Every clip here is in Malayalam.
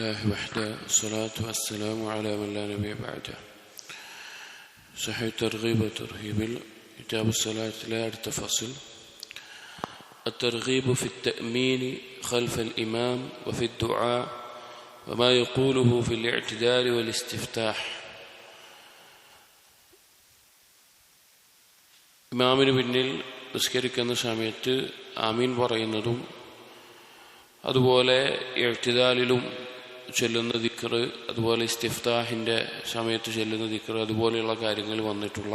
لله وحده الصلاة والسلام على من لا نبي بعده. صحيح الترغيب والترهيب كتاب الصلاة لا يتفصل. الترغيب في التأمين خلف الإمام وفي الدعاء وما يقوله في الاعتدال والاستفتاح. ഇമാമിന് പിന്നിൽ നിസ്കരിക്കുന്ന സമയത്ത് ആമീൻ പറയുന്നതും അതുപോലെ ഇഅ്തിദാലിലും ചൊല്ലുന്ന ദിക്ർ, അതുപോലെ ഇസ്തിഫ്താഹിന്റെ സമയത്ത് ചൊല്ലുന്ന ദിക്ർ, അതുപോലെയുള്ള കാര്യങ്ങൾ വന്നിട്ടുള്ള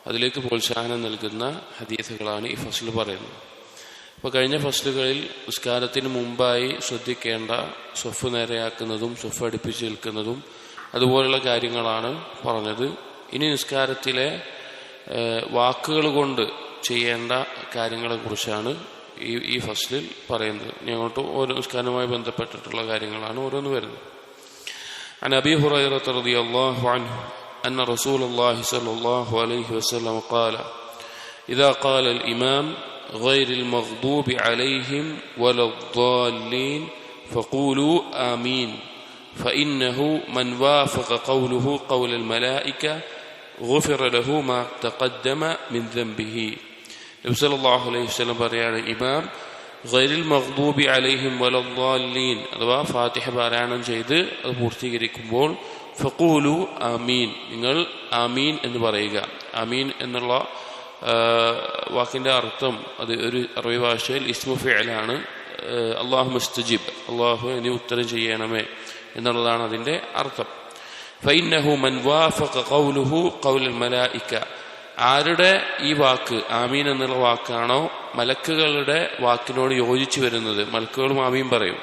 അതിലേക്ക് പ്രോത്സാഹനം നൽകുന്ന ഹദീസുകളാണ് ഈ ഫസ്ൽ പറയുന്നത്. അപ്പോൾ കഴിഞ്ഞ ഫസ്ലുകളിൽ നിസ്കാരത്തിന് മുമ്പായി ശ്രദ്ധിക്കേണ്ട സ്വഫ് നേരെയാക്കുന്നതും സ്വഫ് അടുപ്പിച്ച് നിൽക്കുന്നതും അതുപോലെയുള്ള കാര്യങ്ങളാണ് പറഞ്ഞത്. ഇനി നിസ്കാരത്തിലെ വാക്കുകൾ കൊണ്ട് ചെയ്യേണ്ട കാര്യങ്ങളെക്കുറിച്ചാണ് ഈ ഫസ്ലിൽ പറയുന്നത്. ഞങ്ങോട്ട് ഓരോ നിസ്കാരവുമായി ബന്ധപ്പെട്ടിട്ടുള്ള കാര്യങ്ങളാണ് ഓരോന്ന് വരുന്നത്. عن أبي هريرة رضي الله عنه أن رسول الله صلى الله عليه وسلم قال إذا قال الإمام غير المغضوب عليهم ولا الضالين فقولوا آمين فإنه من وافق قوله قول الملائكة غفر له ما تقدم من ذنبه. നബി സല്ലല്ലാഹു അലൈഹി വസല്ലം പറയാണ്, ഇമാം ഗൈറിൽ മഗ്ദൂബി അലൈഹിം വലദ്ദാലീൻ അഥവാ ഫാത്തിഹ പാരായണം ചെയ്ത് അത് പൂർത്തീകരിക്കുമ്പോൾ ഫഖൂലു ആമീൻ, നിങ്ങൾ ആമീൻ എന്ന് പറയുക. ആമീൻ എന്നുള്ള വാക്കിന്റെ അർത്ഥം അത് ഒരു അറബി ഭാഷയിൽ ഇസ്മു ഫിഅലാണ്. അല്ലാഹുമ്മ ഇസ്തജിബ്, അല്ലാഹു നീ ഉത്തരം ചെയ്യണമേ എന്നുള്ളതാണ് അതിന്റെ അർത്ഥം. ഫഇന്നഹു മൻ വാഫഖ ഖൗലുഹു ഖൗലൽ മലായിക, ആരുടെ ഈ വാക്ക് ആമീൻ എന്നുള്ള വാക്കാണോ മലക്കുകളുടെ വാക്കിനോട് യോജിച്ചു വരുന്നത്, മലക്കുകളും ആമീൻ പറയും,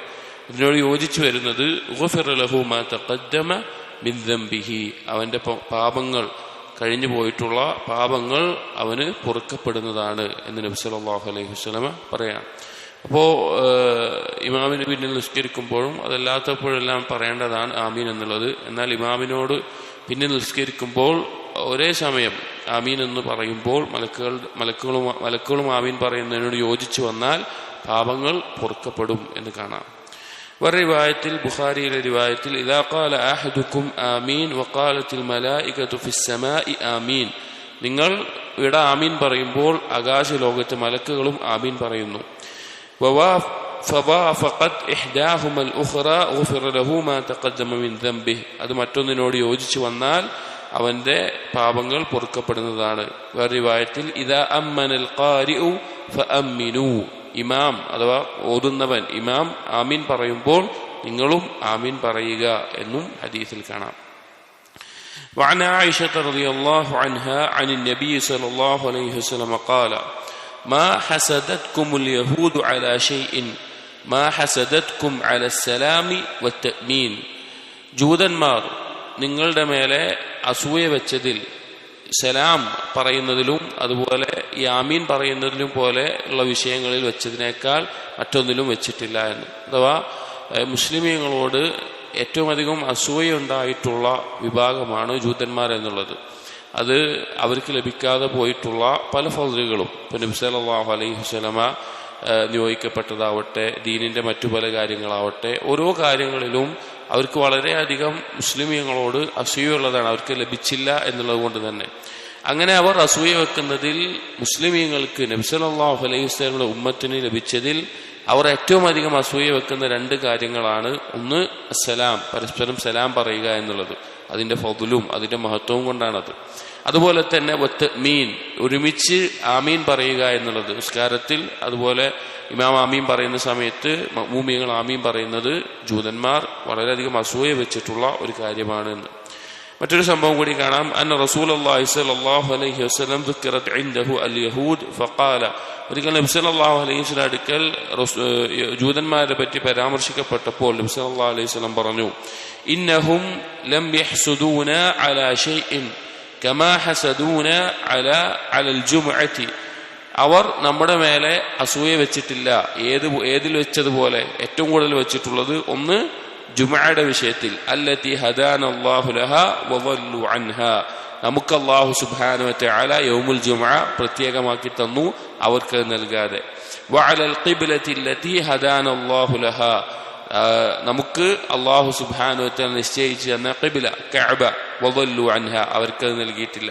ഇതിനോട് യോജിച്ചു വരുന്നത് ഗുഫിറ ലഹു മാ തഖദ്ദമ മിൻ ദംബിഹി, അവന്റെ പാപങ്ങൾ, കഴിഞ്ഞു പോയിട്ടുള്ള പാപങ്ങൾ അവന് പൊറുക്കപ്പെടുന്നതാണ് എന്ന് നബി സല്ലല്ലാഹു അലൈഹി വസല്ലം പറയാം. അപ്പോ ഇമാമിന് പിന്നിൽ നിസ്കരിക്കുമ്പോഴും അതല്ലാത്തപ്പോഴെല്ലാം പറയേണ്ടതാണ് ആമീൻ എന്നുള്ളത്. എന്നാൽ ഇമാമിനോട് പിന്നിൽ നിസ്കരിക്കുമ്പോൾ ഒരേ സമയം ആമീൻ എന്ന് പറയുമ്പോൾ മലക്കുകളും ആമീൻ പറയുന്നതിനോട് യോജിച്ചു വന്നാൽ പാപങ്ങൾ പൊറുക്കപ്പെടും എന്ന് കാണാം. വേറെ റിവായത്തിൽ, ബുഖാരിയിലെ റിവായത്തിൽ, ഇദാ ഖാല അഹദുക്കും ആമീൻ വഖാലത്തിൽ മലായികതു ഫിസ് സമാഇ ആമീൻ, നിങ്ങൾ ഇവിടെ ആമീൻ പറയുമ്പോൾ ആകാശ ലോകത്തെ മലക്കുകളും ആമീൻ പറയുന്നു. ഫവാഫഖത് ഇഹ്ദാഹുമ അൽ-ഉഖ്റാ ഗുഫിറ ലഹു മാ തഖദ്ദമ മിൻ ദംബിഹി, അത് മറ്റൊന്നിനോട് യോജിച്ചു വന്നാൽ അവന്റെ പാപങ്ങൾ പൊറുക്കപ്പെടുന്നതാണ്. വേറെ റിവായത്തിൽ, ഇദാ അമ്മനൽ ഖാരിഉ ഫഅമ്മിനു, ഇമാം അഥവാ ഓതുന്നവൻ ഇമാം ആമീൻ പറയുമ്പോൾ നിങ്ങളും ആമീൻ പറയുക എന്നും ഹദീസിൽ കാണാം. وعن عائشة رضي الله عنها عن النبي صلى الله عليه وسلم قال ما حسدتكم اليهود على شيء ما حسدتكم على السلام والتأمين, ജൂതന്മാർ നിങ്ങളുടെ മേലെ അസൂയ വെച്ചതിൽ സലാം പറയുന്നതിലും അതുപോലെ ഈ ആമീൻ പറയുന്നതിലും പോലെ ഉള്ള വിഷയങ്ങളിൽ വെച്ചതിനേക്കാൾ മറ്റൊന്നിലും വെച്ചിട്ടില്ല എന്ന്. അഥവാ മുസ്ലിമീങ്ങളോട് ഏറ്റവും അധികം അസൂയ ഉണ്ടായിട്ടുള്ള വിഭാഗമാണ് ജൂതന്മാർ എന്നുള്ളത്. അത് അവർക്ക് ലഭിക്കാതെ പോയിട്ടുള്ള പല ഫضലുകളും ഇപ്പം നബി സല്ലല്ലാഹു അലൈഹി വസല്ലമ നിയോഗിക്കപ്പെട്ടതാവട്ടെ, ദീനിന്റെ മറ്റു പല കാര്യങ്ങളാവട്ടെ, ഓരോ കാര്യങ്ങളിലും അവർക്ക് വളരെയധികം മുസ്ലിമീങ്ങളോട് അസൂയുള്ളതാണ്, അവർക്ക് ലഭിച്ചില്ല എന്നുള്ളത് കൊണ്ട് തന്നെ. അങ്ങനെ അവർ അസൂയ വെക്കുന്നതിൽ മുസ്ലിമീങ്ങൾക്ക് നബി സല്ലല്ലാഹു അലൈഹി വസല്ലമയുടെ ഉമ്മത്തിന് ലഭിച്ചതിൽ അവർ ഏറ്റവും അധികം അസൂയ വെക്കുന്ന രണ്ട് കാര്യങ്ങളാണ്. ഒന്ന് അസ്സലാം, പരസ്പരം സലാം പറയുക എന്നുള്ളത്, അതിന്റെ ഫضലും അതിന്റെ മഹത്വവും കൊണ്ടാണത്. അതുപോലെ തന്നെ വത്തമീൻ, ഒരുമിച്ച് ആമീൻ പറയുക എന്നുള്ളത് നിസ്കാരത്തിൽ. അതുപോലെ ഇമാം ആമീൻ പറയുന്ന സമയത്ത് മഅ്മൂമീങ്ങൾ ആമീൻ പറയുന്നത് ജൂതന്മാർ വളരെയധികം അസൂയ വെച്ചിട്ടുള്ള ഒരു കാര്യമാണ് എന്ന്. മറ്റൊരു സംഭവം കൂടി കാണാം. അന്ന റസൂലുള്ളാഹി സ്വല്ലല്ലാഹു അലൈഹി വസല്ലം ദുക്കിറത് ഇൻദഹു അൽ യഹൂദ് ഫഖാല, ഒരിക്കൽ നബി സല്ലല്ലാഹു അലൈഹി വസല്ലം അടുക്കൽ ജൂതന്മാരെ പറ്റി പരാമർശിക്കപ്പെട്ടപ്പോൾ നബി സല്ലല്ലാഹു അലൈഹി വസല്ലം പറഞ്ഞു, ഇന്നഹും ലം യഹ്സുദൂന അലാ ഷൈഇൻ കമാ ഹസദൂന അലൽ ജുമുഅത്തി, അവർ നമ്മുടെ മേലെ അസൂയ വെച്ചിട്ടില്ല ഏതിൽ വെച്ചതുപോലെ ഏറ്റവും കൂടുതൽ വെച്ചിട്ടുള്ളത് ഒന്ന് ജുമുഅയുടെ വിഷയത്തിൽ, അല്ലതി ഹദാനല്ലാഹു ലഹാ വദല്ലു അൻഹാ, നമുക്ക് അല്ലാഹു സുബ്ഹാനഹു വ തആല യൗമുൽ ജുമുഅ പ്രത്യേകമാക്കി തന്നു, അവർക്ക് നൽകാതെ. വഅലൽ ഖിബ്ലത്തി അല്ലതി ഹദാനല്ലാഹു ലഹാ, നമുക്ക് അല്ലാഹു സുബ്ഹാനഹു വ തആല നിശ്ചയിച്ചു തന്ന ഖിബ്ല കഅബ വദല്ലു അൻഹ അവർക്ക് നൽകിയിട്ടില്ല.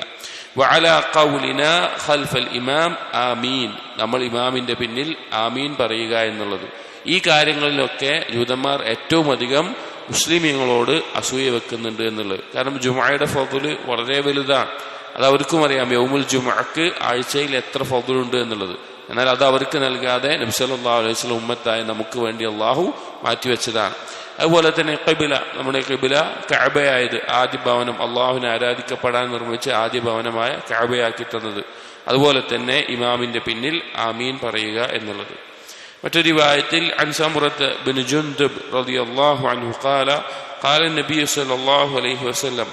വഅലാ ഖൗലിനാ ഖൽഫൽ ഇമാം ആമീൻ, നമ്മൾ ഇമാമിന്റെ പിന്നിൽ ആമീൻ പറയുക എന്നുള്ളത്. ഈ കാര്യങ്ങളിലൊക്കെ ജൂതന്മാർ ഏറ്റവും അധികം മുസ്ലിമീങ്ങളോട് അസൂയ വെക്കുന്നുണ്ട് എന്നുള്ളത്. കാരണം ജുമുഅയുടെ ഫദ്ല് വളരെ വലുതാണ്. അത് അവർക്കും അറിയാം, യൗമുൽ ജുമുഅക്ക് ആഴ്ചയിൽ എത്ര ഫദ്ലുണ്ട് എന്നുള്ളത്. എന്നാൽ അത് അവർക്ക് നൽകാതെ നബി സല്ലല്ലാഹു അലൈഹി വസല്ലം ഉമ്മത്തായ നമുക്ക് വേണ്ടി അള്ളാഹു മാറ്റിവെച്ചതാണ്. അതുപോലെ തന്നെ ഖിബ്ല, നമ്മുടെ ഖിബ്ല കഅബയായത്, ആദ്യ ഭവനം, അള്ളാഹുവിനെ ആരാധിക്കപ്പെടാൻ നിർമ്മിച്ച ആദ്യ ഭവനമായ കഅബയാക്കി തന്നത്. അതുപോലെ തന്നെ ഇമാമിന്റെ പിന്നിൽ ആമീൻ പറയുക എന്നുള്ളത്. മറ്റൊരു റിവായത്തിൽ അൻ സമുറത്ത് ബിൻ ജുൻദബ് റളിയല്ലാഹു അൻഹു ഖാല ഖാല നബി സല്ലല്ലാഹു അലൈഹി വസല്ലം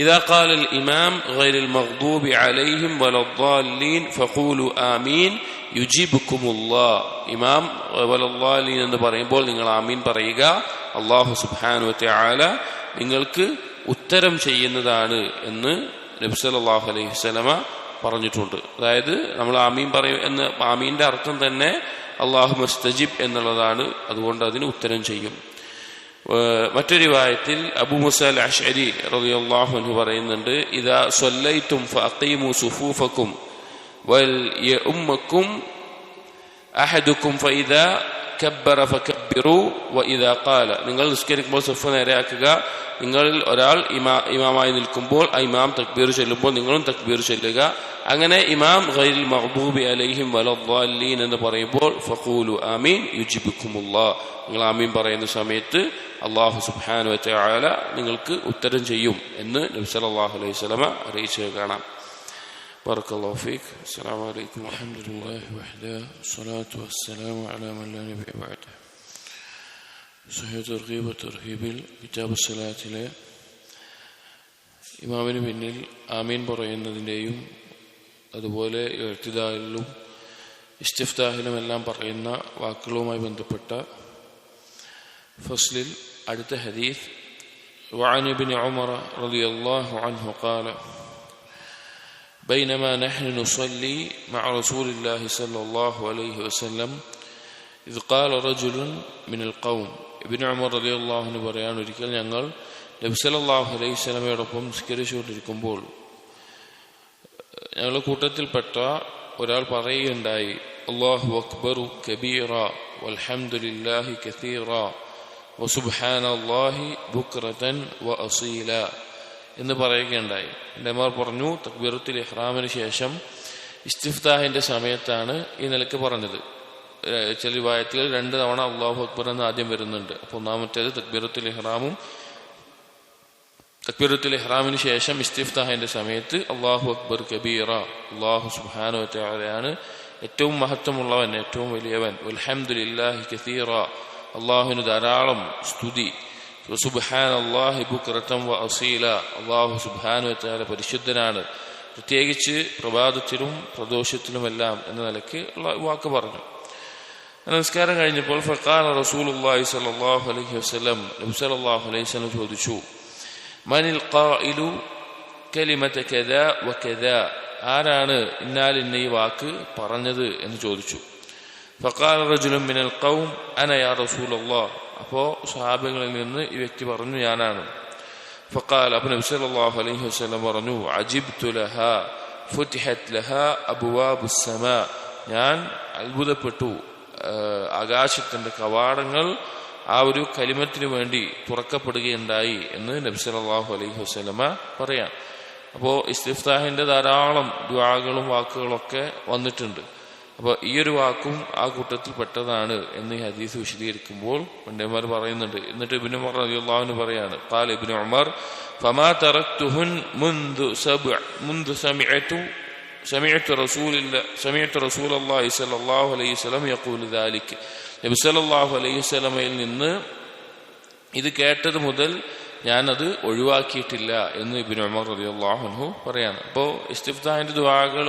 إذا قال الإمام غير المغضوب عليهم ولا الضالين فقولوا آمين يجيبكم الله. ഇമാം വലല്ലാലീൻ എന്ന് പറയുമ്പോൾ നിങ്ങൾ ആമീൻ പറയുക, അല്ലാഹു സുബ്ഹാനഹു വ തആല നിങ്ങൾക്ക് ഉത്തരം ചെയ്യുന്നതാണ് എന്ന് നബി സല്ലല്ലാഹു അലൈഹി വസല്ലമ പറഞ്ഞിട്ടുണ്ട്. അതായത് നമ്മൾ ആമീൻ പറയും എന്ന്, ആമീന്റെ അർത്ഥം തന്നെ അല്ലാഹു മുസ്തജിബ് എന്നുള്ളതാണ്. അതുകൊണ്ട് അതിന് ഉത്തരം ചെയ്യും. മറ്റൊരു റിവായത്തിൽ അബൂ മൂസാ അൽ അശ്അരി റളിയല്ലാഹു അൻഹു പറയുന്നുണ്ട്, ഇദാ സ്വല്ലൈതും ഫഅഖീമു സുഫൂഫക്കും വൽ യഉമ്മക്കും അഹദുക്കും ഫഇദാ കബ്ബറ ഫകബ്ബിറു വഇദാ ഖാല, നിങ്ങൾ നിസ്കരിക്കുമ്പോൾ സഫ് നേരെയാക്കുക, നിങ്ങളിൽ ഒരാൾ ഇമാമായി നിൽക്കുമ്പോൾ ആ ഇമാം തക്ബീർ ചൊല്ലുമ്പോൾ നിങ്ങളും തക്ബീർ ചൊല്ലുക. അങ്ങനെ ഇമാം ഗൈറിൽ മഗ്ദൂബി അലൈഹിം വലദ്ദാലീൻ എന്ന് പറയുമ്പോൾ ഫഖൂലു ആമീൻ യുജിബുക്കുമുല്ലാഹ്, നിങ്ങൾ ആമീൻ പറയുന്ന സമയത്ത് അല്ലാഹു സുബ്ഹാനഹു വ തആല നിങ്ങൾക്ക് ഉത്തരം ചെയ്യും എന്ന് നബി സല്ലല്ലാഹു അലൈഹി വസല്ലമ അറിയിച്ചത് കാണാം. ബറകല്ലാഹു ഫീക്. അസ്സലാമു അലൈക്കും വറഹ്മത്തുള്ളാഹി വബറകാതുഹു. സ്വലാത്തു വസ്സലാമു അലാ മൻ ലാ നബിയ്യ ബഅദ. സ്വഹീഹ് തർഗീബ് തർഹീബിൽ കിതാബ് സ്വലാത്തിലെ ഇമാമിന് പിന്നിൽ ആമീൻ പറയുന്നതിൻ്റെയും അതുപോലെ ഇഅ്തിദാലിലും ഇസ്തിഫ്താഹിലും എല്ലാം പറയുന്ന വാക്കുകളുമായി ബന്ധപ്പെട്ട ഫസ്ലിൽ അടുത്ത ഹദീസ് വഅൻ ഇബ്നു ഉമർ റളിയല്ലാഹു അൻഹു ഖാല ബൈനമാ നഹ്നു നുസല്ലി മഅ റസൂലില്ലാഹി സ്വല്ലല്ലാഹു അലൈഹി വസല്ലം ഇദ് ഖാല റജുലുൻ മിനൽ ഖൗം. ഇബ്നു ഉമർ റളിയല്ലാഹു അൻഹു പറയാണ്, ഒരിക്കൽ ഞങ്ങൾ നബി സല്ലല്ലാഹു അലൈഹി വസല്ലമയോടൊപ്പം നിസ്കരിച്ചുകൊണ്ടിരിക്കുമ്പോൾ ഞങ്ങളുടെ കൂട്ടത്തിൽപ്പെട്ട ഒരാൾ പറയുകയുണ്ടായി, അല്ലാഹു അക്ബറു കബീറ വൽഹംദുലില്ലാഹി കസീറ വസുബ്ഹാനല്ലാഹി ബുക്റതൻ വഅസീല എന്ന് പറയുകയുണ്ടായി. ഉലമാർ പറഞ്ഞു, തക്ബീറത്തുൽ ഇഹ്റാമിന് ശേഷം ഇസ്തിഫ്താഹിന്റെ സമയത്താണ് ഈ നിലയ്ക്ക് പറഞ്ഞത്. ചില റിവായത്തുകൾ 2 തവണ അല്ലാഹു അക്ബർ എന്ന് ആദ്യം വരുന്നുണ്ട്. അപ്പോൾ ഒന്നാമത്തേത് തക്ബീറത്തുൽ ഇഹ്റാമിന് ശേഷം ഇസ്തിഫ്താഹിന്റെ സമയത്ത് അല്ലാഹു അക്ബർ കബീറ, അല്ലാഹു സുബ്ഹാനഹു വ തആലയാണ് ഏറ്റവും മഹത്വമുള്ളവൻ, ഏറ്റവും വലിയവൻ. വൽഹംദുലില്ലാഹി കസീറ, അല്ലാഹുവിന് ധാരാളം സ്തുതി. സുബ്ഹാനല്ലാഹി ബുക്റതൻ വഅസീല, അല്ലാഹു സുബ്ഹാനഹു വ തആല പരിശുദ്ധനാണ്, പ്രത്യേകിച്ച് പ്രഭാതത്തിലും പ്രദോഷത്തിലുമെല്ലാം എന്ന നിലയ്ക്ക് ഉള്ള വാക്ക് പറഞ്ഞു. നമസ്കാരം കഴിഞ്ഞപ്പോൾ ഫഖാല റസൂലുള്ളാഹി സ്വല്ലല്ലാഹു അലൈഹി വസല്ലം, നബി സല്ലല്ലാഹു അലൈഹി വസല്ലം ചോദിച്ചു, മനിൽ ഖായിലു കലിമത കദാ വകദാ, ആരാണ് ഇന്നാൽ ഇന്ന ഈ വാക്ക് പറഞ്ഞത് എന്ന് ചോദിച്ചു. ഫഖാല റജുലുൻ മിനൽ ഖൗം അന യാ റസൂലല്ലാഹ്, അപ്പോൾ സ്വഹാബികളിൽ നിന്ന് ഈ വ്യക്തി പറഞ്ഞു, ഞാനാണ്. ഫഖാല, അപ്പോൾ നബി സല്ലല്ലാഹു അലൈഹി വസല്ലം പറഞ്ഞു, അജിബ്തു ലഹാ ഫുതിഹത് ലഹാ അബ്വാബുസ് സമാ, ഞാൻ അത്ഭുതപ്പെട്ടു, ആകാശത്തിന്റെ കവാടങ്ങൾ ആ ഒരു കലിമത്തിന് വേണ്ടി തുറക്കപ്പെടുകയുണ്ടായി എന്ന് നബി സല്ലല്ലാഹു അലൈഹി വസല്ലമ പറയാം. അപ്പോൾ ഇസ്തിഫ്താഹിന്റെ ധാരാളം ദുആകളും വാക്കുകളൊക്കെ വന്നിട്ടുണ്ട്. അപ്പോൾ ഈ ഒരു വാക്കും ആ കൂട്ടത്തിൽ പെട്ടതാണ് എന്ന് ഈ ഹദീസ് വിശദീകരിക്കുമ്പോൾ പണ്ഡിതന്മാർ പറയുന്നുണ്ട്. എന്നിട്ട് ഇബ്നു ഉമർ റളിയല്ലാഹു അൻഹു പറയാണ്, ഖാല ഇബ്നു ഉമർ ഫമാ തറക്തുഹുൻ മുൻദു സമിഅതു റസൂലുള്ളാഹി സ്വല്ലല്ലാഹു അലൈഹി വസല്ലം യഖൂലു ദാലിക, നബി സല്ലല്ലാഹു അലൈഹി വസല്ലമയിൽ നിന്ന് ഇത് കേട്ടത് മുതൽ ഞാനത് ഒഴിവാക്കിയിട്ടില്ല എന്ന് ഇബ്നു ഉമർ റളിയല്ലാഹു അൻഹു പറയാണ്. അപ്പോൾ ഇസ്തിഫ്താഹിന്റെ ദുആകൾ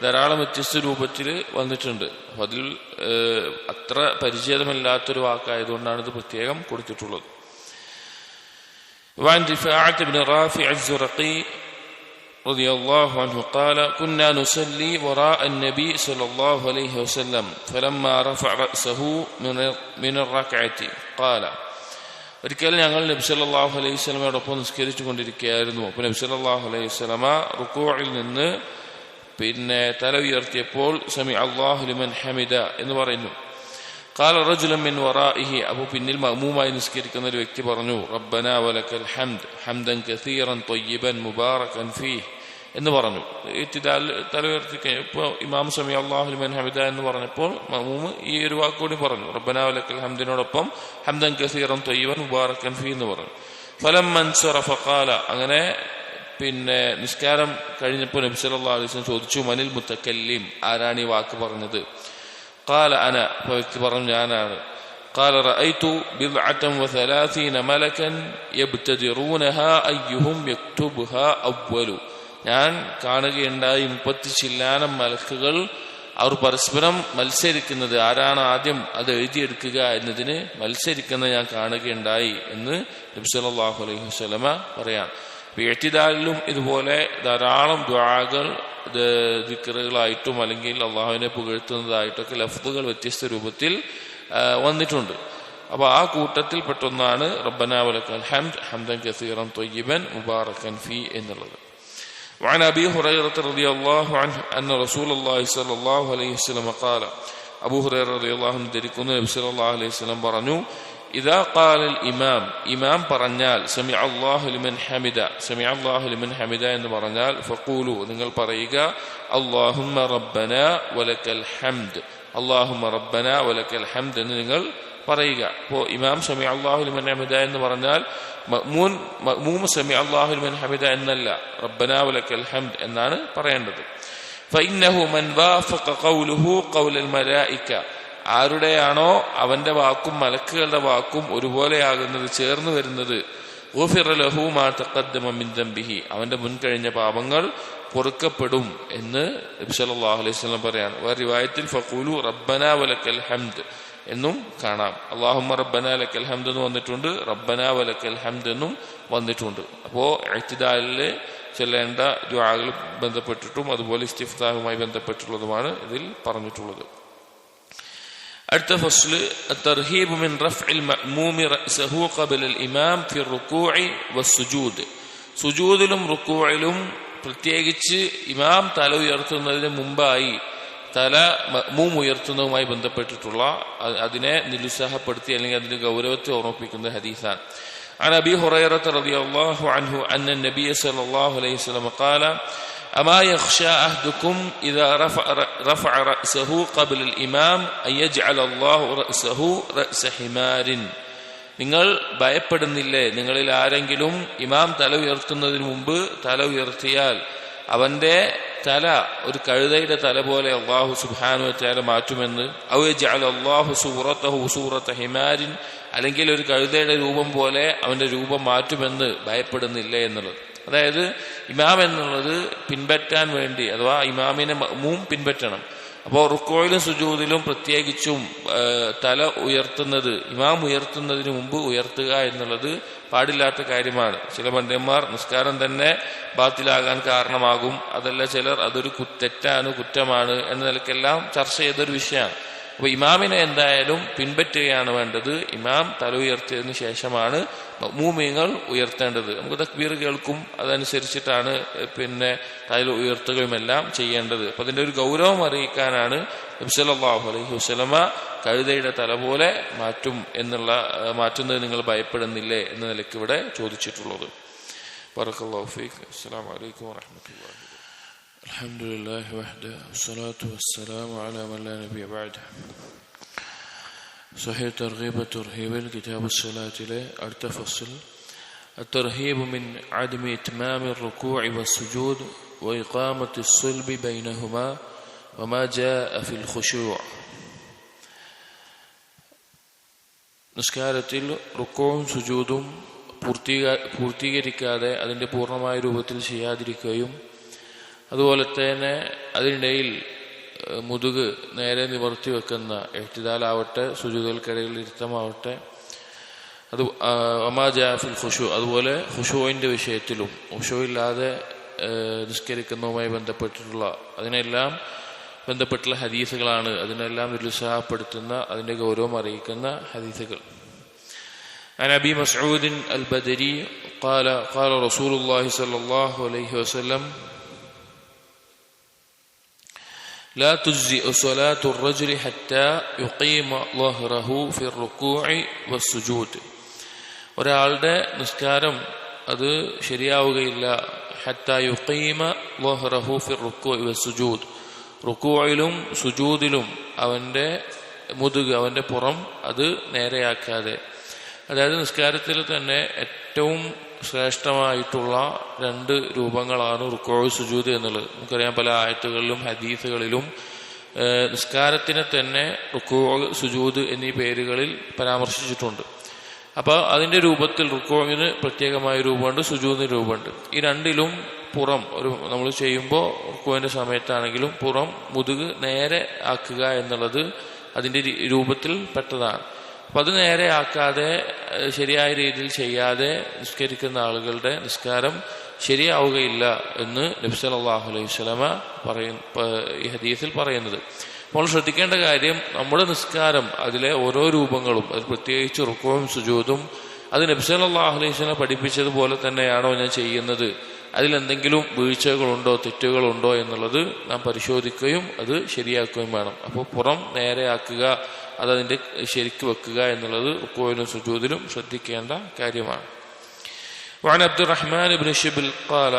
ധാരാളം വ്യത്യസ്ത രൂപത്തിൽ വന്നിട്ടുണ്ട്. അപ്പോൾ അതിൽ അത്ര പരിചിതമല്ലാത്തൊരു വാക്കായതുകൊണ്ടാണ് ഇത് പ്രത്യേകം കൊടുത്തിട്ടുള്ളത്. وعن رفاعة بن رافع الزرقي رضي الله عنه قال كنا نصلي وراء النبي صلى الله عليه وسلم فلما رفع رأسه من الركعة قال ഒരിക്കൽ ഞങ്ങൾ നബി സല്ലല്ലാഹു അലൈഹി വസല്ലമയോടൊപ്പം നിസ്കരിച്ചു കൊണ്ടിരിക്കുകയായിരുന്നു. അപ്പോൾ നബി സല്ലല്ലാഹു അലൈഹി വസല്ലമ റുകൂഇൽ നിന്ന് പിന്നെ തല ഉയർത്തിയപ്പോൾ സമി അല്ലാഹു ലിമൻ ഹമിദ എന്ന് പറയുന്നു. ഖാല റജുലുൻ മിൻ വറാഇഹി, അപ്പോൾ പിന്നിൽ മഅ്മൂമായി നിസ്കരിക്കുന്ന ഒരു വ്യക്തി പറഞ്ഞു റബ്ബനാ വലക്കൽ ഹംദ് ഹംദൻ കസീറൻ ത്വയ്യിബൻ മുബാറകൻ ഫീഹ് എന്ന് പറഞ്ഞു. തല ഉയർത്തി ഇപ്പോൾ ഇമാം സമി അല്ലാഹു ലിമൻ ഹമിദ എന്ന് പറഞ്ഞപ്പോൾ മഅ്മൂം ഈ ഒരു വാക്കുകൂടി പറഞ്ഞു റബ്ബനാ വലക്കൽ ഹംദിനോടൊപ്പം ഹംദൻ കസീറൻ ത്വയ്യിബൻ മുബാറകൻ ഫീഹ് എന്ന് പറഞ്ഞു. ഫലമ്മ ഇൻസറഫ ഖാല, അങ്ങനെ പിന്നെ നിസ്കാരം കഴിഞ്ഞപ്പോൾ നബി സല്ലല്ലാഹു അലൈഹി വസല്ലം ചോദിച്ചു മനിൽ മുത്തക്കല്ലിം, ആരാണ് ഈ വാക്ക് പറഞ്ഞത്? ഖാല അന, വ്യക്തി പറഞ്ഞു ഞാനാണ്. ഖാല റഅയ്തു ബിദ്അതൻ വസലാസീന മലകൻ യബ്തദിറൂനഹാ അയ്യുഹും യക്തുബുഹാ അവ്വലു, ഞാൻ കാണുകയുണ്ടായി 30 ചില്ലാനം മലക്കുകൾ അവർ പരസ്പരം മത്സരിക്കുന്നത്, ആരാണ് ആദ്യം അത് എഴുതിയെടുക്കുക എന്നതിന് മത്സരിക്കുന്നത് ഞാൻ കാണുകയുണ്ടായി എന്ന് നബി സല്ലല്ലാഹു അലൈഹി വസല്ലമ പറയാം. ഇഅ്തിദാലിലും ഇതുപോലെ ധാരാളം ദുആകൾ ദിക്റുകളായിട്ടും അല്ലെങ്കിൽ അള്ളാഹുവിനെ പുകഴ്ത്തുന്നതായിട്ടൊക്കെ ലഫ്ദുകൾ വ്യത്യസ്ത രൂപത്തിൽ വന്നിട്ടുണ്ട്. അപ്പൊ ആ കൂട്ടത്തിൽ പെട്ടൊന്നാണ് റബ്ബനാ വലക്കൽ ഹംദ് ഹംദൻ കസീറൻ ത്വയ്യിബൻ മുബാറകൻ ഫീ എന്നുള്ളത്. وعن أبي هريرة رضي الله عنه أن رسول الله صلى الله عليه وسلم قال, അബൂ ഹുറൈറ റളിയല്ലാഹു അൻഹു ധരിക്കുന്നു നബി സല്ലല്ലാഹു അലൈഹി വസല്ലം പറഞ്ഞു ഇദാ ഖാലൽ ഇമാം, ഇമാം പറഞ്ഞാൽ സമിഅ അല്ലാഹു ലിമൻ ഹമിദ, സമിഅ അല്ലാഹു ലിമൻ ഹമിദ എന്ന് പറഞ്ഞാൽ ഫഖൂലു, നിങ്ങൾ പറയുക അല്ലാഹുമ്മ റബ്ബനാ വലക്കൽ ഹംദ്, അല്ലാഹുമ്മ റബ്ബനാ വലക്കൽ ഹംദ് എന്ന് നിങ്ങൾ പറയുക. അപ്പോൾ ഇമാം സമിഅ അല്ലാഹു ലിമൻ ഹമിദ എന്ന് പറഞ്ഞാൽ മഅ്മൂം സമിഅ അല്ലാഹു ലിമൻ ഹമിദ എന്നല്ല, റബ്ബനാ വലക്കൽ ഹംദ് എന്നാണ് പറയേണ്ടത്. ഫഇന്നഹു മൻ വാഫഖ ഖൗലുഹു ഖൗലൽ മലായിക, ആരുടെയാണോ അവന്റെ വാക്കും മലക്കുകളുടെ വാക്കും ഒരുപോലെയാകുന്നത്, ചേർന്ന് വരുന്നത്, ഗുഫിറ ലഹു മാ തഖദ്ദമ മിൻ ദംബിഹി, അവന്റെ മുൻകഴിഞ്ഞ പാപങ്ങൾ പൊറുക്കപ്പെടും എന്ന് നബി സല്ലല്ലാഹു അലൈഹി വസല്ലം പറയാണ്. വേറെ റിവായത്തിൽ ഫഖൂലു റബ്ബനാ വലക്കൽ ഹംദ് എന്നും കാണാം. അല്ലാഹുമ്മ റബ്ബനാ ലക്കൽ ഹംദ് എന്ന് വന്നിട്ടുണ്ട്, റബ്ബനാ വലക്കൽ ഹംദ് എന്നും വന്നിട്ടുണ്ട്. അപ്പോ ഇഅ്തിദാലിൽ ചൊല്ലേണ്ട ദുആകൾ ബന്ധപ്പെട്ടിട്ടും അതുപോലെ ഇസ്തിഫ്താഹുമായി ബന്ധപ്പെട്ടുള്ളതുമാണ് ഇതിൽ പറഞ്ഞിട്ടുള്ളത്. അടുത്ത ഫസ്ല് അത്തർഹീബ് മിൻ റഫ്ഇൽ മഅ്മൂമി റഅ്സഹു ഖബ്ല അൽ ഇമാം ഫി റുകൂഇ വസ്സുജൂദ്, സുജൂദിലും റുകൂഇലും പ്രത്യേകിച്ച് ഇമാം തല ഉയർത്തുന്നതിന് മുമ്പായി തല മഅ്മൂം ഉയർത്തുന്നതുമായി ബന്ധപ്പെട്ടിട്ടുള്ള അതിനെ നിരുത്സാഹപ്പെടുത്തി അല്ലെങ്കിൽ അതിന്റെ ഗൗരവത്തെ ഓർമ്മിപ്പിക്കുന്ന ഹദീസാണ്. عن أبي هريرة رضي الله عنه أن النبي صلى الله عليه وسلم قال أما يخشى أحدكم إذا رفع رأسه قبل الإمام أن يجعل الله رأسه رأس حمار, നിങ്ങൾ ഭയപ്പെടുന്നില്ലേ നിങ്ങളിൽ ആരെങ്കിലും ഇമാം തല ഉയർത്തുന്നതിന് മുമ്പ് തല ഉയർത്തിയാൽ അവന്റെ തല ഒരു കഴുതയുടെ തല പോലെ അല്ലാഹു സുബ്ഹാനഹു വ തആല മാറ്റുമെന്ന്. ഔ യജഅല അല്ലാഹു സൂറതഹു സൂറത ഹിമാരിൻ, അല്ലെങ്കിൽ ഒരു കഴുതയുടെ രൂപം പോലെ അവന്റെ രൂപം മാറ്റുമെന്ന് ഭയപ്പെടുന്നില്ലേ എന്നുള്ളത്. അതായത് ഇമാം എന്നുള്ളത് പിൻപറ്റാൻ വേണ്ടി, അഥവാ ഇമാമിനെ മഅ്മൂം പിൻപറ്റണം. അപ്പോൾ റുക്കൂഇലും സുജൂദിലും പ്രത്യേകിച്ചും തല ഉയർത്തുന്നത്, ഇമാം ഉയർത്തുന്നതിന് മുമ്പ് ഉയർത്തുക എന്നുള്ളത് പാടില്ലാത്ത കാര്യമാണ്. ചില പണ്ഡിതന്മാർ നിസ്കാരം തന്നെ ബാത്തിലാകാൻ കാരണമാകും, അതല്ല ചിലർ അതൊരു തെറ്റാണ്, കുറ്റമാണ് എന്ന നിലക്കെല്ലാം ചർച്ച ചെയ്തൊരു വിഷയമാണ്. അപ്പൊ ഇമാമിനെ എന്തായാലും പിൻപറ്റുകയാണ് വേണ്ടത്. ഇമാം തല ഉയർത്തിയതിനു ശേഷമാണ് മഅ്മൂമീങ്ങൾ ഉയർത്തേണ്ടത്. നമുക്ക് തക്ബീർ കേൾക്കും, അതനുസരിച്ചിട്ടാണ് പിന്നെ തല ഉയർത്തുകയുമെല്ലാം ചെയ്യേണ്ടത്. അപ്പൊ അതിന്റെ ഒരു ഗൗരവം അറിയിക്കാനാണ് നബി സല്ലല്ലാഹു അലൈഹി വസല്ലമ കഴുതയുടെ തല പോലെ മാറ്റുന്നത് നിങ്ങൾ ഭയപ്പെടുന്നില്ലേ എന്ന നിലയ്ക്ക് ഇവിടെ ചോദിച്ചിട്ടുള്ളത്. ബറകല്ലാഹു ഫീക്. അസ്സലാമു അലൈക്കും വറഹ്മത്തുള്ളാഹി. അൽഹംദുലില്ലാഹി വഹ്ദഹു വസ്സലാത്തു വസ്സലാമു അലാ മൻ ലാ നബിയ ബഅദഹു. സ്വഹീഹ് തർഗീബ് വതർഹീബിൽ കിതാബ് അസ്സലാത്തിലെ അടുത്ത ഫസ്ൽ അത്തർഹീബ് മിൻ അദ്മി ഇത്മാമി റുകൂഇ വസ്സുജൂദ് വഇഖാമത്തി അസ്സുൽബി ബൈനഹുമാ വമാ ജാഅ ഫിൽ ഖുശൂ'. നിസ്കാരത്തിൽ റുക്കൂഉം സുജൂദും പൂർത്തീകരിക്കാതെ അതിന്റെ പൂർണ്ണമായ രൂപത്തിൽ ചെയ്യാതിരിക്കുകയും അതുപോലെ തന്നെ അതിനിടയിൽ മുതുക് നേരെ നിവർത്തി വെക്കുന്ന ഇഅ്തിദാലാവട്ടെ സുജൂദുകൾക്കിടയിൽ ഇരുത്തമാവട്ടെ, അത് വമാ ജാഅ ഫിൽ ഖുശൂ', അതുപോലെ ഖുശൂഇന്റെ വിഷയത്തിലും ഖുശൂ' ഇല്ലാതെ നിസ്കരിക്കുന്നതുമായി ബന്ധപ്പെട്ടിട്ടുള്ള അതിനെല്ലാം ബന്ധപ്പെട്ടുള്ള ഹദീസുകളാണ്. അതിനെല്ലാം നിരുത്സാഹപ്പെടുത്തുന്ന, അതിന്റെ ഗൗരവം അറിയിക്കുന്ന ഹദീസുകൾ. عن أبي مسعود البدري قال قال رسول الله صلى الله عليه وسلم لا تجزئ صلاة الرجل حتى يقيم ظهره في الركوع والسجود. ഒരാളുടെ നിസ്കാരം അത് ശരിയാവുകയില്ല. ഹത്താ യുഖീമ ളഹ്റഹു ഫി റുക്കൂഇ വസ്സുജൂദ്, റുക്കൂഇലും സുജൂദിലും അവന്റെ മുതുക്, അവന്റെ പുറം അത് നേരെയാക്കാതെ. അതായത് നിസ്കാരത്തിൽ തന്നെ ഏറ്റവും ശ്രേഷ്ഠമായിട്ടുള്ള 2 രൂപങ്ങളാണ് റുക്കൂഉ സുജൂദ് എന്നുള്ളത്. നമുക്കറിയാം, പല ആയത്തുകളിലും ഹദീസുകളിലും നിസ്കാരത്തിനെ തന്നെ റുക്കൂഉ സുജൂദ് എന്നീ പേരുകളിൽ പരാമർശിച്ചിട്ടുണ്ട്. അപ്പൊ അതിന്റെ രൂപത്തിൽ റുക്കൂഇന് പ്രത്യേകമായ രൂപമുണ്ട്, സുജൂദിന് രൂപമുണ്ട്. ഈ രണ്ടിലും പുറം നമ്മൾ ചെയ്യുമ്പോൾ റുക്കൂഇന്റെ സമയത്താണെങ്കിലും പുറം മുതുക് നേരെ ആക്കുക എന്നുള്ളത് അതിന്റെ രൂപത്തിൽ പെട്ടതാണ്. അപ്പൊ അത് നേരെ ആക്കാതെ ശരിയായ രീതിയിൽ ചെയ്യാതെ നിസ്കരിക്കുന്ന ആളുകളുടെ നിസ്കാരം ശരിയാവുകയില്ല എന്ന് നബി സല്ലല്ലാഹു അലൈഹി വസല്ലമ ഈ ഹദീസിൽ പറയുന്നത്. നമ്മൾ ശ്രദ്ധിക്കേണ്ട കാര്യം, നമ്മുടെ നിസ്കാരം അതിലെ ഓരോ രൂപങ്ങളും, അത് പ്രത്യേകിച്ച് റുക്കൂഉം സുജൂദും, അത് നബി സല്ലല്ലാഹു അലൈഹി വസല്ലം പഠിപ്പിച്ചതുപോലെ തന്നെയാണോ ഞാൻ ചെയ്യുന്നത്, അതിലെന്തെങ്കിലും വീഴ്ചകളുണ്ടോ തെറ്റുകളുണ്ടോ എന്നുള്ളത് നാം പരിശോധിക്കുകയും അത് ശരിയാക്കുകയും വേണം. അപ്പോൾ പുറം നേരെയാക്കുക, അതതിന്റെ ശരിക്ക് വെക്കുക എന്നുള്ളത് റുക്കൂഇലും സുജൂദിലും ശ്രദ്ധിക്കേണ്ട കാര്യമാണ്. وعن عبد الرحمن بن شبل قال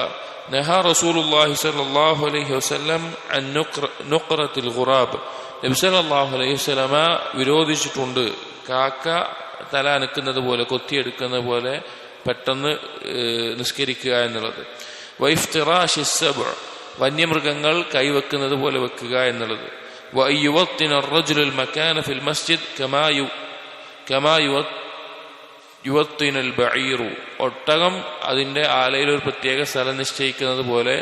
نهى رسول الله صلى الله عليه وسلم عن نقرة الغراب. നബി സല്ലല്ലാഹു അലൈഹി വസല്ലമ വിരോധിച്ചിട്ടുണ്ട് കാക്ക തല അനക്കുന്നത് പോലെ, കൊത്തിയെടുക്കുന്നത് പോലെ പെട്ടെന്ന് നിസ്കരിക്കുക എന്നുള്ളത്. വൈഫ്തിറാശി സബ്അ, വന്യമൃഗങ്ങൾ കൈവെക്കുന്നത് പോലെ വെക്കുക എന്നുള്ളത്. വയുവത്തിന റജുലുൽ മകാന ഫിൽ മസ്ജിദ് കമാ യുവത്തിനൽ ബഈറു, ഒട്ടകം അതിന്റെ ആലയിൽ ഒരു പ്രത്യേക സ്ഥലം നിശ്ചയിക്കുന്നത് പോലെ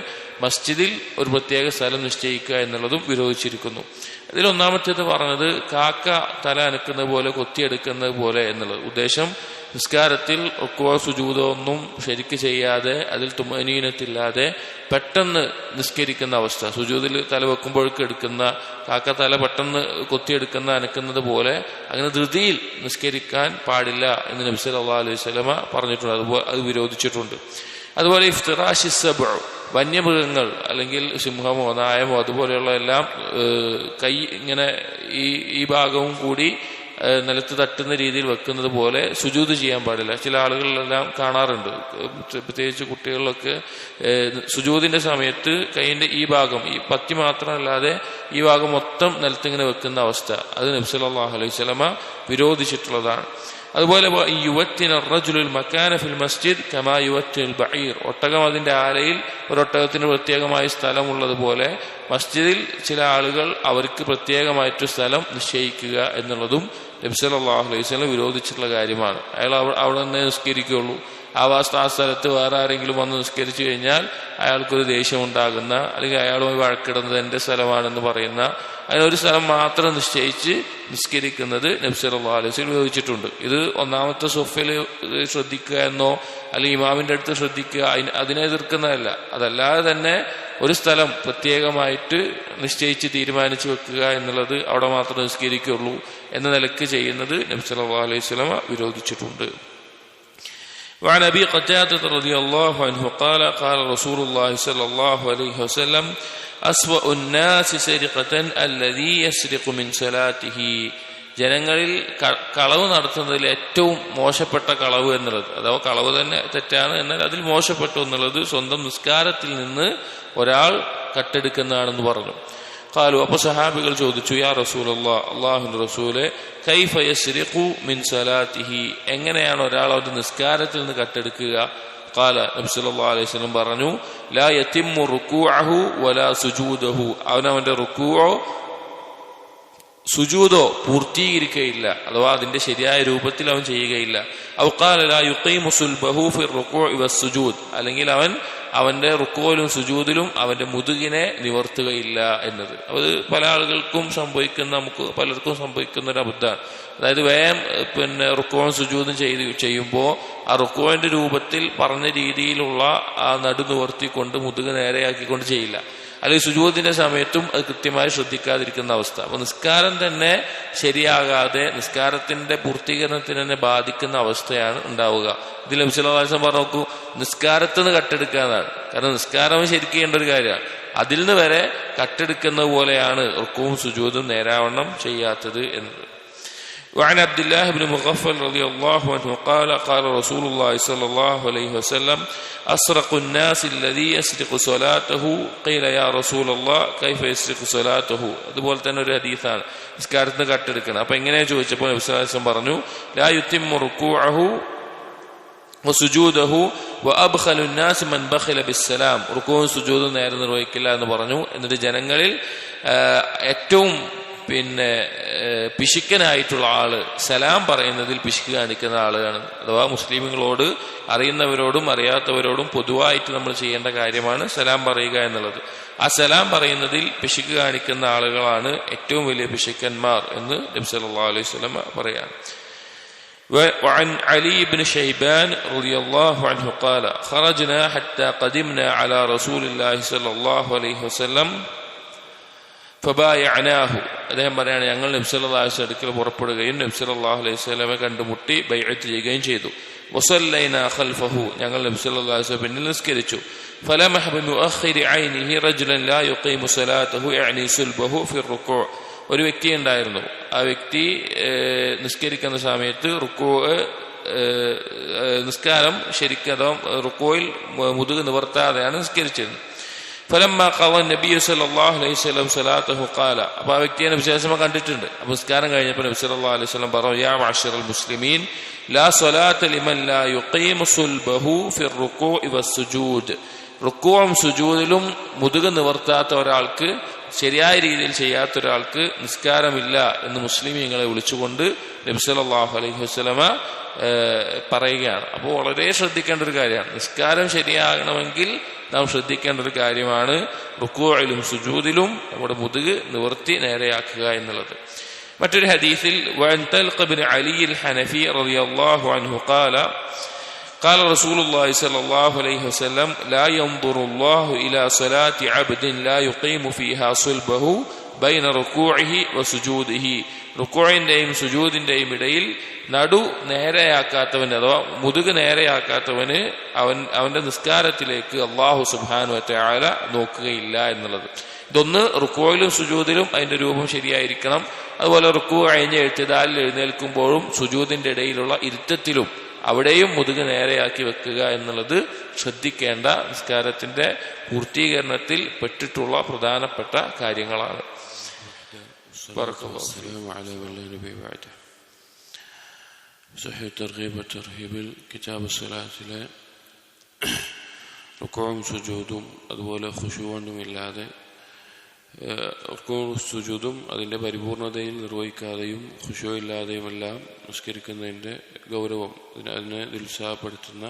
മസ്ജിദിൽ ഒരു പ്രത്യേക സ്ഥലം നിശ്ചയിക്കുക എന്നുള്ളതും വിരോധിച്ചിരിക്കുന്നു. അതിൽ ഒന്നാമത്തേത് പറഞ്ഞത് കാക്ക തല അനക്കുന്നത് പോലെ, കൊത്തിയെടുക്കുന്നത് പോലെ എന്നുള്ളത്. ഉദ്ദേശം നിസ്കാരത്തിൽ റുക്കൂഅ സുജൂദ് ഒന്നും ശരിക്ക് ചെയ്യാതെ, അതിൽ തുമനീനത്തില്ലാതെ പെട്ടെന്ന് നിസ്കരിക്കുന്ന അവസ്ഥ, സുജൂദിൽ തല വെക്കുമ്പോഴേക്ക് എടുക്കുന്ന കാക്ക തല പെട്ടെന്ന് കൊത്തിയെടുക്കുന്ന അനക്കുന്നത് പോലെ അങ്ങനെ ധൃതിയിൽ നിസ്കരിക്കാൻ പാടില്ല എന്ന് നബി സല്ലല്ലാഹു അലൈഹി വസല്ലമ പറഞ്ഞിട്ടുണ്ട്. അത് വിരോധിച്ചിട്ടുണ്ട്. അതുപോലെ ഇഫ്തിറാശി സബ്അ, വന്യമൃഗങ്ങൾ അല്ലെങ്കിൽ സിംഹമോ നായമോ അതുപോലെയുള്ള എല്ലാം കൈ ഇങ്ങനെ ഈ ഭാഗവും കൂടി നിലത്ത് തട്ടുന്ന രീതിയിൽ വെക്കുന്നത് പോലെ സുജൂദ് ചെയ്യാൻ പാടില്ല. ചില ആളുകളിലെല്ലാം കാണാറുണ്ട്, പ്രത്യേകിച്ച് കുട്ടികളിലൊക്കെ സുജൂദിന്റെ സമയത്ത് കൈയിന്റെ ഈ ഭാഗം, ഈ പത്തി മാത്രമല്ലാതെ ഈ ഭാഗം മൊത്തം നിലത്തിങ്ങനെ വെക്കുന്ന അവസ്ഥ, അത് നബി സല്ലല്ലാഹു അലൈഹി വസല്ലമ വിരോധിച്ചിട്ടുള്ളതാണ്. അതുപോലെ യുവത്തിന റജുലുൽ മകാന ഫിൽ മസ്ജിദ് കമാ യുവത്തിനുൽ ബഈർ, ഒട്ടകം അതിന്റെ ആലയിൽ ഒരൊട്ടകത്തിന് പ്രത്യേകമായ സ്ഥലമുള്ളതുപോലെ മസ്ജിദിൽ ചില ആളുകൾ അവർക്ക് പ്രത്യേകമായിട്ട് സ്ഥലം നിശ്ചയിക്കുക എന്നുള്ളതും നബി സല്ലല്ലാഹു അലൈഹി വസല്ലം വിരോധിച്ചിട്ടുള്ള കാര്യമാണ്. അയാൾ അവിടെ നിന്ന് നിസ്കരിക്കുകയുള്ളൂ. ആ സ്ഥലത്ത് വേറെ ആരെങ്കിലും വന്ന് നിസ്കരിച്ചു കഴിഞ്ഞാൽ അയാൾക്കൊരു ദേഷ്യം ഉണ്ടാകുന്ന, അല്ലെങ്കിൽ അയാളുമായി വഴക്കിടുന്നത് എന്റെ സ്ഥലമാണെന്ന് പറയുന്ന, അതിനൊരു സ്ഥലം മാത്രം നിശ്ചയിച്ച് നിസ്കരിക്കുന്നത് നബി സല്ലല്ലാഹു അലൈഹി വസല്ലം വിരോധിച്ചിട്ടുണ്ട്. ഇത് ഒന്നാമത്തെ സൊഫയിൽ ശ്രദ്ധിക്കുക എന്നോ അല്ലെങ്കിൽ ഇമാമിന്റെ അടുത്ത് ശ്രദ്ധിക്കുക അതിനെ എതിർക്കുന്നതല്ല. അതല്ലാതെ തന്നെ ഒരു സ്ഥലം പ്രത്യേകമായിട്ട് നിശ്ചയിച്ച് തീരുമാനിച്ചു വെക്കുക എന്നുള്ളത് അവിടെ മാത്രം നിസ്കരിക്കുകയുള്ളൂ എന്ന നിലക്ക് ചെയ്യുന്നത് നബി സല്ലല്ലാഹു അലൈഹി വസല്ലം വിരോധിച്ചിട്ടുണ്ട്. وعن أبي قتادة رضي الله عنه قال قال رسول الله صلى الله عليه وسلم أسوأ الناس سرقة الذي يسرق من صلاته. ജനങ്ങളിൽ കളവ് നടത്തുന്നതിൽ ഏറ്റവും മോശപ്പെട്ട കളവ് എന്നുള്ളത്, അഥവാ കളവ് തന്നെ തെറ്റാണ്, എന്നാൽ അതിൽ മോശപ്പെട്ടു എന്നുള്ളത് സ്വന്തം നിസ്കാരത്തിൽ നിന്ന് ഒരാൾ കട്ടെടുക്കുന്നതാണെന്ന് പറഞ്ഞു. ഖാലു, അപ്പൊ സഹാബികൾ ചോദിച്ചു, യാ റസൂലല്ലാഹ്, അല്ലാഹുവിന്റെ റസൂലെ, കൈഫ യസ്രിഖു മിൻ സലാത്തിഹി, എങ്ങനെയാണ് ഒരാൾ അവന്റെ നിസ്കാരത്തിൽ നിന്ന് കട്ടെടുക്കുക? ഖാല, നബി സല്ലല്ലാഹു അലൈഹി വസല്ലം പറഞ്ഞു, ലാ യതിമ്മു റുകൂഅഹു വലാ സുജൂദഹു, അവനവന്റെ റുകൂഅോ സുജൂദോ പൂർത്തീകരിക്കുകയില്ല, അഥവാ അതിന്റെ ശരിയായ രൂപത്തിൽ അവൻ ചെയ്യുകയില്ല. ഔ ഖാല ലാ യുഖീമു സുൽബഹു ഫി റുകൂഇ വസ്സുജൂദ്, അല്ലെങ്കിൽ അവൻ അവന്റെ റുക്കോയിലും സുജൂദിലും അവന്റെ മുതുകിനെ നിവർത്തുകയില്ല എന്നത്. അത് പല ആളുകൾക്കും നമുക്ക് പലർക്കും സംഭവിക്കുന്ന ഒരു അബദ്ധമാണ്. അതായത് വേഗം റുക്കോയും സുജൂദും ചെയ്യുമ്പോൾ ആ റുക്കോയിന്റെ രൂപത്തിൽ പറഞ്ഞ രീതിയിലുള്ള ആ നടു നിവർത്തിക്കൊണ്ട് മുതുക് നേരെയാക്കിക്കൊണ്ട് ചെയ്യില്ല. അല്ലെങ്കിൽ സുജൂദിന്റെ സമയത്തും അത് കൃത്യമായി ശ്രദ്ധിക്കാതിരിക്കുന്ന അവസ്ഥ. അപ്പൊ നിസ്കാരം തന്നെ ശരിയാകാതെ നിസ്കാരത്തിന്റെ പൂർത്തീകരണത്തിന് തന്നെ ബാധിക്കുന്ന അവസ്ഥയാണ് ഉണ്ടാവുക. ഇതിൽ നബി സല്ലല്ലാഹു അലൈഹി വസല്ലം പറഞ്ഞു, നോക്കൂ, നിസ്കാരത്തിൽ നിന്ന് കട്ടെടുക്കാന്നാണ്. കാരണം നിസ്കാരം ശരിക്കും ചെയ്യേണ്ട ഒരു കാര്യമാണ്. അതിൽ നിന്ന് വരെ കട്ടെടുക്കുന്നത് പോലെയാണ് റുക്കുവും സുജൂദും നേരാവണ്ണം ചെയ്യാത്തത് എന്നത്. وعن عبد الله بن مغفل رضي الله عنه قال قال رسول الله صلى الله عليه وسلم أسرق الناس الذي يسرق صلاته قيل يا رسول الله كيف يسرق صلاته. അതുപോലെ തന്നെ ഒരു ഹദീസാണ്, നിസ്കാരത്തിന് കട്ടെടുക്കണം. അപ്പൊ എങ്ങനെയാ ചോദിച്ചപ്പോൾ നബി സല്ലല്ലാഹു അലൈഹി വസല്ലം പറഞ്ഞു, لا يتم ركوعه وسجوده وأبخل الناس من بخل بالسلام. റുകൂഉം സുജൂദും നേരെ നിർവഹിക്കില്ല എന്ന് പറഞ്ഞു. എന്നിട്ട് ജനങ്ങളിൽ ഏറ്റവും പിശുക്കനായിട്ടുള്ള ആള് സലാം പറയുന്നതിൽ പിശുക്ക് കാണിക്കുന്ന ആളാണ്. അഥവാ മുസ്ലിമുകളോട്, അറിയുന്നവരോടും അറിയാത്തവരോടും പൊതുവായിട്ട് നമ്മൾ ചെയ്യേണ്ട കാര്യമാണ് സലാം പറയുക എന്നുള്ളത്. ആ സലാം പറയുന്നതിൽ പിശുക്ക് കാണിക്കുന്ന ആളുകളാണ് ഏറ്റവും വലിയ പിശുക്കന്മാർ എന്ന് നബി സല്ലല്ലാഹു അലൈഹി വസല്ലം പറയാണ്. وعن علي بن شيبان رضي الله عنه قال خرجنا حتى قدمنا على رسول الله صلى الله عليه وسلم فبايعناه. അദ്ദേഹം പറയാണ്, ഞങ്ങൾ നബി സല്ലല്ലാഹു അലൈഹി വസല്ലം അടുക്കൽ പുറപ്പെടുകയും നബി സല്ലല്ലാഹു അലൈഹി വസല്ലമയെ കണ്ടുമുട്ടി ബൈഅത്ത് ചെയ്യുകയും ചെയ്തു. വസല്ലൈനാ ഖൽഫഹു, ഞങ്ങൾ നബി സല്ലല്ലാഹു അലൈഹി വസല്ലം പിന്നിൽ നിസ്കരിച്ചു. ഫലമഹ ബിമുഅഖിരി ഐനിഹി റജുലൻ ലാ യുഖീമു സ്വലാതഹു യഅനി സുൽബഹു ഫി റുകൂഅ്. ഒരു വ്യക്തി ഉണ്ടായിരുന്നു. ആ വ്യക്തി നിസ്കരിക്കുന്ന സമയത്ത് നിസ്കാരം ശരിക്കും റുക്കോയിൽ മുതുക് നിവർത്താതെയാണ് നിസ്കരിച്ചിരുന്നത്. ഫലമ്മ ഖള നബി സല്ലല്ലാഹു അലൈഹി വസല്ലം സ്വലാതഹു ഖാല. അപ്പോൾ ആ വ്യക്തിയെ നബി സല്ലല്ലാഹു അലൈഹി വസല്ലം കണ്ടിട്ടുണ്ട്. അപ്പോൾ നിസ്കാരം കഴിഞ്ഞപ്പോൾ നബി സല്ലല്ലാഹു അലൈഹി വസല്ലം പറഞ്ഞു, യാ മഅശറൽ മുസ്ലിമീൻ ലാ സ്വലാത ലിമൻ ലാ യുഖീമു സുൽബഹു ഫി റുകൂഇ വസ്സുജൂദ്. റുകൂഉം സുജൂദിലും മുതുക് നിവർത്താത്ത ഒരാൾക്ക്, ശരിയായ രീതിയിൽ ചെയ്യാത്ത ഒരാൾക്ക് നിസ്കാരമില്ല എന്ന് മുസ്ലിമീങ്ങളെ വിളിച്ചുകൊണ്ട് നബി സല്ലല്ലാഹു അലൈഹി വസല്ലമ പറയുകയാണ്. അപ്പോൾ വളരെ ശ്രദ്ധിക്കേണ്ട ഒരു കാര്യമാണ്. നിസ്കാരം ശരിയാകണമെങ്കിൽ നാം ശ്രദ്ധിക്കേണ്ട ഒരു കാര്യമാണ് റുകൂഇലും സുജൂദിലും നമ്മുടെ മുതുക് നിവർത്തി നേരെയാക്കുക എന്നുള്ളത്. മറ്റൊരു ഹദീസിൽ വഅൻ തൽഖ ഇബ്നു അലി അൽ-ഹനഫി റളിയല്ലാഹു അൻഹു ഖാല قال رسول الله صلى الله عليه وسلم لا ينظر الله إلى صلاة عبد لا يقيم فيها صلبه بين ركوعه وسجوده. റുക്കൂഇന്റെയും സുജൂദിന്റെയും ഇടയിൽ നടു നേരെയാക്കാത്തവന് അഥവാ മുതുക് നേരെയാക്കാത്തവന് അവന്റെ നിസ്കാരത്തിലേക്ക് അല്ലാഹു സുബ്ഹാനഹു വ തആല നോക്കുകയില്ല എന്നുള്ളത്. ഇതൊന്ന് റുക്കൂഇലും സുജൂദിലും അതിന്റെ രൂപം ശരിയായിരിക്കണം. അതുപോലെ റുക്കൂ കഴിഞ്ഞ് ഇഅ്തിദാലിൽ എഴുന്നേൽക്കുമ്പോഴും സുജൂദിന്റെ ഇടയിലുള്ള ഇരുത്തത്തിലും അവിടെയും മുതുക് നേരെയാക്കി വെക്കുക എന്നുള്ളത് ശ്രദ്ധിക്കേണ്ട നിസ്കാരത്തിന്റെ പൂർത്തീകരണത്തിൽ പെട്ടിട്ടുള്ള പ്രധാനപ്പെട്ട കാര്യങ്ങളാണ്. സഹീഹ് തർഗീബ് വതർഹീബിൽ കിതാബ് സ്വലാത്തിലെ റുകൂഉം സുജൂദും അതുപോലെ ഖുശൂഉമില്ലാതെ റുകൂഉം സുജൂദും അതിന്റെ പരിപൂർണതയിൽ നിർവഹിക്കാതെയും ഖുശൂ ഇല്ലാതെയുമെല്ലാം നിസ്കരിക്കുന്നതിന്റെ ഗൗരവം അതിനെ നിരുത്സാഹപ്പെടുത്തുന്ന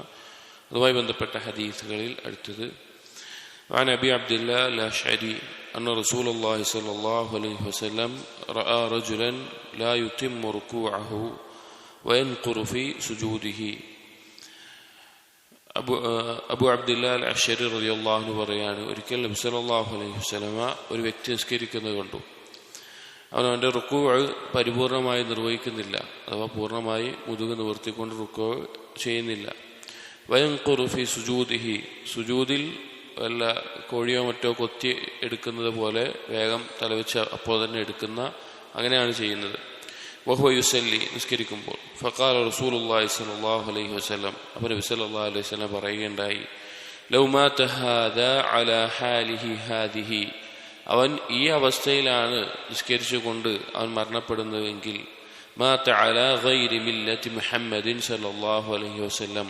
അതുമായി ബന്ധപ്പെട്ട ഹദീസുകളിൽ അടുത്തത് عن أبي عبد الله الأشعري أن رسول الله صلى الله عليه وسلم رأى رجلا لا يتم ركوعه وينقر في سجوده. അബു അബ്ദുല്ലാ അൽ അശ്ശരി റളിയല്ലാഹു അൻഹു പറയാണ്, ഒരിക്കൽ നബി സല്ലല്ലാഹു അലൈഹി വസല്ലമ ഒരു വ്യക്തി നിസ്കരിക്കുന്നത് കണ്ടു. അവന്റെ റുക്കൂഅ് പരിപൂർണമായി നിർവഹിക്കുന്നില്ല, അഥവാ പൂർണ്ണമായി മുതുക് നിവർത്തിക്കൊണ്ട് റുക്കൂഅ് ചെയ്യുന്നില്ല. വയൻഖുറു ഫി സുജൂദിഹി, സുജൂദിൽ വല്ല കോഴിയോ മറ്റോ കൊത്തി എടുക്കുന്നത് പോലെ വേഗം തലവെച്ച് അപ്പോൾ തന്നെ എടുക്കുന്ന, അങ്ങനെയാണ് ചെയ്യുന്നത്. വഹുവ യുസല്ലി, നിസ്കരിക്കുമ്പോൾ. ഫഖാല റസൂലുള്ളാഹി സ്വല്ലല്ലാഹു അലൈഹി വസല്ലം, അപ്പോൾ നബി സല്ലല്ലാഹു അലൈഹി വസല്ലം പറയുകയുണ്ടായി, ലൗ മാത ഹാദാ അലാ ഹാലിഹി ഹാദിഹി, അവൻ ഈ അവസ്ഥയിലാണ് നിസ്കരിച്ചുകൊണ്ട് അവൻ മരണപ്പെടുന്നതെങ്കിൽ, മാത അലാ ഗൈരി മില്ലത്തി മുഹമ്മദിൻ സല്ലല്ലാഹു അലൈഹി വസല്ലം,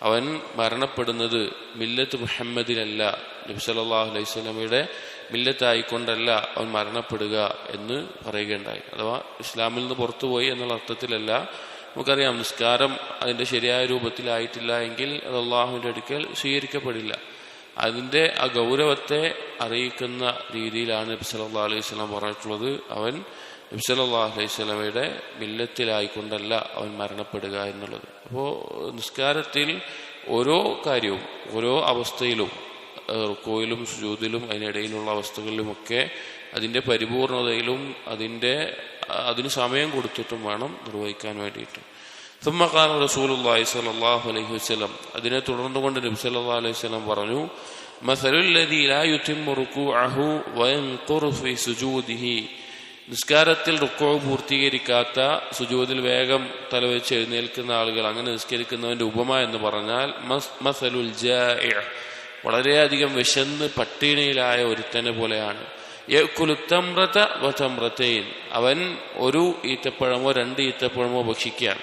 അവൻ മരണപ്പെടുന്നത് മില്ലത്ത് മുഹമ്മദിനല്ല, നബി സല്ലല്ലാഹു അലൈഹി വസല്ലമയുടെ മില്ലത്തായിക്കൊണ്ടല്ല അവൻ മരണപ്പെടുക എന്ന് പറയുകയുണ്ടായി. അഥവാ ഇസ്ലാമിൽ നിന്ന് പുറത്തുപോയി എന്നുള്ള അർത്ഥത്തിലല്ല. നമുക്കറിയാം, നിസ്കാരം അതിന്റെ ശരിയായ രൂപത്തിലായിട്ടില്ല എങ്കിൽ അത് അള്ളാഹുവിന്റെ അടുക്കൽ സ്വീകരിക്കപ്പെടില്ല. അതിൻ്റെ ആ ഗൗരവത്തെ അറിയിക്കുന്ന രീതിയിലാണ് നബി സല്ലല്ലാഹു അലൈഹി വസല്ലം പറഞ്ഞിട്ടുള്ളത്. അവൻ നബി സല്ലല്ലാഹു അലൈഹി വസല്ലമയുടെ മില്ലത്തിലായിക്കൊണ്ടല്ല അവൻ മരണപ്പെടുക എന്നുള്ളത്. അപ്പോൾ നിസ്കാരത്തിൽ ഓരോ കാര്യവും ഓരോ അവസ്ഥയിലും റുക്കൂയിലും സുജൂദിലും അതിനിടയിലുള്ള അവസ്ഥകളിലുമൊക്കെ അതിൻ്റെ പരിപൂർണതയിലും അതിന് സമയം കൊടുത്തിട്ടും വേണം നിർവഹിക്കാൻ വേണ്ടിയിട്ട്. ثم قال رسول الله صلى الله عليه وسلم അതിനെ തുടർന്നുകൊണ്ട് നബി സല്ലല്ലാഹു അലൈഹി വസല്ലം പറഞ്ഞു مثل الذي لا يتم ركوعه وينقر في سجوده നിസ്കാരത്തിൽ റുക്കൂ പൂർത്തീകരിക്കാത്ത സുജൂദിൽ വേഗം തലവെച്ച് എഴുന്നേൽക്കുന്ന ആളുകൾ, അങ്ങനെ നിസ്കരിക്കുന്നവന്റെ ഉപമ എന്ന് പറഞ്ഞാൽ മസലുൽ ജാഇഅ വളരെയധികം വിശന്ന് പട്ടിണിയിലായ ഒരുത്തനെ പോലെയാണ്. യഅ്കുലു തംറത വതംറതൈൻ അവൻ ഒരു ഈത്തപ്പഴമോ 2 ഈത്തപ്പഴമോ ഭക്ഷിക്കാൻ.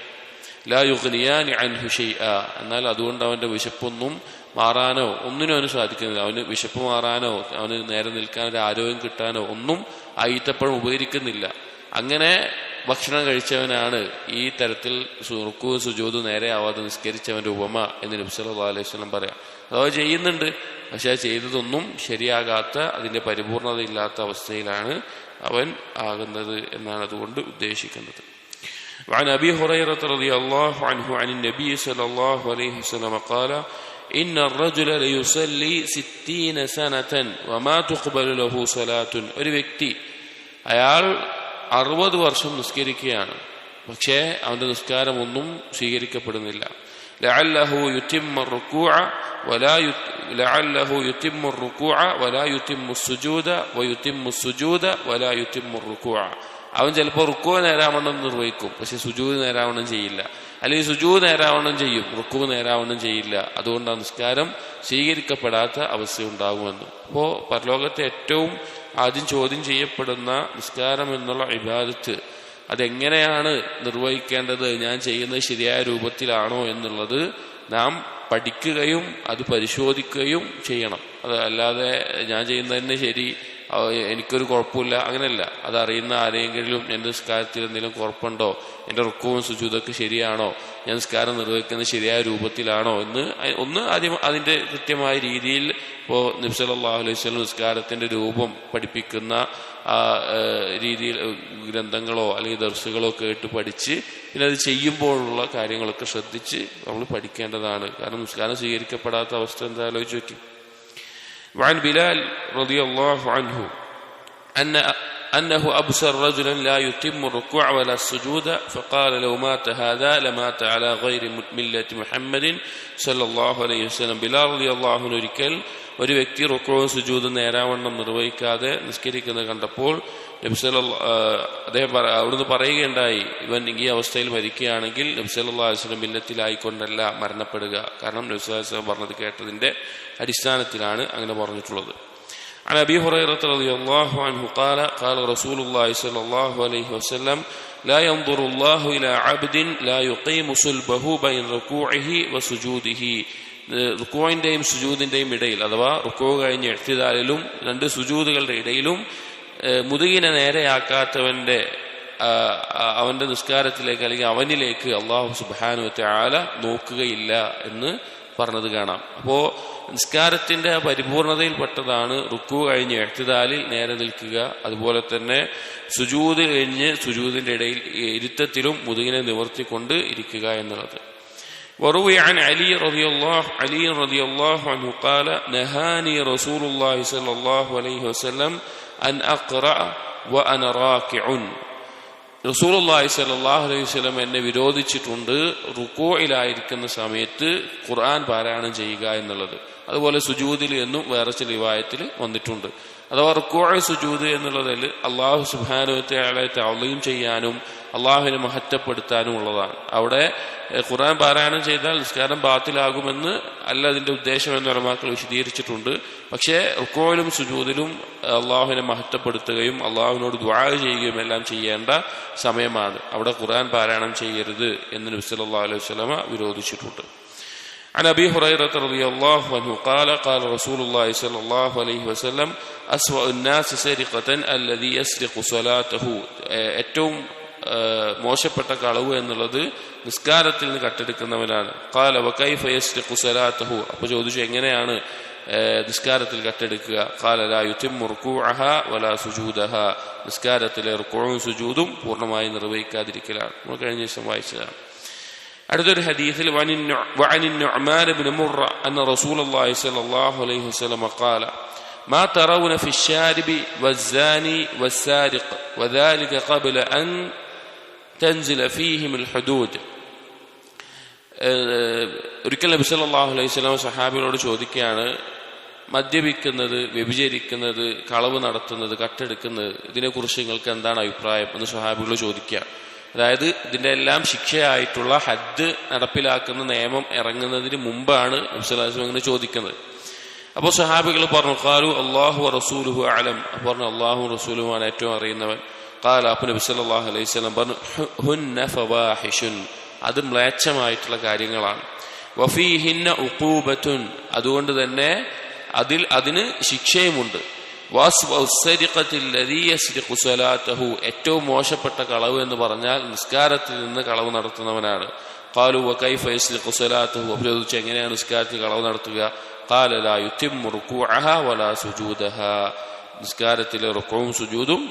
ലാ യുഗ്നിയാനി അൻഹു ഷൈഅ എന്നാൽ അതുകൊണ്ട് അവന്റെ വിശപ്പൊന്നും മാറാനോ ഒന്നിനും അവന് സാധിക്കുന്നില്ല. അവന് വിശപ്പ് മാറാനോ അവന് നേരെ നിൽക്കാൻ ഒരു ആരോഗ്യം കിട്ടാനോ ഒന്നും ആ ഈത്തപ്പഴം ഉപകരിക്കുന്നില്ല. അങ്ങനെ ഭക്ഷണം കഴിച്ചവനാണ് ഈ തരത്തിൽ റുക്കൂ സുജൂദ് നേരെ ആവാതെ നിസ്കരിച്ചവന്റെ ഉപമ എന്ന് നബി സല്ലല്ലാഹു അലൈഹി വസല്ലം പറയാം. അഥവാ ചെയ്യുന്നുണ്ട്, പക്ഷെ ആ ചെയ്തതൊന്നും ശരിയാകാത്ത അതിന്റെ പരിപൂർണതയില്ലാത്ത അവസ്ഥയിലാണ് അവൻ ആകുന്നത് എന്നാണ് അതുകൊണ്ട് ഉദ്ദേശിക്കുന്നത്. وعن أبي هريرة رضي الله عنه عن النبي صلى الله عليه وسلم قال إن الرجل ليصلي 60 سنة وما تقبل له صلاة ഒരു വ്യക്തി അയാൾ 60 വർഷം നിസ്കരിക്കുകയാണ്, പക്ഷേ അവന്റെ നിസ്കാരം ഒന്നും സ്വീകരിക്കപ്പെടുന്നില്ല. لعله يتم الركوع ولا يتم السجود ويتم السجود ولا يتم الركوع അവൻ ചിലപ്പോൾ റുക്കൂ നേരാവണ്ണം നിർവഹിക്കും, പക്ഷെ സുജൂദ് നേരാവണ്ണം ചെയ്യില്ല. അല്ലെങ്കിൽ സുജൂദ് നേരാവണ്ണം ചെയ്യും, റുക്കൂ നേരാവണ്ണം ചെയ്യില്ല. അതുകൊണ്ട് ആ നിസ്കാരം സ്വീകരിക്കപ്പെടാത്ത അവസ്ഥ ഉണ്ടാകുമെന്ന്. അപ്പോൾ പരലോകത്തെ ഏറ്റവും ആദ്യം ചോദ്യം ചെയ്യപ്പെടുന്ന നിസ്കാരം എന്നുള്ള ഇബാദത്ത് അതെങ്ങനെയാണ് നിർവഹിക്കേണ്ടത്, ഞാൻ ചെയ്യുന്നത് ശരിയായ രൂപത്തിലാണോ എന്നുള്ളത് നാം പഠിക്കുകയും അത് പരിശോധിക്കുകയും ചെയ്യണം. അത് അല്ലാതെ ഞാൻ ചെയ്യുന്നത് തന്നെ ശരി, എനിക്കൊരു കുഴപ്പമില്ല, അങ്ങനെയല്ല. അതറിയുന്ന ആരെങ്കിലും എൻ്റെ നിസ്കാരത്തിൽ എന്തെങ്കിലും കുഴപ്പമുണ്ടോ, എൻ്റെ റുക്കുവും സുജൂദൊക്കെ ശരിയാണോ, ഞാൻ നിസ്കാരം നിർവഹിക്കുന്നത് ശരിയായ രൂപത്തിലാണോ എന്ന് ആദ്യം അതിൻ്റെ കൃത്യമായ രീതിയിൽ ഇപ്പോൾ നബി സല്ലല്ലാഹു അലൈഹി വസല്ലം നിസ്കാരത്തിൻ്റെ രൂപം പഠിപ്പിക്കുന്ന ആ രീതിയിൽ ഗ്രന്ഥങ്ങളോ അല്ലെങ്കിൽ ദർസുകളോ കേട്ട് പഠിച്ച് പിന്നെ അത് ചെയ്യുമ്പോഴുള്ള കാര്യങ്ങളൊക്കെ ശ്രദ്ധിച്ച് നമ്മൾ പഠിക്കേണ്ടതാണ്. കാരണം നിസ്കാരം സ്വീകരിക്കപ്പെടാത്ത അവസ്ഥ എന്താ ആലോചിച്ച് നോക്കി. وعن بلال رضي الله عنه أنه أبصر رجلا لا يتم الركوع ولا السجود فقال لو مات هذا لمات على غير ملة محمد صلى الله عليه وسلم. ബിലാൽ റളിയല്ലാഹു അൻഹു ഒരിക്കൽ ഒരു വ്യക്തി റുക്കൂഉം സുജൂദും നേരാവണ്ണം നിർവഹിക്കാതെ നിസ്കരിക്കുന്നത് കണ്ടപ്പോൾ നബി അദ്ദേഹം അവിടുന്ന് പറയുകയുണ്ടായി, ഇവൻ ഈ അവസ്ഥയിൽ മരിക്കുകയാണെങ്കിൽ നബി സല്ലല്ലാഹു അലൈഹി വസല്ലം മില്ലത്തിലായിക്കൊണ്ടല്ല മരണപ്പെടുക. കാരണം നബി സല്ലല്ലാഹു അലൈഹി വസല്ലം പറഞ്ഞത് കേട്ടതിന്റെ അടിസ്ഥാനത്തിലാണ് അങ്ങനെ പറഞ്ഞിട്ടുള്ളത്. عن أبي هريرة رضي الله عنه قال قال رسول الله صلى الله عليه وسلم لا ينظر الله إلى عبد لا يقيم صلبه بين ركوعه وسجوده. റുക്കൂഇന്റെയും സുജൂദിന്റെയും ഇടയിൽ അഥവാ റുക്കൂ കഴിഞ്ഞ് ഇഅ്തിദാലിലും 2 സുജൂദുകളുടെ ഇടയിലും മുതുകിനെ നേരെയാക്കാത്തവന്റെ അവന്റെ നിസ്കാരത്തിലേക്ക് അല്ലെങ്കിൽ അവനിലേക്ക് അല്ലാഹു സുബ്ഹാനഹു വ തആല നോക്കുകയില്ല എന്ന് പറഞ്ഞത് കാണാം. അപ്പോ നിസ്കാരത്തിന്റെ പരിപൂർണതയിൽപ്പെട്ടതാണ് റുക്കൂ കഴിഞ്ഞ് ഇഅ്തിദാലിൽ നേരെ നിൽക്കുക, അതുപോലെ തന്നെ സുജൂദ് കഴിഞ്ഞ് സുജൂദിന്റെ ഇടയിൽ ഇരുത്തത്തിലും മുതുകിനെ നിവർത്തിക്കൊണ്ട് ഇരിക്കുക എന്നുള്ളത്. وروي عن علي رضي الله عنه قال نهاني رسول الله صلى الله عليه وسلم أن أقرأ وأنا راكع. റസൂലുള്ളാഹി സ്വല്ലല്ലാഹു അലൈഹി വസല്ലം എന്നെ വിരോധിച്ചിട്ടുണ്ട് റുക്കൂഇലായിരിക്കുന്ന സമയത്ത് ഖുർആൻ പാരായണം ചെയ്യുക എന്നുള്ളത്. അതുപോലെ സുജൂദിൽ എന്നും വേറെ ചില റിവായത്തിൽ വന്നിട്ടുണ്ട്. അഥവാ റുക്കൂഉ സുജൂദ് എന്നുള്ളതിൽ അല്ലാഹു സുബ്ഹാനഹു വ തആലയെ തഅളീം ചെയ്യാനും അള്ളാഹുവിനെ മഹത്വപ്പെടുത്താനും ഉള്ളതാണ്. അവിടെ ഖുർആൻ പാരായണം ചെയ്താൽ നിസ്കാരം ബാത്തിലാകുമെന്ന് അല്ല അതിന്റെ ഉദ്ദേശം എന്ന് ഉലമാക്കൾ വിശദീകരിച്ചിട്ടുണ്ട്. പക്ഷേ റുക്കൂഇലും സുജൂദിലും അള്ളാഹുവിനെ മഹത്വപ്പെടുത്തുകയും അള്ളാഹുവിനോട് ദുആ ചെയ്യുകയും എല്ലാം ചെയ്യേണ്ട സമയമാണ്. അവിടെ ഖുർആൻ പാരായണം ചെയ്യരുത് എന്ന് നബി സല്ലല്ലാഹു അലൈഹി വസല്ലം വിരോധിച്ചിട്ടുണ്ട്. عن أبي هريرة رضي الله عنه قال قال رسول الله صلى الله عليه وسلم أسوأ الناس سرقة الذي يسرق صلاته. ഏറ്റവും മോശപ്പെട്ട കളവ് എന്നുള്ളത് നിസ്കാരത്തിൽ നിന്ന് കട്ടെടുക്കുന്നവനാണ്. ഖാല വകൈഫ യസ്രിഖു സലാതഹു. അപ്പോൾ ചോദിച്ചു, എങ്ങനെയാണ് നിസ്കാരത്തിൽ കട്ടെടുക്കുക. ഖാല ലാ യുതിമ്മു റുകൂഅഹാ വലാ സുജൂദഹാ, നിസ്കാരത്തിലെ റുകൂഉം സുജൂദും പൂർണ്ണമായി നിർവഹിക്കാതിരിക്കലാണ്. നമ്മൾ കഴിഞ്ഞ ദിവസം വായിച്ചതാണ്. അടുത്തൊരു ഹദീസിൽ وعن النعمان بن مرة أن رسول الله صلى الله عليه وسلم قال ما ترون في الشارب والزاني والسارق وذلك قبل أن تنزل فيهم الحدود. ഒരിക്കൽ നബി സല്ലല്ലാഹു അലൈഹി വസല്ലം സഹാബികളോട് ചോദിക്കുകയാണ്, മദ്യപിക്കുന്നത്, വ്യഭിചരിക്കുന്നത്, കളവ് നടത്തുന്നത്, കട്ടെടുക്കുന്നത്, ഇതിനെക്കുറിച്ച് നിങ്ങൾക്ക് എന്താണ് അഭിപ്രായം എന്ന് സഹാബികളോട് ചോദിക്കുക. അതായത് ഇതിന്റെ എല്ലാം ശിക്ഷയായിട്ടുള്ള ഹദ് നടപ്പിലാക്കുന്ന നിയമം ഇറങ്ങുന്നതിന് മുമ്പാണ് നബി സല്ലല്ലാഹു അലൈഹി വസല്ലം ഇങ്ങനെ ചോദിക്കുന്നത്. അപ്പോൾ സഹാബികൾ പറഞ്ഞു, ഖാലു അല്ലാഹു വറസൂലുഹു അഅലം, പറഞ്ഞു അല്ലാഹു റസൂലുമാണ് ഏറ്റവും അറിയുന്നവൻ. ഖാല, അപ്പോൾ നബി സല്ലല്ലാഹു അലൈഹി വസല്ലം പറഞ്ഞു, ഹുന്ന ഫവാഹിഷുൻ, അത് മ്ലേച്ഛമായിട്ടുള്ള കാര്യങ്ങളാണ്. വഫീഹിന്ന ഉഖൂബത്തുൻ, അതുകൊണ്ട് തന്നെ അതിന് ശിക്ഷയുമുണ്ട്. ഏറ്റവും മോശപ്പെട്ട കളവ് എന്ന് പറഞ്ഞാൽ നിസ്കാരത്തിൽ നിന്ന് കളവ് നടത്തുന്നവനാണ്. ഖാലു വകൈഫ യസ്രിഖു സ്വലാത്തഹു, അപ്പോൾ ചോദിച്ചു എങ്ങനെയാണ് നിസ്കാരത്തിൽ കളവ് നടത്തുക? ഖാല ലാ യുതിമ്മു റുകൂഅഹാ വലാ സുജൂദഹാ, നിസ്കാരത്തിലെ റുകൂഉം സുജൂദും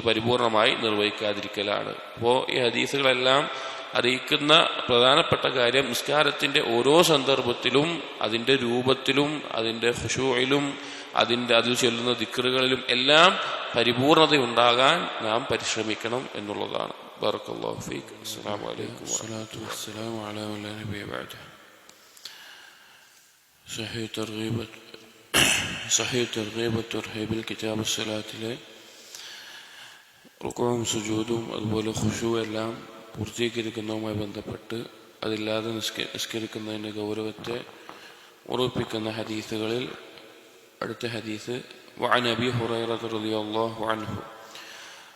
പരിപൂർണമായി നിർവഹിക്കാതിരിക്കലാണ്. അപ്പോൾ ഈ ഹദീസുകളെല്ലാം അറിയിക്കുന്ന പ്രധാനപ്പെട്ട കാര്യം, നിസ്കാരത്തിന്റെ ഓരോ സന്ദർഭത്തിലും അതിന്റെ രൂപത്തിലും അതിന്റെ ഖുശൂഇലും അതിൽ ചൊല്ലുന്ന ദിക്റുകളിലും എല്ലാം പരിപൂർണതയുണ്ടാകാൻ നാം പരിശ്രമിക്കണം എന്നുള്ളതാണ്. ബറക്കല്ലാഹു ഫീക്. അസ്സലാമു അലൈക്കും വറഹ്മത്തുള്ളാഹി വസ്സലാമു അലാ മൻ ലാ നബിയ ബഅദഹു. സഹീഹ് തർഗീബ് തർഹീബിൽ കിതാബ് സ്വലാത്തിലെ റുകൂഉം സുജൂദും അതുപോലെ ഖുശൂ എല്ലാം പൂർത്തീകരിക്കുന്നതുമായി ബന്ധപ്പെട്ട് അതില്ലാതെ നിസ്കരിക്കുന്നതിന്റെ ഗൗരവത്തെ ഉറപ്പിക്കുന്ന ഹദീസുകളിൽ അടുത്ത ഹദീസ് വഅൻ അബീ ഹുറൈറ റളിയല്ലാഹു അൻഹു,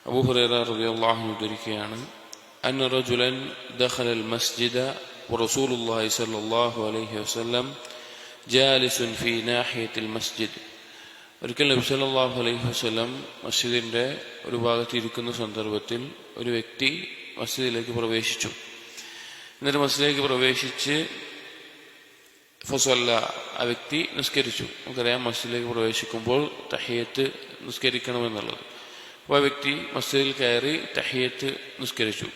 അബൂ ഹുറൈറ റളിയല്ലാഹു അൻഹു ഉദ്ധരിക്കുകയാണ്, അന്ന റജുലൻ ദഖലൽ മസ്ജിദ വറസൂലുള്ളാഹി സ്വല്ലല്ലാഹു അലൈഹി വസല്ലം ജാലിസുൻ ഫീ നാഹിയത്തിൽ മസ്ജിദ്. ഒരിക്കൽ നബി സല്ലല്ലാഹു അലൈഹി വസല്ലം മസ്ജിദിന്റെ ഒരു ഭാഗത്ത് ഇരിക്കുന്ന സന്ദർഭത്തിൽ ഒരു വ്യക്തി മസ്ജിദിലേക്ക് പ്രവേശിച്ചു. എന്നിട്ട് മസ്ജിദിലേക്ക് പ്രവേശിച്ച് ഫസല്ല, ആ വ്യക്തി നിസ്കരിച്ചു. നമുക്കറിയാം മസ്ജിദിലേക്ക് പ്രവേശിക്കുമ്പോൾ തഹിയ്യത്ത് നിസ്കരിക്കണമെന്നുള്ളത്. അപ്പോൾ ആ വ്യക്തി മസ്ജിദിൽ കയറി തഹിയ്യത്ത് നിസ്കരിച്ചു.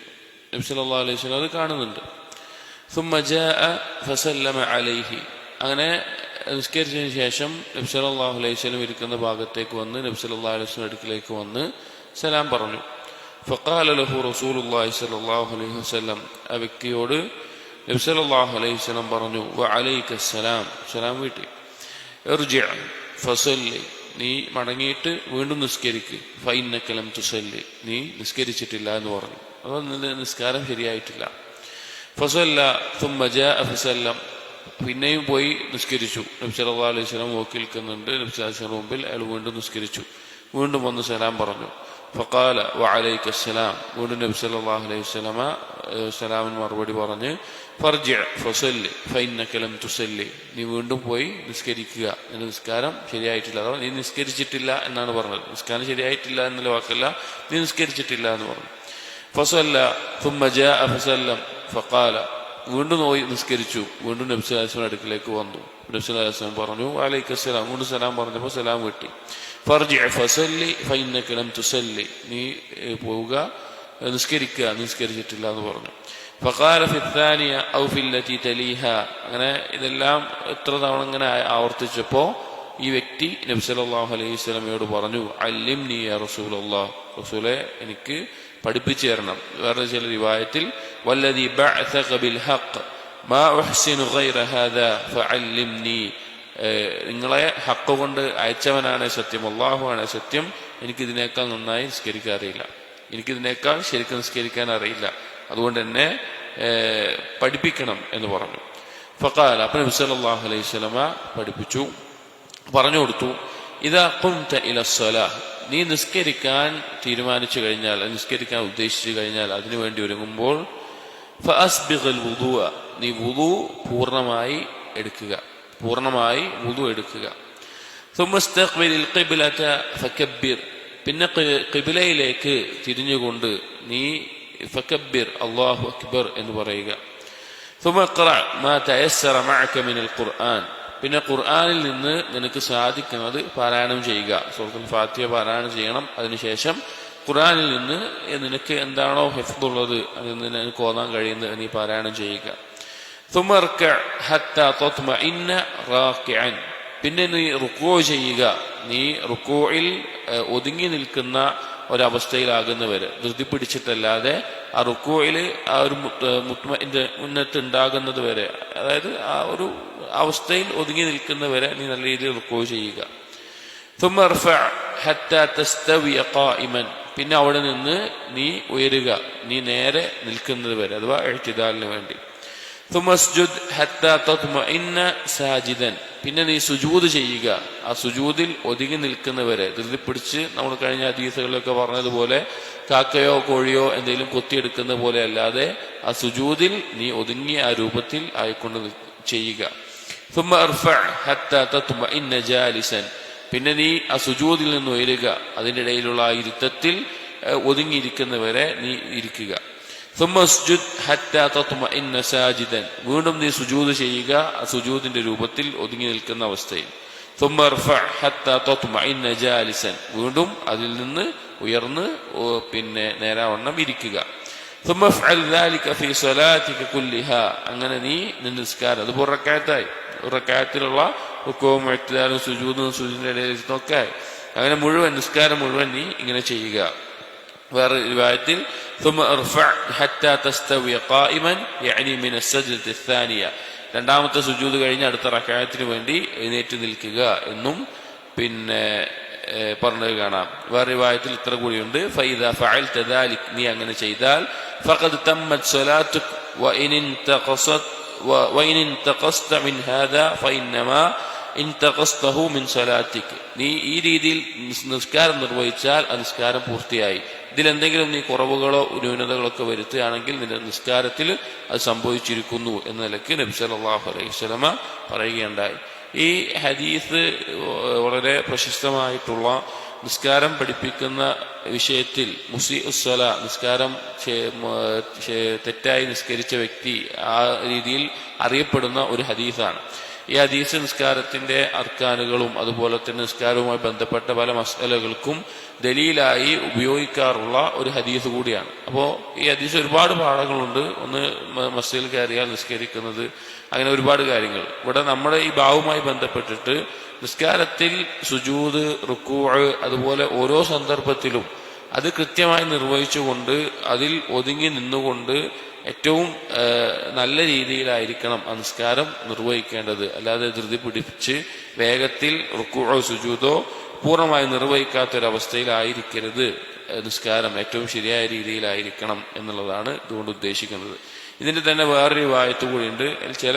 നബി സല്ലല്ലാഹു അലൈഹി വസല്ലം അത് കാണുന്നുണ്ട്. ثم جاء فسلم عليه, അങ്ങനെ നിസ്കരിച്ചതിന് ശേഷം നബി സല്ലല്ലാഹു അലൈഹി വസല്ലം ഇരിക്കുന്ന ഭാഗത്തേക്ക് വന്ന് നബി സല്ലല്ലാഹു അലൈഹി വസല്ലം അടുക്കിലേക്ക് വന്ന് സലാം പറഞ്ഞു. فقال له رسول الله صلى الله عليه وسلم, ആ വ്യക്തിയോട് നബി സല്ലല്ലാഹു അലൈഹി വസല്ലം പറഞ്ഞു, വഅലൈക സലാം, സലാം വീട്ടി. ഇർജിഅ ഫസല്ലി, നീ മടങ്ങിയിട്ട് വീണ്ടും നിസ്കരിക്ക്. ഫഇന്നക ലം തുസല്ലി, നീ നിസ്കരിച്ചിട്ടില്ല എന്ന് പറഞ്ഞു. അപ്പോൾ നിന്റെ നിസ്കാരം ശരിയായിട്ടില്ല. ഫസല്ല ثم جاء فسلم, പിന്നെയും പോയി നിസ്കരിച്ചു. നബി സല്ലല്ലാഹു അലൈഹി വസല്ലം നോക്കി നിൽക്കുന്നുണ്ട്. നബി സല്ലല്ലാഹു അലൈഹി വസല്ലം മുമ്പിൽ അയാൾ വീണ്ടും നിസ്കരിച്ചു. വീണ്ടും വന്ന് സലാം പറഞ്ഞു. ഫഖാല വഅലൈക സലാം, വീണ്ടും നബി സല്ലല്ലാഹു അലൈഹി വസല്ലമ സലാമിന് മറുപടി പറഞ്ഞ് ഫർജിഅ ഫസല്ലി ഫഇന്നക ലം തുസല്ലി, നീ വീണ്ടും പോയി നിസ്കരിക്കുക, നിന്റെ നിസ്കാരം ശരിയായിട്ടില്ല. അഥവാ നീ നിസ്കരിച്ചിട്ടില്ല എന്നാണ് പറഞ്ഞത്. നിസ്കാരം ശരിയായിട്ടില്ല എന്നുള്ള വാക്കല്ല, നീ നിസ്കരിച്ചിട്ടില്ല എന്ന് പറഞ്ഞു. ഫസല്ല ثم جاء فسلم ഫഖാല, വീണ്ടും പോയി നിസ്കരിച്ചു. വീണ്ടും നബി സല്ലല്ലാഹു അലൈഹി വസല്ലം അടുക്കലേക്ക് വന്നു. നബി സല്ലല്ലാഹു അലൈഹി വസല്ലം പറഞ്ഞു വഅലൈക സലാം, വീണ്ടും സലാം പറഞ്ഞപ്പോൾ സലാം വീട്ടി. ഫർജിഅ ഫസല്ലി ഫഇന്നക ലം തുസല്ലി, നീ പോവുക, നിസ്കരിക്കുക, നിസ്കരിച്ചിട്ടില്ല എന്ന് പറഞ്ഞു. ഫഖാല ഫി الثانية أو في التي تليها, അങ്ങനെ ഇതെല്ലാം എത്ര തവണ ഇങ്ങനെ ആവർത്തിച്ചപ്പോൾ ഈ വ്യക്തി നബി സല്ലല്ലാഹു അലൈഹി വസല്ലമയോട് പറഞ്ഞു, അല്ലിംനി യാ റസൂലല്ലാഹ്, റസൂലേ എനിക്ക് പഠിപ്പിച്ചു തരണം. വേറെ ചില റിവായത്തിൽ വല്ലദീ ബഅസക ബിൽ ഹഖ് മാ ഉഹ്സിനു ഗൈറ ഹാദാ ഫഅല്ലിംനി, നിങ്ങളെ ഹഖ് കൊണ്ട് അയച്ചവനാണ് സത്യം, അല്ലാഹു ആണ് സത്യം, എനിക്കിതിനേക്കാൾ നന്നായി നിസ്കരിക്കാൻ അറിയില്ല, എനിക്കിതിനേക്കാൾ ശരിക്കും നിസ്കരിക്കാൻ അറിയില്ല, അതുകൊണ്ട് എന്നെ പഠിപ്പിക്കണം എന്ന് പറഞ്ഞു. ഫഖാല, അപ്പോൾ നബി സല്ലല്ലാഹു അലൈഹി വസല്ലമ പഠിപ്പിച്ചു, പറഞ്ഞു കൊടുത്തു, ഇദാ ഖുംത ഇലസ്സലാഹ്, നീ നിസ്കരിക്കാൻ തീരുമാനിച്ചു കഴിഞ്ഞാൽ, നിസ്കരിക്കാൻ ഉദ്ദേശിച്ചു കഴിഞ്ഞാൽ, അതിനു വേണ്ടി ഒരുങ്ങുമ്പോൾ ഫഅസ്ബിഗൽ വുദൂഅ, നീ വുദൂ പൂർണ്ണമായി എടുക്കുക, പൂർണ്ണമായി വുദൂ എടുക്കുക. ثم استقبل القبلة فكبر, പിന്നെ ഖിബ്ലയിലേക്ക് തിരിഞ്ഞുകൊണ്ട് നീ ഫകബ്ബിർ, അല്ലാഹു അക്ബർ എന്ന് പറയുക. ثم اقرأ ما تيسر معك من القرآن, പിന്നെ ഖുർആനിൽ നിന്ന് നിനക്ക് സാധിക്കുന്നത് പാരായണം ചെയ്യുക. സൂറത്തുൽ ഫാത്തിഹ പാരായണം ചെയ്യണം. അതിനുശേഷം ഖുർആനിൽ നിന്ന് നിനക്ക് എന്താണോ ഹിഫ്ദുള്ളത് അതിൽ നിന്ന് നിനക്ക് ഓതാൻ കഴിയുന്നത് നീ പാരായണം ചെയ്യുക. ثم اركع حتى تطمئن راكعا. പിന്നെ നീ റുക്കൂ ചെയ്യുക. നീ റുക്കൂയിൽ ഒതുങ്ങി നിൽക്കുന്ന ഒരവസ്ഥയിലാകുന്നവരെ, ധൃതി പിടിച്ചിട്ടല്ലാതെ ആ റുക്കൂയിൽ ആ ഒരു മുന്നത്ത് ഉണ്ടാകുന്നത് വരെ, അതായത് ആ ഒരു അവസ്ഥയിൽ ഒതുങ്ങി നിൽക്കുന്നവരെ നീ നല്ല രീതിയിൽ റുക്കൂ ചെയ്യുക. ثم ارفع حتى تستوي قائما. പിന്നെ അവിടെ നിന്ന് നീ ഉയരുക, നീ നേരെ നിൽക്കുന്നത് വരെ, അഥവാ ഇഅ്തിദാലിന് വേണ്ടി. ثم اسجد حتى تطمئن ساجدا. പിന്നെ നീ സുജൂദ് ചെയ്യുക. ആ സുജൂദിൽ ഒതുങ്ങി നിൽക്കുന്നവരെ, ധൃതി പിടിച്ച് നമ്മൾ കഴിഞ്ഞ ഹദീസുകളിലൊക്കെ പറഞ്ഞതുപോലെ കാക്കയോ കോഴിയോ എന്തെങ്കിലും കൊത്തിയെടുക്കുന്ന പോലെ അല്ലാതെ ആ സുജൂദിൽ നീ ഒതുങ്ങിയ ആ രൂപത്തിൽ ആയിക്കൊണ്ട് ചെയ്യുക. ثم ارفع حتى تطمئن جالسا. പിന്നെ നീ ആ സുജൂദിൽ നിന്ന് ഉയരുക, അതിൻ്റെ ഇടയിലുള്ള ആ ഇരുത്തത്തിൽ ഒതുങ്ങിയിരിക്കുന്നവരെ നീ ഇരിക്കുക. ثم اسجد حتى تطمئن ساجدا. വീണ്ടും നീ സുജൂദ് ചെയ്യുക, ആ സുജൂദിന്റെ രൂപത്തിൽ ഒതുങ്ങി നിൽക്കുന്ന അവസ്ഥയിൽ. ثم ارفع حتى تطمئن جالسا. വീണ്ടും അതിൽ നിന്ന് ഉയർന്ന് പിന്നെ നേരാവണ്ണം ഇരിക്കുക. ثم افعل ذلك في صلاتك كلها. അങ്ങനെ നീ നിന്റെ നിസ്കാരം, അത് റക്അത്തായി, റക്അത്തിലുള്ള റുകൂഉം ഇഅ്തിദാലും സുജൂദും സുജൂദിന്റെ ഇടയിലൊക്കെ അങ്ങനെ മുഴുവൻ നിസ്കാരം മുഴുവൻ നീ ഇങ്ങനെ ചെയ്യുക. വേറെ റിവായത്തിൽ ثم ارفع حتى تستوي قائما يعني من السجدة الثانية. രണ്ടാമത്തെ സുജൂദ് കഴിഞ്ഞ് അടുത്ത റക്അത്തിന് വേണ്ടി എഴുന്നേറ്റ് നിൽക്കുക എന്നും പിന്നെ പറഞ്ഞത് കാണാം. വേറെ റിവായത്തിൽ ഇത്ര കൂടിയുണ്ട്, فإذا فعلت ذلك. നീ അങ്ങനെ ചെയ്താൽ فقد تمت صلاتك وإن انتقصت من هذا فإنما انتقصته من صلاتك. നീ ഈ രീതിയിൽ നിസ്കാരം നിർവഹിച്ചാൽ ആ നിസ്കാരം പൂർത്തിയായി. ഇതിലെന്തെങ്കിലും നീ കുറവുകളോ ന്യൂനതകളൊക്കെ വരുത്തുകയാണെങ്കിൽ നിന്റെ നിസ്കാരത്തിൽ അത് സംഭവിച്ചിരിക്കുന്നു എന്ന നിലയ്ക്ക് നബി സല്ലല്ലാഹു അലൈഹി വസല്ലമ പറയുകയുണ്ടായി. ഈ ഹദീസ് വളരെ പ്രശസ്തമായിട്ടുള്ള നിസ്കാരം പഠിപ്പിക്കുന്ന വിഷയത്തിൽ മുസീഉസ്സല, നിസ്കാരം തെറ്റായി നിസ്കരിച്ച വ്യക്തി, ആ രീതിയിൽ അറിയപ്പെടുന്ന ഒരു ഹദീസാണ്. ഈ ഹദീസ് നിസ്കാരത്തിന്റെ അർക്കാനുകളും അതുപോലെ തന്നെ നിസ്കാരവുമായി ബന്ധപ്പെട്ട പല മസ്അലകൾക്കും ദലീലായി ഉപയോഗിക്കാറുള്ള ഒരു ഹദീസ് കൂടിയാണ്. അപ്പോൾ ഈ ഹദീസ് ഒരുപാട് പാഠങ്ങളുണ്ട്. ഒന്ന് മസ്ജിദിൽ കയറിയാൽ നിസ്കരിക്കുന്നത്, അങ്ങനെ ഒരുപാട് കാര്യങ്ങൾ. ഇവിടെ നമ്മുടെ ഈ ബാവുമായി ബന്ധപ്പെട്ടിട്ട് നിസ്കാരത്തിൽ സുജൂദ്, റുക്കൂഅ്, അതുപോലെ ഓരോ സന്ദർഭത്തിലും അത് കൃത്യമായി നിർവഹിച്ചുകൊണ്ട് അതിൽ ഒതുങ്ങി നിന്നുകൊണ്ട് ഏറ്റവും നല്ല രീതിയിലായിരിക്കണം ആ നിസ്കാരം നിർവഹിക്കേണ്ടത്. അല്ലാതെ ധൃതി പിടിപ്പിച്ച് വേഗത്തിൽ റുക്കൂഅോ സുജൂദോ പൂർണ്ണമായി നിർവഹിക്കാത്തൊരവസ്ഥയിലായിരിക്കരുത് നിസ്കാരം. ഏറ്റവും ശരിയായ രീതിയിലായിരിക്കണം എന്നുള്ളതാണ് ഇതുകൊണ്ട് ഉദ്ദേശിക്കുന്നത്. ഇതിന്റെ തന്നെ വേറൊരു റിവായത്ത് കൂടിയുണ്ട്, ചില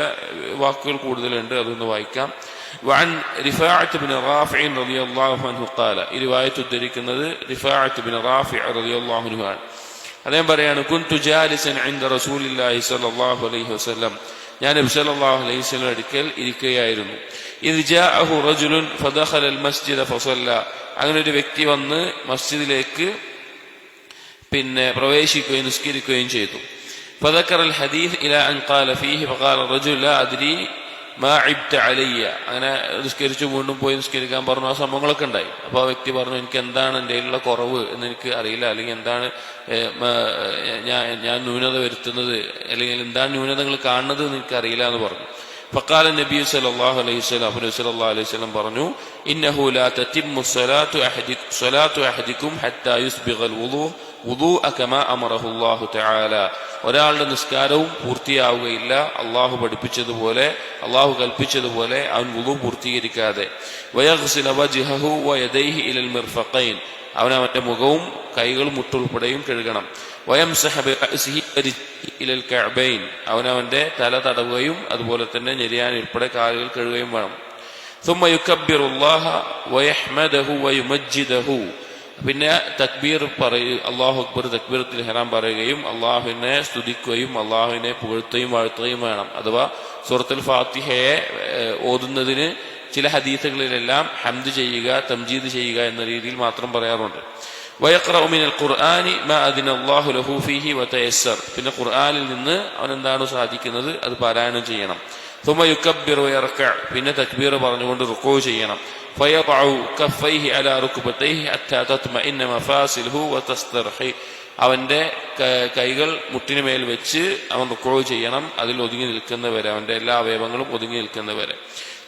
വാക്കുകൾ കൂടുതലുണ്ട്, അതൊന്ന് വായിക്കാം. وعن رفاعة بن رافع رضي الله عنه قال. ഈ റിവായത്ത് ഉദ്ധരിക്കുന്നത് റിഫാഅത്ത് ബിൻ റാഫിഅ റളിയല്ലാഹു അൻഹു ആണ്. അദ്ദേഹം പറയാണ്, കുന്തു ജാലിസൻ ഇൻദ റസൂലില്ലാഹി സ്വല്ലല്ലാഹു അലൈഹി വസല്ലം. ഞാൻ നബി സല്ലല്ലാഹു അലൈഹി വസല്ലം അടുക്കൽ ഇരിക്കുകയായിരുന്നു. ഇദ് ജാഅഹു റജുലുൻ ഫദഖല അൽ മസ്ജിദ ഫസല്ല. അങ്ങനെ ഒരു വ്യക്തി വന്ന് മസ്ജിദിലേക്ക് പിന്നെ പ്രവേശിക്കുകയും നിസ്കരിക്കുകയും ചെയ്തു. ഫദക്കറ അൽ ഹദീസ് ഇലാ അൻ ഖാല ഫീഹി ഫഖാല റജുൽ ലാ അദ്രി മാ ഇബ്ത അലയ്യ. അങ്ങനെ നിസ്കരിച്ചു വീണ്ടും പോയി നിസ്കരിക്കാൻ പറഞ്ഞു. ആ സംഭവങ്ങളൊക്കെ ഉണ്ടായി. അപ്പോൾ ആ വ്യക്തി പറഞ്ഞു, എനിക്ക് എന്താണ് എൻ്റെ കയ്യിലുള്ള കുറവ് എന്ന് എനിക്ക് അറിയില്ല, അല്ലെങ്കിൽ എന്താണ് ഞാൻ ന്യൂനത വരുത്തുന്നത്, അല്ലെങ്കിൽ എന്താണ് ന്യൂനതകൾ കാണുന്നത് എന്ന് എനിക്കറിയില്ല എന്ന് പറഞ്ഞു. ഫഖാല നബി സല്ലല്ലാഹു അലൈഹി വസല്ലം, നബി സല്ലല്ലാഹു അലൈഹി വസല്ലം പറഞ്ഞു, ഇന്നഹു ലാ തതിമ്മു സ്വലാത്തു അഹദിക്കും ഹത്താ യുസ്ബിഗൽ വുദൂഅ കമാ അമറഹു അല്ലാഹു തആല. ഒരാളുടെ നിസ്കാരവും പൂർത്തിയാവുകയില്ല അള്ളാഹു പഠിപ്പിച്ചതുപോലെ, അള്ളാഹു കൽപ്പിച്ചതുപോലെ അവൻ വുദൂ പൂർത്തീകരിക്കാതെ. വയഗ്സില വജ്ഹഹു വയദൈഹി ഇലൽ മിർഫഖൈൻ. അവനവന്റെ മുഖവും കൈകളും മുട്ടുൾപ്പെടെയും കഴുകണം. വയംസഹ ബിറഅസിഹി ഇലൽ കഅബൈൻ. അവനവന്റെ തല തടവുകയും അതുപോലെ തന്നെ ഞെരിയാൻ ഉൾപ്പെടെ കാലുകൾ കഴുകുകയും വേണം. ثم يكبر الله ويحمده ويمجده. പിന്നെ തക്ബീർ പറയും, അല്ലാഹു അക്ബർ തക്ബീറത്തുൽ ഇഹ്റാം പറയുകയും അള്ളാഹുവിനെ സ്തുതിക്കുകയും അള്ളാഹുവിനെ പുകഴ്ത്തുകയും വാഴ്ത്തുകയും വേണം. അഥവാ സൂറത്തുൽ ഫാത്തിഹയെ ഓതുന്നതിന് ചില ഹദീസുകളിലെല്ലാം ഹംദ് ചെയ്യുക, തംജീദ് ചെയ്യുക എന്ന രീതിയിൽ മാത്രം പറയാറുണ്ട്. വയഖറഉ മിനൽ ഖുർആനി മാ അദിന അല്ലാഹു ലഹു ഫീഹി വതയസ്സർ. പിന്നെ ഖുർആനിൽ നിന്ന് അവൻ എന്താണ് സാധിക്കുന്നത് അത് പാരായണം ചെയ്യണം. ثم يكبر ويركع, പിന്നെ തക്ബീർ പറഞ്ഞുകൊണ്ട് റുക്കൂ ചെയ്യണം. فيضع كفيه على ركبتيه حتى تطمئن مفاصله وتسترخي, അവന്റെ കൈകൾ മുട്ടിനുമേൽ വെച്ച് അവൻ റുക്കൂ ചെയ്യണം, അതിൽ ഒതുങ്ങി നിൽക്കുന്നവരെ, അവന്റെ എല്ലാ അവയവങ്ങളും ഒതുങ്ങി നിൽക്കുന്നവരെ.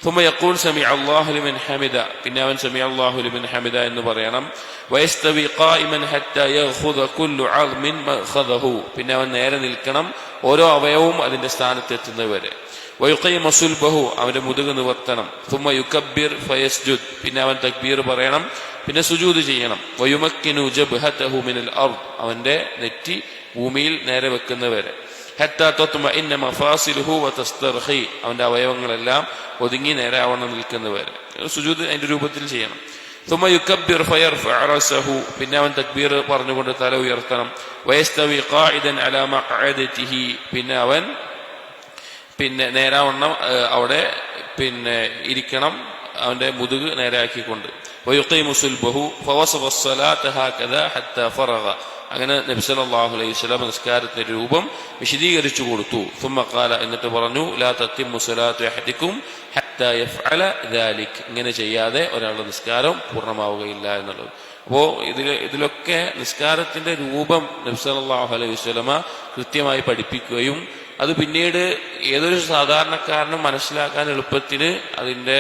ثم يقول سمع الله لمن حمده, പിന്നെ അവൻ سمع الله لمن حمده എന്ന് പറയണം. ويستوي قائما حتى يأخذ كل عظم مأخذه, പിന്നെ അവൻ നേരെ നിൽക്കണം, ഓരോ അവയവവും അതിന്റെ സ്ഥാനത്തെത്തുന്നവരെ. ويقيم صلبه, അവന്റെ മുതുക് നിവർത്തണം. ثم يكبر فيسجد, പിന്നെ അവൻ തക്ബീർ പറയണം, പിന്നെ സുജൂദ് ചെയ്യണം. ويمكن جبهته من الأرض, അവന്റെ നെറ്റി ഭൂമിയിൽ നേരെ വെക്കുന്നവരെ. حتى تطمئن مفاصله وتسترخي, അവന്റെ അവയവങ്ങളെല്ലാം ഒതുങ്ങി നേരെ ആവണം നിൽക്കുന്നവരെ. സുജൂദ് അതിന്റെ രൂപത്തിൽ ചെയ്യണം. ثم يكبر فيرفع رأسه, പിന്നെ അവൻ തക്ബീർ പറഞ്ഞുകൊണ്ട് തല ഉയർത്തണം. ويستوي قاعدا على مقعدته, പിന്നെ അവൻ നേരാവണ്ണം അവിടെ ഇരിക്കണം, അവന്റെ മുതുക് നേരെയാക്കിക്കൊണ്ട്. ويقيم صلبه فوصف الصلاة هكذا حتى فرغ, അങ്ങനെ നബി സല്ലല്ലാഹു അലൈഹി വസല്ലം നിസ്കാരത്തിന്റെ രൂപം വിശദീകരിച്ചു കൊടുത്തു. ثم قال, എന്നിട്ട് പറഞ്ഞു, لا تتم صلاة أحدكم حتى يفعل ذلك, ഇങ്ങനെ ചെയ്യാതെ ഒരാളുടെ നിസ്കാരം പൂർണ്ണമാവുകയില്ല എന്നുള്ളത്. അപ്പോ ഇതിലൊക്കെ നിസ്കാരത്തിന്റെ രൂപം നബി സല്ലല്ലാഹു അലൈഹി വസല്ലം കൃത്യമായി പഠിപ്പിക്കുകയും അത് പിന്നീട് ഏതൊരു സാധാരണക്കാരനും മനസ്സിലാക്കാൻ എളുപ്പത്തിന് അതിന്റെ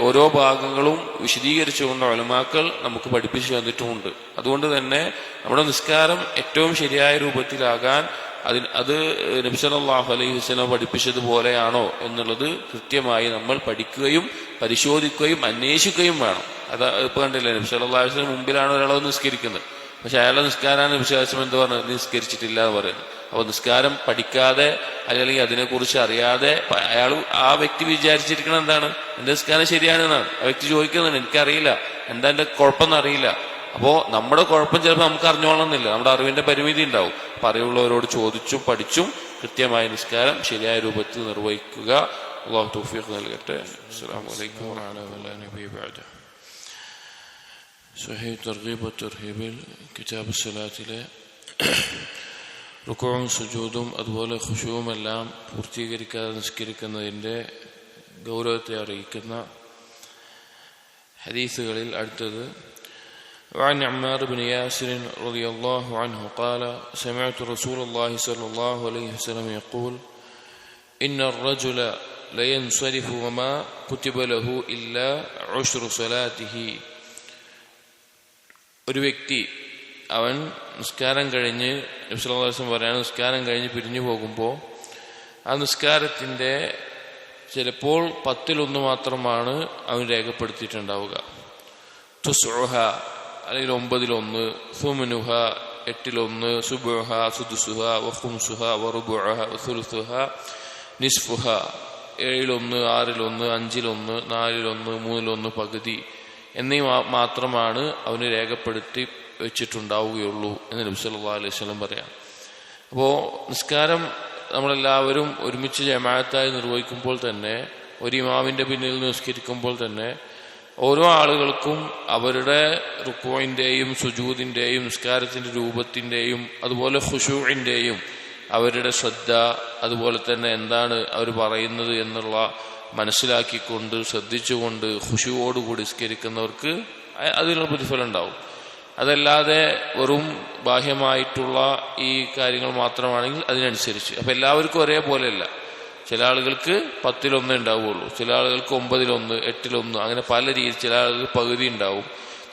ഓരോ ഭാഗങ്ങളും വിശദീകരിച്ചുകൊണ്ട് ഉലമാക്കൾ നമുക്ക് പഠിപ്പിച്ചു തന്നിട്ടുമുണ്ട്. അതുകൊണ്ട് തന്നെ നമ്മുടെ നിസ്കാരം ഏറ്റവും ശരിയായ രൂപത്തിലാകാൻ അത് നബി സല്ലല്ലാഹു അലൈഹി വസല്ലം പഠിപ്പിച്ചതുപോലെയാണോ എന്നുള്ളത് കൃത്യമായി നമ്മൾ പഠിക്കുകയും പരിശോധിക്കുകയും അന്വേഷിക്കുകയും വേണം. അത് ഇപ്പൊ കണ്ടില്ലേ, നബി സല്ലല്ലാഹു അലൈഹി വസല്ലം മുമ്പിലാണ് ഒരാളെ നിസ്കരിക്കുന്നത്, പക്ഷെ അയാളുടെ നിസ്കാരാണ് നബി സല്ലല്ലാഹു അലൈഹി വസല്ലം എന്ത് പറഞ്ഞു, നിസ്കരിച്ചിട്ടില്ല എന്ന് പറയുന്നത്. അപ്പൊ നിസ്കാരം പഠിക്കാതെ അല്ലെങ്കിൽ അതിനെക്കുറിച്ച് അറിയാതെ അയാൾ ആ വ്യക്തി വിചാരിച്ചിരിക്കണം എന്താണ്, എന്റെ നിസ്കാരം ശരിയാണെന്നാണ്. ആ വ്യക്തി ചോദിക്കുന്നുണ്ട്, എനിക്കറിയില്ല, എന്താ എന്റെ കുഴപ്പമൊന്നും അറിയില്ല. അപ്പോ നമ്മുടെ കുഴപ്പം ചിലപ്പോൾ നമുക്ക് അറിഞ്ഞോളണമെന്നില്ല, നമ്മുടെ അറിവിന്റെ പരിമിതി ഉണ്ടാവും. അപ്പൊ അറിവുള്ളവരോട് ചോദിച്ചും പഠിച്ചും കൃത്യമായ നിസ്കാരം ശരിയായ രൂപത്തിൽ നിർവഹിക്കുക. അല്ലാഹു തൗഫീഖ് നൽകട്ടെ. അസ്സലാമു അലൈക്കും വറഹ്മത്തുള്ളാഹി വബറകാതുഹു. സ്വഹീഹ് തർഗീബ് വതർഹീബിൽ കിതാബ് സ്വലാത്തിലെ റുക്കൂഉം സുജൂദും അതുപോലെ ഖുശൂഉം എല്ലാം പൂർത്തീകരിക്കാതെ നിസ്കരിക്കുന്നതിന്റെ ഗൗരവത്തെ അറിയിക്കുന്ന ഹദീസുകളിൽ അടുത്തത് وعن عمار بن ياسر رضي الله عنه قال سمعت رسول الله صلى الله عليه وسلم يقول إن الرجل لينصرف وما كتب له إلا عشر صلاته. ഒരു വ്യക്തി അവൻ നിസ്കാരം കഴിഞ്ഞ്, നബി സല്ലല്ലാഹു അലൈഹി വസല്ലം പറയാണ്, നിസ്കാരം കഴിഞ്ഞ് പിരിഞ്ഞു പോകുമ്പോൾ ആ നിസ്കാരത്തിന്റെ ചിലപ്പോൾ 10% മാത്രമാണ് അവൻ രേഖപ്പെടുത്തിയിട്ടുണ്ടാവുക. തുസ്ഉഹ അല്ലെങ്കിൽ 9/1, സുമുനുഹ 8/1, സുബുഹ സുദുസുഹ വഖുംസുഹ വറുബുഹ വസുലുസുഹ നിസ്ഫുഹ 7/1, 6/1, 5/1, 4/1, 3/1 പകുതി എന്നീ മാത്രമാണ് അവന് രേഖപ്പെടുത്തി വെച്ചിട്ടുണ്ടാവുകയുള്ളൂ എന്ന് നബി സല്ലല്ലാഹു അലൈഹി വസല്ലം പറയാം. അപ്പോൾ നിസ്കാരം നമ്മളെല്ലാവരും ഒരുമിച്ച് ജമാഅത്തായി നിർവഹിക്കുമ്പോൾ തന്നെ, ഒരു ഇമാമിന്റെ പിന്നിൽ നിസ്കരിക്കുമ്പോൾ തന്നെ ഓരോ ആളുകൾക്കും അവരുടെ റുക്കൂഇന്റെയും സുജൂദിന്റെയും നിസ്കാരത്തിന്റെ രൂപത്തിന്റെയും അതുപോലെ ഖുശൂഇന്റെയും അവരുടെ ശ്രദ്ധ, അതുപോലെ തന്നെ എന്താണ് അവർ പറയുന്നത് എന്നുള്ള മനസ്സിലാക്കിക്കൊണ്ട് ശ്രദ്ധിച്ചുകൊണ്ട് ഖുശൂഓടുകൂടി നിസ്കരിക്കുന്നവർക്ക് അതിനുള്ള പ്രതിഫലം ഉണ്ടാവും. അതല്ലാതെ വെറും ബാഹ്യമായിട്ടുള്ള ഈ കാര്യങ്ങൾ മാത്രമാണെങ്കിൽ അതിനനുസരിച്ച്. അപ്പൊ എല്ലാവർക്കും ഒരേപോലെയല്ല. ചില ആളുകൾക്ക് 10/1 ഉണ്ടാവുകയുള്ളൂ, ചില ആളുകൾക്ക് 9/1, 8/1, അങ്ങനെ പല രീതി. ചില ആളുകൾക്ക് പകുതി ഉണ്ടാവും,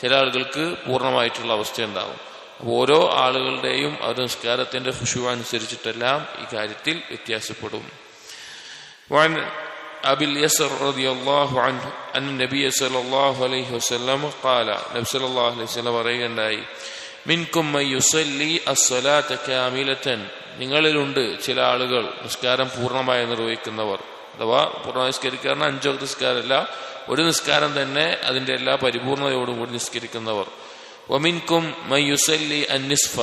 ചില ആളുകൾക്ക് പൂർണ്ണമായിട്ടുള്ള അവസ്ഥ ഉണ്ടാവും. അപ്പോൾ ഓരോ ആളുകളുടെയും അവരുടെ നിസ്കാരത്തിന്റെ ഖുശൂ അനുസരിച്ചിട്ടെല്ലാം ഈ കാര്യത്തിൽ വ്യത്യാസപ്പെടും. أبي اليسر رضي الله عنه أن النبي صلى الله عليه وسلم قال نبي صلى الله عليه وسلم പറയുകയുണ്ടായി, മിൻകും മൻ യുസല്ലി അസ്സലാത കാമിലതൻ, നിങ്ങളിലുണ്ട് ചില ആളുകൾ നിസ്കാരം പൂർണ്ണമായി നിർവഹിക്കുന്നവർ. അഥവാ പൂർണ്ണ നിസ്കരിക്കാരൻ 5 വക്ത് നിസ്കാരമല്ല, ഒരു നിസ്കാരം തന്നെ അതിന്റെ എല്ലാ പരിപൂർണതയോടും കൂടി നിസ്കരിക്കുന്നവർ. വമിൻകും മൻ യുസല്ലി അന്നിസ്ഫ,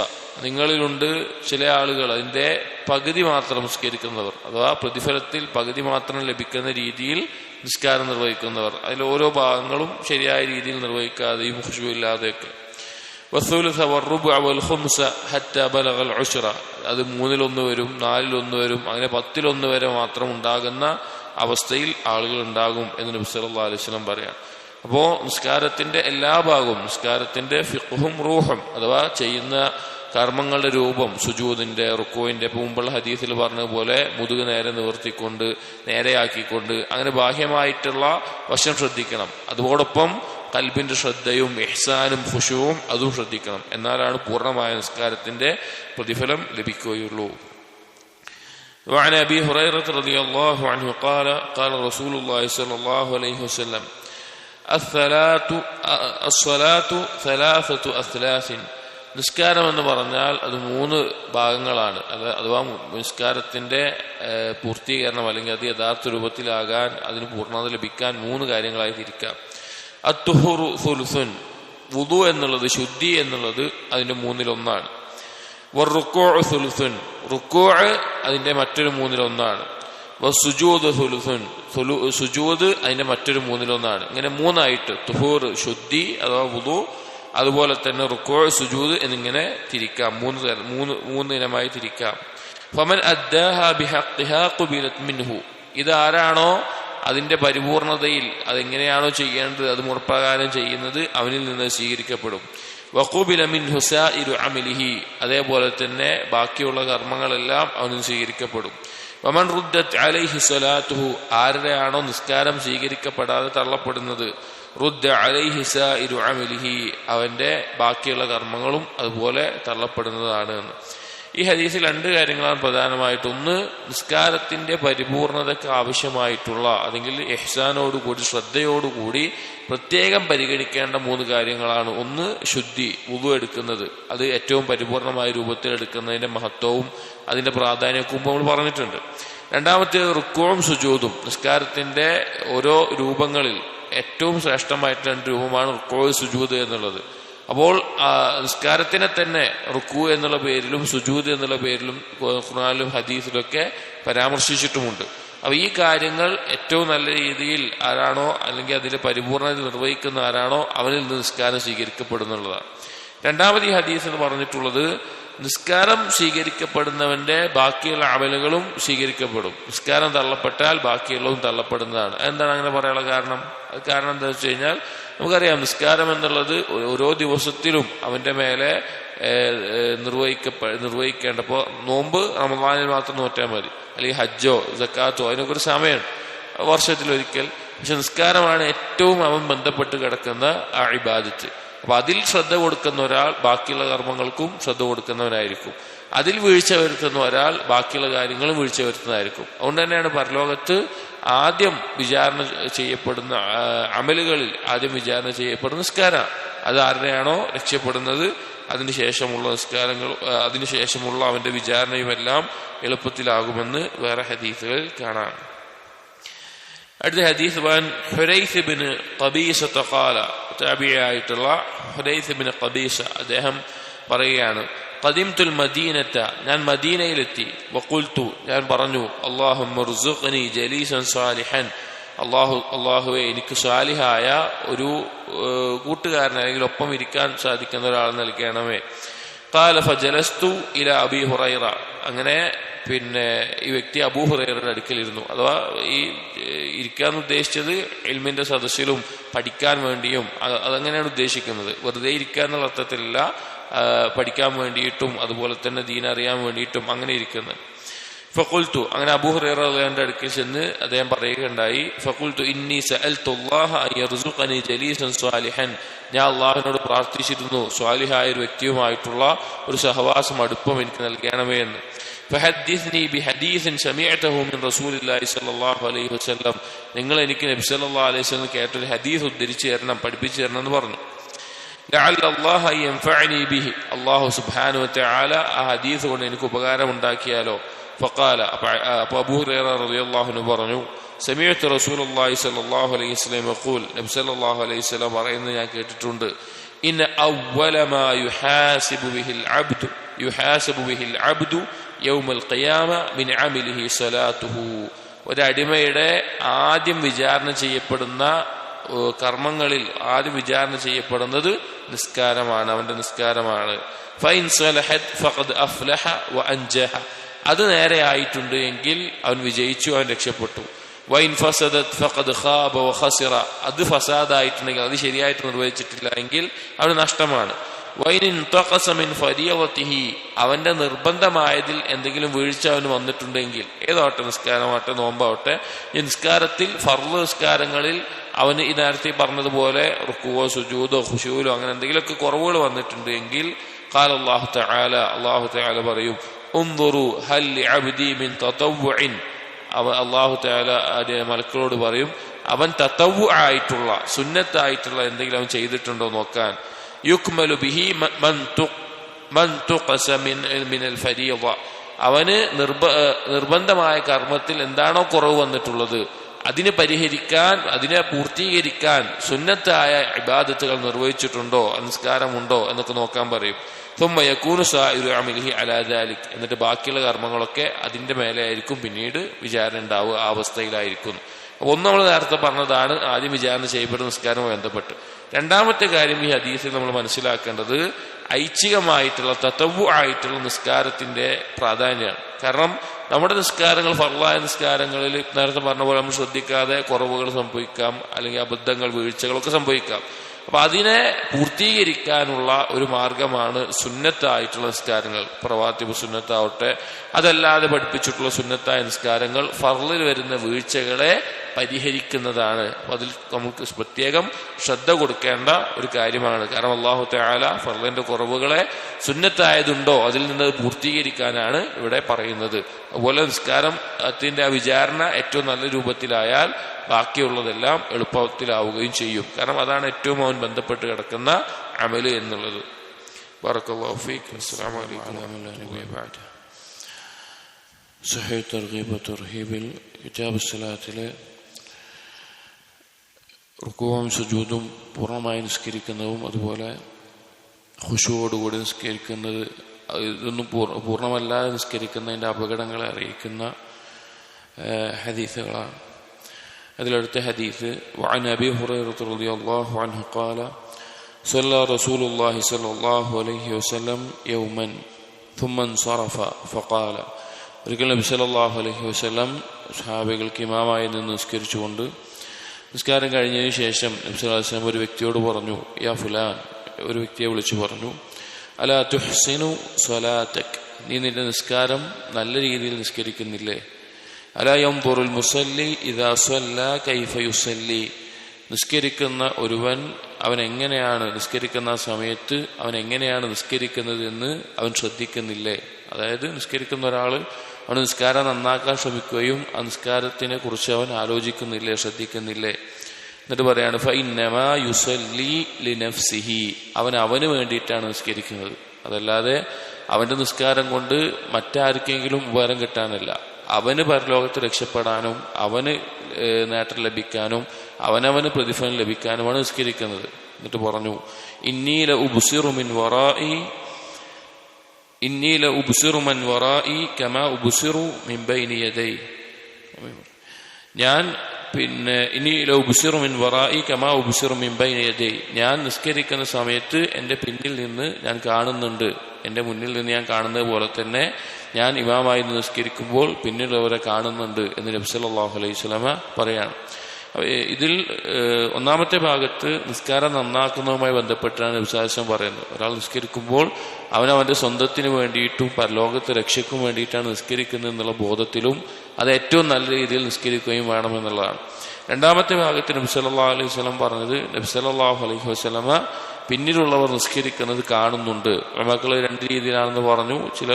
നിങ്ങളിലുണ്ട് ചില ആളുകൾ അതിന്റെ പകുതി മാത്രം നിസ്കരിക്കുന്നവർ, അഥവാ പ്രതിഫലത്തിൽ പകുതി മാത്രം ലഭിക്കുന്ന രീതിയിൽ നിസ്കാരം നിർവഹിക്കുന്നവർ. അതിൽ ഓരോ ഭാഗങ്ങളും ശരിയായ രീതിയിൽ നിർവഹിക്കാതെയും ഖുശൂ ഇല്ലാതെയൊക്കെ. വസുലുസ വറുബഅ വൽഖുംസ ഹത്താ ബലഗൽ ഉശ്റ, അത് 3/1 വരും, 4/1 വരും, അങ്ങനെ 10/1 വരെ മാത്രം ഉണ്ടാകുന്ന അവസ്ഥയിൽ ആളുകൾ ഉണ്ടാകും എന്ന് നബി സല്ലല്ലാഹു അലൈഹി വസല്ലം പറയാം. അപ്പോ നിസ്കാരത്തിന്റെ എല്ലാ ഭാഗവും, നിസ്കാരത്തിന്റെ ഫിഖ്ഹും റൂഹും അഥവാ ചെയ്യുന്ന കർമ്മങ്ങളുടെ രൂപം, സുജൂദിന്റെ, റുക്കൂഇന്റെ, മുമ്പുള്ള ഹദീസിൽ പറഞ്ഞതുപോലെ മുതുക് നേരെ നിവർത്തിക്കൊണ്ട് നേരെയാക്കിക്കൊണ്ട് അങ്ങനെ ബാഹ്യമായിട്ടുള്ള വശം ശ്രദ്ധിക്കണം. അതോടൊപ്പം ഖൽബിന്റെ ശ്രദ്ധയും ഇഹ്സാനും ഖുശൂഉം അതും ശ്രദ്ധിക്കണം. എന്നാലാണ് പൂർണ്ണമായ നിസ്കാരത്തിന്റെ പ്രതിഫലം ലഭിക്കുകയുള്ളൂ. وعن أبي هريرة رضي الله عنه قال قال رسول الله صلى الله عليه وسلم الصلاة ثلاثة أثلاث. നിസ്കാരം എന്ന് പറഞ്ഞാൽ അത് 3 ഭാഗങ്ങളാണ്. അഥവാ നിസ്കാരത്തിന്റെ പൂർത്തീകരണം അല്ലെങ്കിൽ അത് യഥാർത്ഥ രൂപത്തിലാകാൻ, അതിന് പൂർണ്ണത ലഭിക്കാൻ 3 കാര്യങ്ങളായി തിരിക്കാം. അത്തുഹുറു സുലുസുൻ, വുദു എന്നുള്ളത്, ശുദ്ധി എന്നുള്ളത് അതിന്റെ 1/3. വറുക്കൂഉ സുലുസുൻ, റുക്കൂഉ അതിന്റെ മറ്റൊരു 1/3. വസുജൂദ് സുലുസുൻ, സുജൂദ് അതിന്റെ മറ്റൊരു 1/3. ഇങ്ങനെ 3ആയിട്ട് തുഹൂർ ശുദ്ധി അഥവാ വുദു, അതുപോലെ തന്നെ റുക്കൂഉ സുജൂദ് എന്നിങ്ങനെ തിരിക്കാം. 3 ഇനമായി തിരിക്കാം. ഫമൻ അദ്ദാഹാ ബിഹഖ്ഖിഹാ ഖുബിലത് മിൻഹു, ഇതാരാണോ അതിന്റെ പരിപൂർണതയിൽ അതെങ്ങനെയാണോ ചെയ്യേണ്ടത് അത് മുറപ്രകാരം ചെയ്യുന്നത്, അവനിൽ നിന്ന് സ്വീകരിക്കപ്പെടും. വഖുബില മിൻഹു സായിറു അമലിഹി, അതേപോലെ തന്നെ ബാക്കിയുള്ള കർമ്മങ്ങളെല്ലാം അവനിൽ സ്വീകരിക്കപ്പെടും. വമൻ റുദ്ദത് അലൈഹി സ്വലാത്തുഹു, ആരുടെയാണോ നിസ്കാരം സ്വീകരിക്കപ്പെടാതെ തള്ളപ്പെടുന്നത്, റുദ്ദ അലൈഹി സായിറു അമലിഹി, അവന്റെ ബാക്കിയുള്ള കർമ്മങ്ങളും അതുപോലെ തള്ളപ്പെടുന്നതാണ് എന്ന്. ഈ ഹദീസിൽ 2 കാര്യങ്ങളാണ് പ്രധാനമായിട്ട്. ഒന്ന്, നിസ്കാരത്തിന്റെ പരിപൂർണതയ്ക്ക് ആവശ്യമായിട്ടുള്ള അല്ലെങ്കിൽ ഇഹ്സാനോടുകൂടി ശ്രദ്ധയോടുകൂടി പ്രത്യേകം പരിഗണിക്കേണ്ട 3 കാര്യങ്ങളാണ്. ഒന്ന്, ശുദ്ധി, വുദു എടുക്കുന്നത്, അത് ഏറ്റവും പരിപൂർണമായ രൂപത്തിൽ എടുക്കുന്നതിന്റെ മഹത്വവും അതിന്റെ പ്രാധാന്യവും നമ്മൾ പറഞ്ഞിട്ടുണ്ട്. രണ്ടാമത്തെ, റുക്കൂഉം സുജൂദും, നിസ്കാരത്തിന്റെ ഓരോ രൂപങ്ങളിൽ ഏറ്റവും ശ്രേഷ്ഠമായിട്ടുള്ള 2 രൂപമാണ് റുക്കൂഉ സുജൂദ് എന്നുള്ളത്. അപ്പോൾ നിസ്കാരത്തിനെ തന്നെ റുക്കൂ എന്നുള്ള പേരിലും സുജൂദ് എന്നുള്ള പേരിലും ഖുർആനിലും ഹദീസിലൊക്കെ പരാമർശിച്ചിട്ടുമുണ്ട്. അപ്പൊ ഈ കാര്യങ്ങൾ ഏറ്റവും നല്ല രീതിയിൽ ആരാണോ അല്ലെങ്കിൽ അതിന്റെ പരിപൂർണത നിർവഹിക്കുന്ന ആരാണോ അവനിൽ നിന്ന് നിസ്കാരം സ്വീകരിക്കപ്പെടുന്നുള്ളതാണ്. രണ്ടാമത് ഈ ഹദീസ് എന്ന് പറഞ്ഞിട്ടുള്ളത്, നിസ്കാരം സ്വീകരിക്കപ്പെടുന്നവന്റെ ബാക്കിയുള്ള അമലുകളും സ്വീകരിക്കപ്പെടും. നിസ്കാരം തള്ളപ്പെട്ടാൽ ബാക്കിയുള്ളതും തള്ളപ്പെടുന്നതാണ്. എന്താണ് അങ്ങനെ പറയാനുള്ള കാരണം? കാരണം എന്താ വെച്ച് കഴിഞ്ഞാൽ, നമുക്കറിയാം നിസ്കാരം എന്നുള്ളത് ഓരോ ദിവസത്തിലും അവന്റെ മേലെ നിർവഹിക്കേണ്ടപ്പോ, നോമ്പ് റമദാനിൽ മാത്രം നോറ്റാൽ മതി, അല്ലെങ്കിൽ ഹജ്ജോ സക്കാത്തോ അതിനൊക്കെ ഒരു സമയമാണ്, വർഷത്തിലൊരിക്കൽ. പക്ഷെ നിസ്കാരമാണ് ഏറ്റവും അവൻ ബന്ധപ്പെട്ട് കിടക്കുന്ന ആ ഇബാദത്ത്. അപ്പൊ അതിൽ ശ്രദ്ധ കൊടുക്കുന്ന ഒരാൾ ബാക്കിയുള്ള കർമ്മങ്ങൾക്കും ശ്രദ്ധ കൊടുക്കുന്നവനായിരിക്കും. അതിൽ വീഴ്ച വരുത്തുന്ന ഒരാൾ ബാക്കിയുള്ള കാര്യങ്ങളും വീഴ്ച വരുത്തുന്നതായിരിക്കും. അതുകൊണ്ട് തന്നെയാണ് പരലോകത്ത് ആദ്യം വിചാരണ ചെയ്യപ്പെടുന്ന അമലുകളിൽ ആദ്യം വിചാരണ ചെയ്യപ്പെടുന്ന നിസ്കാരം. അത് ആരുടെയാണോ രക്ഷപ്പെടുന്നത് അതിനുശേഷമുള്ള നിസ്കാരങ്ങൾ, അതിനുശേഷമുള്ള അവന്റെ വിചാരണയുമെല്ലാം എളുപ്പത്തിലാകുമെന്ന് വേറെ ഹദീസുകൾ കാണാം. അടുത്ത ഹദീസ്, ഹുരൈസ് ഇബ്നു ഖബീസ ഖാല, താബിഈയായിട്ടുള്ള ഹുരൈസ് ഇബ്നു ഖബീസ അദ്ദേഹം പറയുകയാണ്, ഖദിംതുൽ മദീനത, ഞാൻ മദീനയിലെത്തി, വഖുൽതു, ഞാൻ പറഞ്ഞു, അല്ലാഹുമ്മ ർസുഖ്നി ജലീസൻ സാലിഹൻ, അല്ലാഹുവേ എനിക്ക് സാലിഹായ ഒരു കൂട്ടുകാരൻ അല്ലെങ്കിൽ ഒപ്പം ഇരിക്കാൻ സാധിക്കുന്ന ഒരാൾ നൽകണമേ. ഖാല ഫജലസ്തു ഇല അബീ ഹുറൈറ, അങ്ങനെ പിന്നെ ഈ വ്യക്തി അബൂ ഹുറൈറയുടെ അടുക്കലിരുന്നു. അഥവാ ഈ ഇരിക്കാൻ ഉദ്ദേശിച്ചത് ഇൽമിന്റെ സദസ്സിലും പഠിക്കാൻ വേണ്ടിയും അതങ്ങനെയാണ് ഉദ്ദേശിക്കുന്നത്. വെറുതെ ഇരിക്കാൻ എന്നുള്ള അർത്ഥത്തിലല്ല, പഠിക്കാൻ വേണ്ടിയിട്ടും അതുപോലെ തന്നെ ദീൻ അറിയാൻ വേണ്ടിയിട്ടും അങ്ങനെ ഇരിക്കുന്നത്. ഫഖുൽതു, അങ്ങനെ അബൂ ഹുറൈറ റളിയല്ലാഹുവിന്റെ അടുക്കൽ ചെന്ന് അദ്ദേഹം പറയുകയുണ്ടായി, ഫഖുൽതു ഇന്നി സഅൽതുല്ലാഹ അൻ യർസുഖനി ജലീസൻ സാലിഹൻ, ഞാൻ അള്ളാഹുവിനോട് പ്രാർത്ഥിച്ചിരുന്നു സ്വാലിഹായ ഒരു വ്യക്തിയുമായിട്ടുള്ള ഒരു സഹവാസം, അടുപ്പം എനിക്ക് നൽകണമേ എന്ന്. ഫഹദ്ദിസ്നി ബിഹദീസിൻ സമീഅതഹു മിൻ റസൂലില്ലാഹി സ്വല്ലല്ലാഹു അലൈഹി വസല്ലം, നിങ്ങൾ എനിക്ക് നബി സല്ലല്ലാഹു അലൈഹി വസല്ലം കേട്ടൊരു ഹദീസ് ഉദ്ധരിച്ചു തരണം, പഠിപ്പിച്ചു തരണം എന്ന് പറഞ്ഞു. ലഅല്ല അല്ലാഹ യൻഫഅനി ബിഹി, അല്ലാഹു സുബ്ഹാനഹു വതആല ആ ഹദീസ് കൊണ്ട് എനിക്ക് ഉപകാരം ഉണ്ടാക്കിയാലോ. ഫഖാല, അപ്പോൾ അബൂ ഹുറൈറ റളിയല്ലാഹു അൻഹു പറഞ്ഞു, സമീഅതു റസൂലുള്ളാഹി സ്വല്ലല്ലാഹു അലൈഹി വസല്ലം യഖൂൽ, നബി സല്ലല്ലാഹു അലൈഹി വസല്ലം പറയുന്നത് ഞാൻ കേട്ടിട്ടുണ്ട്, ഇന്ന അവ്വല മാ യുഹാസിബു ബിഹിൽ അബ്ദു യൗമൽ ഖിയാമ മിൻ അമലിഹി സ്വലാത്തുഹു, ഒരടിമയുടെ ആദ്യം വിചാരണ ചെയ്യപ്പെടുന്ന കർമ്മങ്ങളിൽ ആദ്യം വിചാരണ ചെയ്യപ്പെടുന്നത് നിസ്കാരമാണ്, അവന്റെ നിസ്കാരമാണ്. ഫൈൻ സലഹത് ഫഖദ് അഫ്ലഹ വ അൻജഹ, അത് നേരെ ആയിട്ടുണ്ട് എങ്കിൽ അവൻ വിജയിച്ചു, അവൻ രക്ഷപ്പെട്ടു. വൈൻ ഫസദത് ഫഖദ് ഖാബ വഖസിറ, അത് ഫസാദായിട്ടുണ്ടെങ്കിൽ, അത് ശരിയായിട്ട് നിർവഹിച്ചിട്ടില്ല എങ്കിൽ അവന് നഷ്ടമാണ്. വൈൻ തഖസ മിൻ ഫരീളതിഹി, അവന്റെ നിർബന്ധമായതിൽ എന്തെങ്കിലും വീഴ്ച അവന് വന്നിട്ടുണ്ടെങ്കിൽ, ഏതാവട്ടെ നിസ്കാരമാവട്ടെ നോമ്പാവട്ടെ, ഈ നിസ്കാരത്തിൽ ഫർള് നിസ്കാരങ്ങളിൽ അവന് ഈ നേരത്തെ പറഞ്ഞതുപോലെ റുക്കുവോ സുജൂദോ ഖുശൂലോ അങ്ങനെ എന്തെങ്കിലുമൊക്കെ കുറവുകൾ വന്നിട്ടുണ്ട് എങ്കിൽ ഖാല അല്ലാഹു തആല, അല്ലാഹു തആല പറയും ഉൻദുറു ഹൽ ലിഅബ്ദി മിൻ തതവ്വുഇൻ, അല്ലാഹു തആല മലക്കളോട് പറയും അവൻ തതവ്വു ആയിട്ടുള്ള സുന്നത്തായിട്ടുള്ള എന്തെങ്കിലും അവൻ ചെയ്തിട്ടുണ്ടോ നോക്കാൻ. യുക്മലു ബിഹി മൻ തുഖസ മിനൽ ഫരീള, അവന് നിർബന്ധമായ കർമ്മത്തിൽ എന്താണോ കുറവ് വന്നിട്ടുള്ളത് അതിനെ പരിഹരിക്കാൻ, അതിനെ പൂർത്തീകരിക്കാൻ സുന്നത്തായ ഇബാദത്തുകൾ നിർവഹിച്ചിട്ടുണ്ടോ, നിസ്കാരമുണ്ടോ എന്നൊക്കെ നോക്കാൻ പറയും. ثم يكون سائر عمله على ذلك, എന്നിട്ട് ബാക്കിയുള്ള കർമ്മങ്ങളൊക്കെ അതിന്റെ മേലെ ആയിരിക്കും പിന്നീട് വിചാരണ ഉണ്ടാവുക, ആ അവസ്ഥയിലായിരിക്കും. ഒന്ന് നമ്മൾ നേരത്തെ പറഞ്ഞതാണ് ആദ്യം വിചാരണ ചെയ്യപ്പെടുന്ന നിസ്കാരവുമായി ബന്ധപ്പെട്ട്. രണ്ടാമത്തെ കാര്യം ഈ ഹദീസിൽ നമ്മൾ മനസ്സിലാക്കേണ്ടത് ഐച്ഛികമായിട്ടുള്ള തതവ്വു ആയിട്ടുള്ള നിസ്കാരത്തിന്റെ പ്രാധാന്യമാണ്. കാരണം നമ്മുടെ നിസ്കാരങ്ങൾ ഫർളായ നിസ്കാരങ്ങളിൽ നേരത്തെ പറഞ്ഞ പോലെ നമ്മൾ ശ്രദ്ധിക്കാതെ കുറവുകൾ സംഭവിക്കാം, അല്ലെങ്കിൽ അബദ്ധങ്ങൾ വീഴ്ചകളൊക്കെ സംഭവിക്കാം. അപ്പൊ അതിനെ പൂർത്തീകരിക്കാനുള്ള ഒരു മാർഗമാണ് സുന്നത്തായിട്ടുള്ള നിസ്കാരങ്ങൾ. പ്രവാത്തിബ് സുന്നത്താവട്ടെ, അതല്ലാതെ പഠിപ്പിച്ചിട്ടുള്ള സുന്നത്തായ നിസ്കാരങ്ങൾ ഫർളിൽ വരുന്ന വീഴ്ചകളെ പരിഹരിക്കുന്നതാണ്. അപ്പൊ അതിൽ നമുക്ക് പ്രത്യേകം ശ്രദ്ധ കൊടുക്കേണ്ട ഒരു കാര്യമാണ്. കാരണം അല്ലാഹു തആല ഫർളിന്റെ കുറവുകളെ സുന്നത്തായതുണ്ടോ അതിൽ നിന്ന് പൂർത്തീകരിക്കാനാണ് ഇവിടെ പറയുന്നത്. അതുപോലെ നിസ്കാരത്തിന്റെ ആ വിചാരണ ഏറ്റവും നല്ല രൂപത്തിലായാൽ ബാക്കിയുള്ളതെല്ലാം എളുപ്പത്തിലാവുകയും ചെയ്യും. കാരണം അതാണ് ഏറ്റവും അവൻ ബന്ധപ്പെട്ട് കിടക്കുന്ന അമല് എന്നുള്ളത്. ബറക്കല്ലാഹു ഫീക്. അസ്സലാമു അലൈക്കും വറഹ്മത്തുള്ളാഹി വബറകാതുഹു. സഹീഹ് തർഗീബ് തർഹീബിൽ കിതാബ് സ്വലാത്തിലെ റുകൂഉം സുജൂദും പൂർണ്ണമായി നിസ്കരിക്കുന്നതും അതുപോലെ ഖുശൂഅോടുകൂടി നിസ്കരിക്കുന്നത്, ഇതൊന്നും പൂർണ്ണമല്ലാതെ നിസ്കരിക്കുന്നതിന്റെ അപകടങ്ങളെ അറിയിക്കുന്ന ഹദീസുകളാണ്. അതിലടുത്ത ഹദീസ് വഅൻ അബീ ഹുറൈറത റളിയല്ലാഹു അൻഹു ഖാല صلى رسول الله صلى الله عليه وسلم يوما ثم انصرف فقال, ഒരിക്കൽ നബി സല്ലല്ലാഹു അലൈഹി വസല്ലം സ്വഹാബികൾക്ക് ഇമാമായി നിന്ന് നിസ്കരിച്ചുകൊണ്ട് നിസ്കാരം കഴിഞ്ഞതിന് ശേഷം നബി സല്ലല്ലാഹു അലൈഹി വസല്ലം ഒരു വ്യക്തിയോട് പറഞ്ഞു, യാ ഫുലാൻ, ഒരു വ്യക്തിയെ വിളിച്ചു പറഞ്ഞു, അലാ തുഹ്സിനു സ്വലാതക്, നീ നിന്റെ നിസ്കാരം നല്ല രീതിയിൽ നിസ്കരിക്കുന്നില്ലേ? അലാ യൻദുറുൽ മുസല്ലി ഇദാ സ്വല്ലാ കൈഫ യുസല്ലി, നിസ്കരിക്കുന്ന ഒരുവൻ അവൻ എങ്ങനെയാണ് നിസ്കരിക്കുന്ന സമയത്ത് അവൻ എങ്ങനെയാണ് നിസ്കരിക്കുന്നത് എന്ന് അവൻ ശ്രദ്ധിക്കുന്നില്ലേ? അതായത് നിസ്കരിക്കുന്ന ഒരാൾ അവൻ നിസ്കാരം നന്നാക്കാൻ ശ്രമിക്കുകയും ആ നിസ്കാരത്തിനെ കുറിച്ച് അവൻ ആലോചിക്കുന്നില്ലേ, ശ്രദ്ധിക്കുന്നില്ലേ? എന്നിട്ട് പറയാണ് ഫഇന്നമാ യുസല്ലി ലിനഫ്സിഹി, അവന് വേണ്ടിയിട്ടാണ് നിസ്കരിക്കുന്നത്, അതല്ലാതെ അവന്റെ നിസ്കാരം കൊണ്ട് മറ്റാർക്കെങ്കിലും ഉപകാരം കിട്ടാനല്ല. അവന് പരലോകത്ത് രക്ഷപ്പെടാനും അവന് നേട്ടം ലഭിക്കാനും അവനവന് പ്രതിഫലം ലഭിക്കാനുമാണ് നിസ്കരിക്കുന്നത്. എന്നിട്ട് പറഞ്ഞു, ഇന്നീല ഉബ്സിറു മൻ വറാഇ കമാ ഉബ്സിറു മിൻ ബൈനി യദൈ, ഞാൻ ഇന്നീല ഉബ്സിറു മിൻ വറാഇ കമാ ഉബ്സിറു മിൻ ബൈനി യദൈ, ഞാൻ നിസ്കരിക്കുന്ന സമയത്ത് എന്റെ പിന്നിൽ നിന്ന് ഞാൻ കാണുന്നുണ്ട്, എന്റെ മുന്നിൽ നിന്ന് ഞാൻ കാണുന്നത് പോലെ തന്നെ ഞാൻ ഇമാമായി നിസ്കരിക്കുമ്പോൾ പിന്നിലുള്ളവരെ കാണുന്നുണ്ട് എന്ന് നബി സല്ലല്ലാഹു അലൈഹി വസല്ലമ പറയാണ്. ഇതിൽ ഒന്നാമത്തെ ഭാഗത്ത് നിസ്കാരം നന്നാക്കുന്നതുമായി ബന്ധപ്പെട്ടാണ് നബി സല്ലല്ലാഹു അലൈഹി വസല്ലം പറയുന്നത്. ഒരാൾ നിസ്കരിക്കുമ്പോൾ അവനവന്റെ സ്വന്തത്തിന് വേണ്ടിയിട്ടും പരലോകത്തെ രക്ഷയ്ക്കും വേണ്ടിയിട്ടാണ് നിസ്കരിക്കുന്നത് എന്നുള്ള ബോധത്തിലും അത് ഏറ്റവും നല്ല രീതിയിൽ നിസ്കരിക്കുകയും വേണമെന്നുള്ളതാണ്. രണ്ടാമത്തെ ഭാഗത്ത് നബി സല്ലല്ലാഹു അലൈഹി വസല്ലം പറഞ്ഞത്, നബി സല്ലല്ലാഹു അലൈഹി വസല്ലമ പിന്നിലുള്ളവർ നിസ്കരിക്കുന്നത് കാണുന്നുണ്ട്. ഉലമാക്കൾ രണ്ട് രീതിയിലാണെന്ന് പറഞ്ഞു. ചില